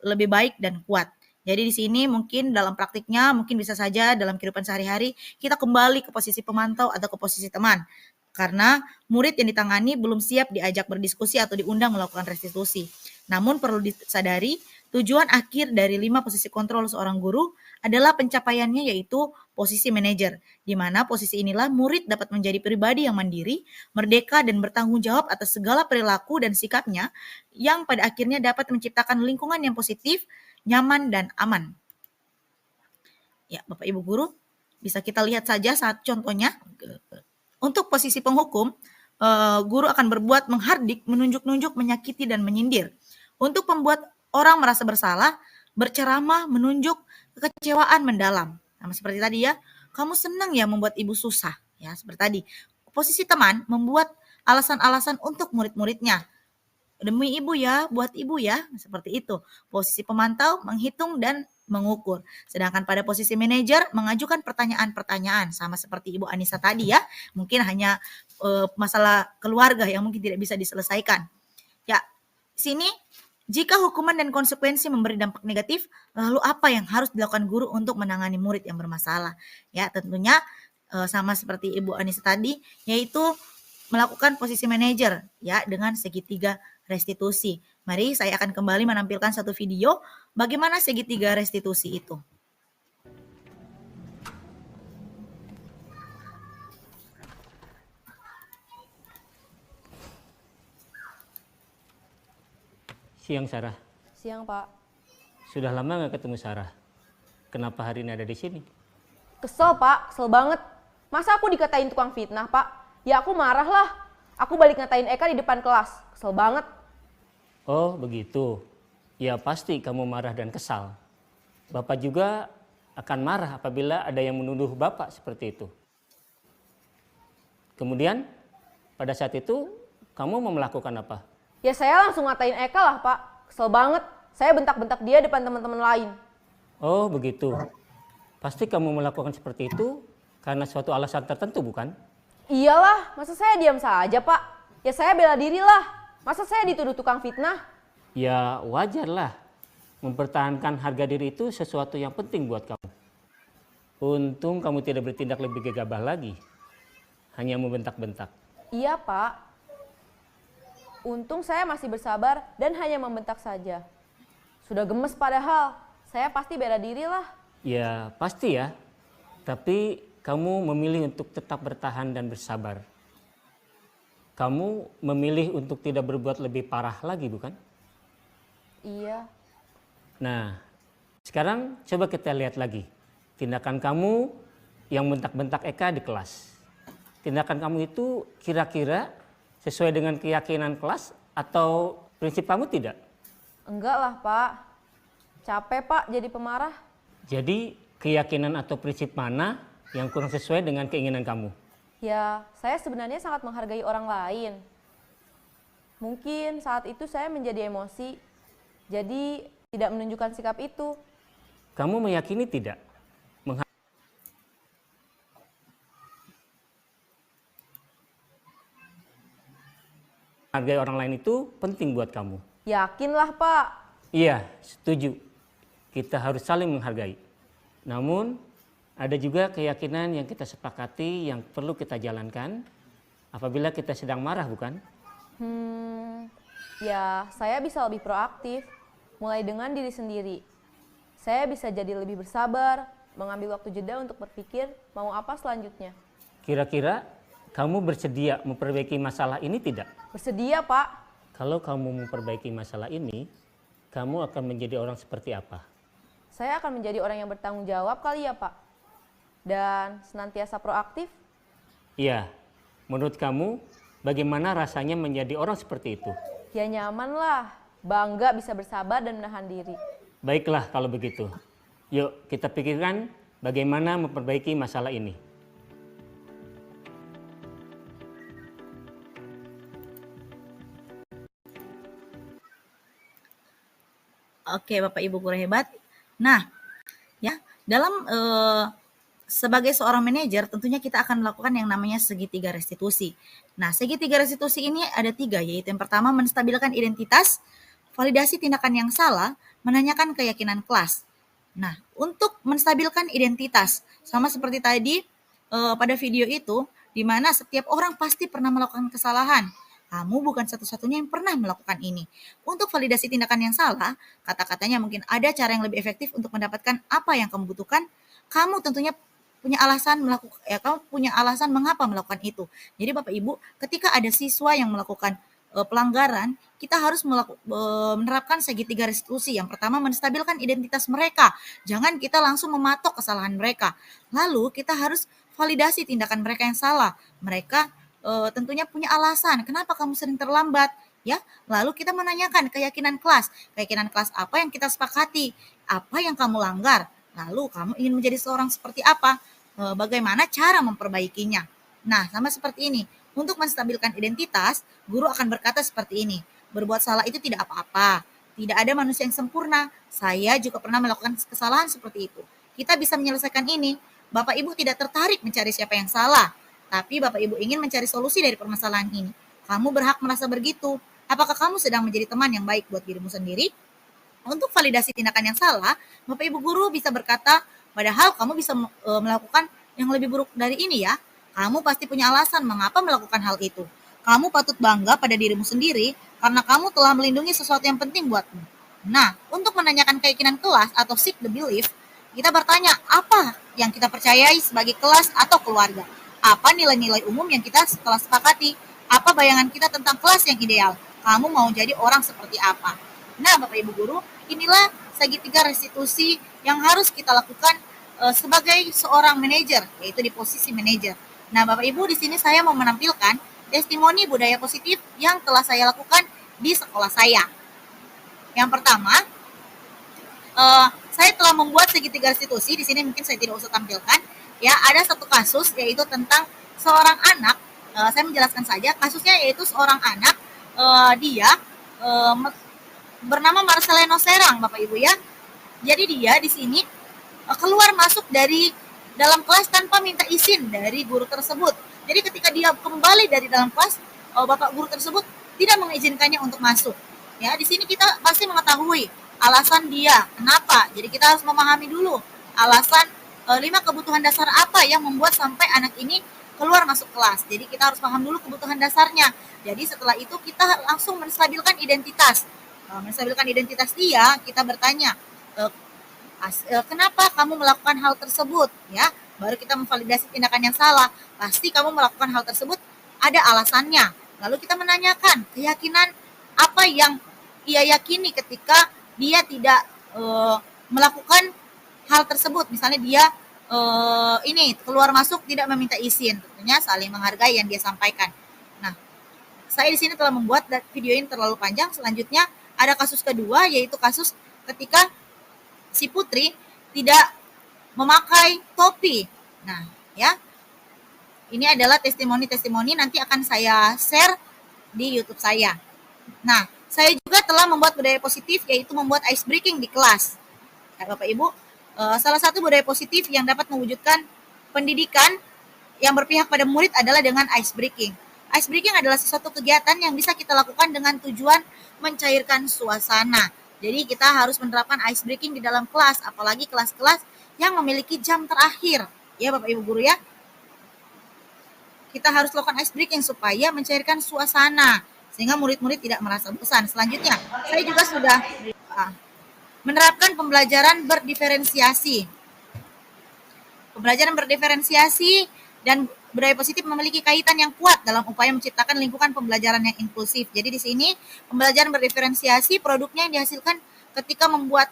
lebih baik dan kuat. Jadi di sini mungkin dalam praktiknya, mungkin bisa saja dalam kehidupan sehari-hari kita kembali ke posisi pemantau atau ke posisi teman. Karena murid yang ditangani belum siap diajak berdiskusi atau diundang melakukan restitusi. Namun perlu disadari, tujuan akhir dari 5 posisi kontrol seorang guru adalah pencapaiannya yaitu posisi manajer. Di mana posisi inilah murid dapat menjadi pribadi yang mandiri, merdeka dan bertanggung jawab atas segala perilaku dan sikapnya yang pada akhirnya dapat menciptakan lingkungan yang positif, nyaman dan aman. Ya, Bapak Ibu guru, bisa kita lihat saja saat contohnya. Untuk posisi penghukum, guru akan berbuat menghardik, menunjuk-nunjuk, menyakiti dan menyindir. Untuk membuat orang merasa bersalah, berceramah, menunjuk kekecewaan mendalam. Sama seperti tadi ya, kamu senang ya membuat ibu susah. Ya, seperti tadi. Posisi teman membuat alasan-alasan untuk murid-muridnya. Demi ibu ya, buat ibu ya, seperti itu. Posisi pemantau, menghitung dan mengukur. Sedangkan pada posisi manajer, mengajukan pertanyaan-pertanyaan. Sama seperti Ibu Anissa tadi ya, mungkin hanya masalah keluarga yang mungkin tidak bisa diselesaikan. Ya, sini jika hukuman dan konsekuensi memberi dampak negatif, lalu apa yang harus dilakukan guru untuk menangani murid yang bermasalah? Ya, tentunya sama seperti Ibu Anissa tadi, yaitu melakukan posisi manajer ya dengan segitiga restitusi. Mari saya akan kembali menampilkan satu video bagaimana segitiga restitusi itu. Siang Sarah. Siang Pak. Sudah lama nggak ketemu Sarah. Kenapa hari ini ada di sini? Kesel Pak, kesel banget. Masa aku dikatain tukang fitnah Pak? Ya aku marah lah. Aku balik ngatain Eka di depan kelas. Kesel banget. Oh begitu. Ya pasti kamu marah dan kesal. Bapak juga akan marah apabila ada yang menuduh Bapak seperti itu. Kemudian pada saat itu kamu mau melakukan apa? Ya saya langsung ngatain Eka lah Pak. Kesel banget. Saya bentak-bentak dia depan teman-teman lain. Oh begitu. Pasti kamu melakukan seperti itu karena suatu alasan tertentu bukan? Iyalah, masa saya diam saja Pak? Ya saya bela diri lah. Masa saya dituduh tukang fitnah? Ya wajarlah. Mempertahankan harga diri itu sesuatu yang penting buat kamu. Untung kamu tidak bertindak lebih gegabah lagi. Hanya membentak-bentak. Iya, Pak. Untung saya masih bersabar dan hanya membentak saja. Sudah gemes padahal. Saya pasti bela diri lah. Ya pasti ya. Tapi kamu memilih untuk tetap bertahan dan bersabar. Kamu memilih untuk tidak berbuat lebih parah lagi, bukan? Iya. Nah, sekarang coba kita lihat lagi. Tindakan kamu yang bentak-bentak Eka di kelas. Tindakan kamu itu kira-kira sesuai dengan keyakinan kelas atau prinsip kamu tidak? Enggak lah, Pak. Capek, Pak, jadi pemarah. Jadi keyakinan atau prinsip mana yang kurang sesuai dengan keinginan kamu? Ya, saya sebenarnya sangat menghargai orang lain. Mungkin saat itu saya menjadi emosi, jadi tidak menunjukkan sikap itu. Kamu meyakini tidak? Menghargai orang lain itu penting buat kamu. Yakinlah, Pak. Iya, setuju. Kita harus saling menghargai. Namun, ada juga keyakinan yang kita sepakati yang perlu kita jalankan apabila kita sedang marah, bukan? Ya, saya bisa lebih proaktif, mulai dengan diri sendiri. Saya bisa jadi lebih bersabar, mengambil waktu jeda untuk berpikir mau apa selanjutnya. Kira-kira kamu bersedia memperbaiki masalah ini tidak? Bersedia, Pak. Kalau kamu memperbaiki masalah ini, kamu akan menjadi orang seperti apa? Saya akan menjadi orang yang bertanggung jawab kali ya, Pak. Dan senantiasa proaktif. Iya, menurut kamu bagaimana rasanya menjadi orang seperti itu? Ya nyaman lah, bangga bisa bersabar dan menahan diri. Baiklah kalau begitu. Yuk kita pikirkan bagaimana memperbaiki masalah ini. Oke, Bapak Ibu guru hebat. Nah, ya, dalam sebagai seorang manajer tentunya kita akan melakukan yang namanya segitiga restitusi. Nah, segitiga restitusi ini ada 3, yaitu yang pertama menstabilkan identitas, validasi tindakan yang salah, menanyakan keyakinan kelas. Nah, untuk menstabilkan identitas, sama seperti tadi pada video itu, di mana setiap orang pasti pernah melakukan kesalahan. Kamu bukan satu-satunya yang pernah melakukan ini. Untuk validasi tindakan yang salah, kata-katanya mungkin ada cara yang lebih efektif untuk mendapatkan apa yang kamu butuhkan. Kamu tentunya punya alasan kamu punya alasan mengapa melakukan itu. Jadi Bapak Ibu, ketika ada siswa yang melakukan pelanggaran, kita harus menerapkan segitiga restitusi. Yang pertama, menstabilkan identitas mereka. Jangan kita langsung mematok kesalahan mereka. Lalu kita harus validasi tindakan mereka yang salah. Mereka tentunya punya alasan kenapa kamu sering terlambat, ya. Lalu kita menanyakan keyakinan kelas apa yang kita sepakati, apa yang kamu langgar, lalu kamu ingin menjadi seorang seperti apa, bagaimana cara memperbaikinya. Nah, sama seperti ini. Untuk menstabilkan identitas, guru akan berkata seperti ini, berbuat salah itu tidak apa-apa, tidak ada manusia yang sempurna, saya juga pernah melakukan kesalahan seperti itu. Kita bisa menyelesaikan ini. Bapak Ibu tidak tertarik mencari siapa yang salah, tapi Bapak Ibu ingin mencari solusi dari permasalahan ini. Kamu berhak merasa begitu. Apakah kamu sedang menjadi teman yang baik buat dirimu sendiri? Untuk validasi tindakan yang salah, Bapak Ibu guru bisa berkata, padahal kamu bisa melakukan yang lebih buruk dari ini ya. Kamu pasti punya alasan mengapa melakukan hal itu. Kamu patut bangga pada dirimu sendiri karena kamu telah melindungi sesuatu yang penting buatmu. Nah, untuk menanyakan keyakinan kelas atau seek the belief, kita bertanya apa yang kita percayai sebagai kelas atau keluarga. Apa nilai-nilai umum yang kita telah sepakati? Apa bayangan kita tentang kelas yang ideal? Kamu mau jadi orang seperti apa? Nah, Bapak Ibu guru, inilah segitiga restitusi yang harus kita lakukan sebagai seorang manajer, yaitu di posisi manajer. Nah, Bapak Ibu, di sini saya mau menampilkan testimoni budaya positif yang telah saya lakukan di sekolah saya. Yang pertama, saya telah membuat segitiga restitusi. Di sini mungkin saya tidak usah tampilkan. Ya, ada satu kasus yaitu tentang seorang anak. Saya menjelaskan saja kasusnya, yaitu seorang anak dia bernama Marcelino Serang, Bapak Ibu ya. Jadi dia di sini keluar masuk dari dalam kelas tanpa minta izin dari guru tersebut. Jadi ketika dia kembali dari dalam kelas, Bapak guru tersebut tidak mengizinkannya untuk masuk. Ya, di sini kita pasti mengetahui alasan dia kenapa. Jadi kita harus memahami dulu alasan 5 kebutuhan dasar apa yang membuat sampai anak ini keluar masuk kelas. Jadi kita harus paham dulu kebutuhan dasarnya. Jadi setelah itu kita langsung menstabilkan identitas. Menstabilkan identitas dia, kita bertanya, kenapa kamu melakukan hal tersebut? Ya, baru kita memvalidasi tindakan yang salah. Pasti kamu melakukan hal tersebut ada alasannya. Lalu kita menanyakan keyakinan apa yang ia yakini ketika dia tidak melakukan hal tersebut. Misalnya dia ini keluar masuk tidak meminta izin, tentunya saling menghargai yang dia sampaikan. Nah, saya di sini telah membuat video ini terlalu panjang. Selanjutnya ada kasus kedua, yaitu kasus ketika si Putri tidak memakai topi. Nah, ya, ini adalah testimoni-testimoni, nanti akan saya share di YouTube saya. Nah, saya juga telah membuat budaya positif, yaitu membuat ice breaking di kelas. Ya, Bapak Ibu, salah satu budaya positif yang dapat mewujudkan pendidikan yang berpihak pada murid adalah dengan ice breaking. Ice breaking adalah sesuatu kegiatan yang bisa kita lakukan dengan tujuan mencairkan suasana. Jadi kita harus menerapkan ice breaking di dalam kelas, apalagi kelas-kelas yang memiliki jam terakhir. Ya Bapak Ibu Guru ya. Kita harus lakukan ice breaking supaya mencairkan suasana, sehingga murid-murid tidak merasa bosan. Selanjutnya, saya juga sudah menerapkan pembelajaran berdiferensiasi. Pembelajaran berdiferensiasi dan budaya positif memiliki kaitan yang kuat dalam upaya menciptakan lingkungan pembelajaran yang inklusif. Jadi di sini pembelajaran berdiferensiasi, produknya yang dihasilkan ketika membuat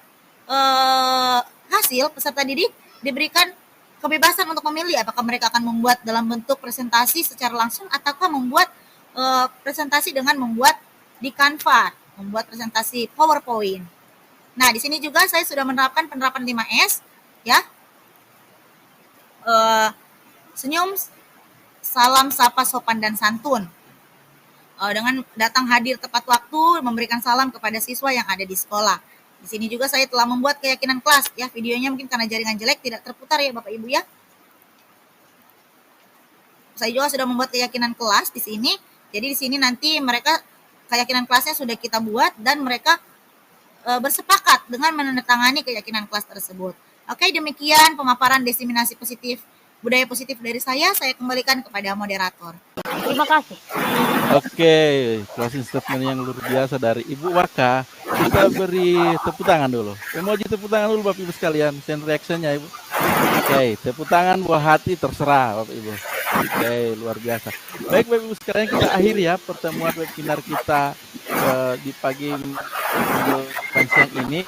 hasil, peserta didik diberikan kebebasan untuk memilih apakah mereka akan membuat dalam bentuk presentasi secara langsung ataukah membuat presentasi dengan membuat di Canva, membuat presentasi PowerPoint. Nah, di sini juga saya sudah menerapkan penerapan 5S, ya. Senyum, salam, sapa, sopan, dan santun. Dengan datang hadir tepat waktu, memberikan salam kepada siswa yang ada di sekolah. Di sini juga saya telah membuat keyakinan kelas, ya. Videonya mungkin karena jaringan jelek tidak terputar ya Bapak Ibu ya. Saya juga sudah membuat keyakinan kelas di sini. Jadi di sini nanti mereka keyakinan kelasnya sudah kita buat dan mereka bersepakat dengan menandatangani keyakinan kelas tersebut. Oke, demikian pemaparan diseminasi positif, budaya positif dari saya. Saya kembalikan kepada moderator. Terima kasih. Oke, closing statement yang luar biasa dari Ibu Waka. Kita beri tepuk tangan dulu. Emoji tepuk tangan dulu Bapak Ibu sekalian. Send reaction-nya Ibu. Oke, tepuk tangan buah hati terserah Bapak Ibu. Oke, luar biasa. Baik Bapak Ibu sekalian, kita akhiri ya pertemuan webinar kita di pagi dan siang ini.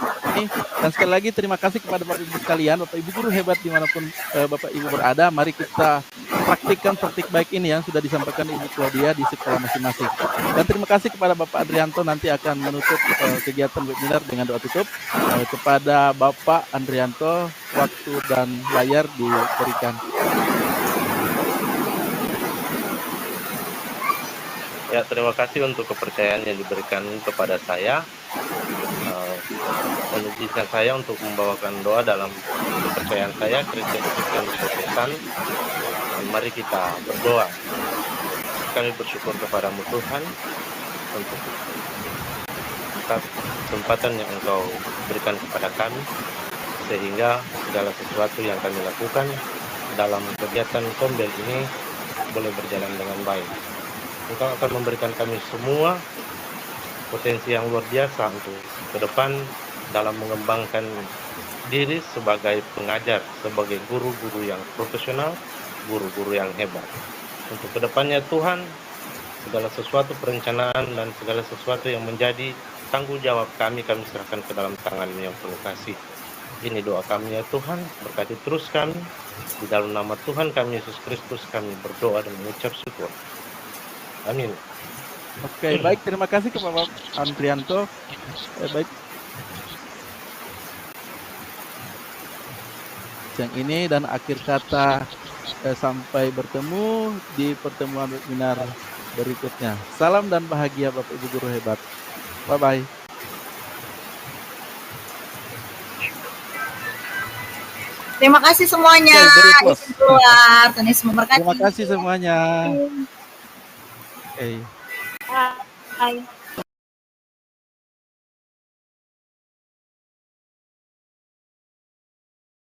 Dan sekali lagi terima kasih kepada Bapak Ibu sekalian, Bapak Ibu guru hebat dimanapun Bapak Ibu berada. Mari kita praktikkan praktik baik ini yang sudah disampaikan Ibu Claudia di sekolah masing-masing. Dan terima kasih kepada Bapak Andrianto, nanti akan menutup kegiatan webinar dengan doa tutup. Kepada Bapak Andrianto, waktu dan layar diberikan. Ya, terima kasih untuk kepercayaan yang diberikan kepada saya. Mengizinkan saya untuk membawakan doa dalam kepercayaan saya, Kristen Protestan. Mari kita berdoa. Kami bersyukur kepadamu Tuhan untuk kesempatan yang Engkau berikan kepada kami, sehingga segala sesuatu yang kami lakukan dalam kegiatan Kombel ini boleh berjalan dengan baik. Engkau akan memberikan kami semua potensi yang luar biasa untuk ke depan dalam mengembangkan diri sebagai pengajar, sebagai guru-guru yang profesional, guru-guru yang hebat. Untuk kedepannya Tuhan, segala sesuatu perencanaan dan segala sesuatu yang menjadi tanggung jawab kami serahkan ke dalam tangan-Mu yang penuh kasih. Ini doa kami ya Tuhan, berkati terus kami. Di dalam nama Tuhan kami Yesus Kristus kami berdoa dan mengucap syukur. Amin. Oke, baik, terima kasih kepada Pak Andrianto. Baik. Yang ini dan akhir kata sampai bertemu di pertemuan webinar berikutnya. Salam dan bahagia Bapak Ibu guru hebat. Bye-bye. Terima kasih semuanya. Keluar. Tuhan Yesus memberkati. Terima kasih semuanya. Oke. Bye.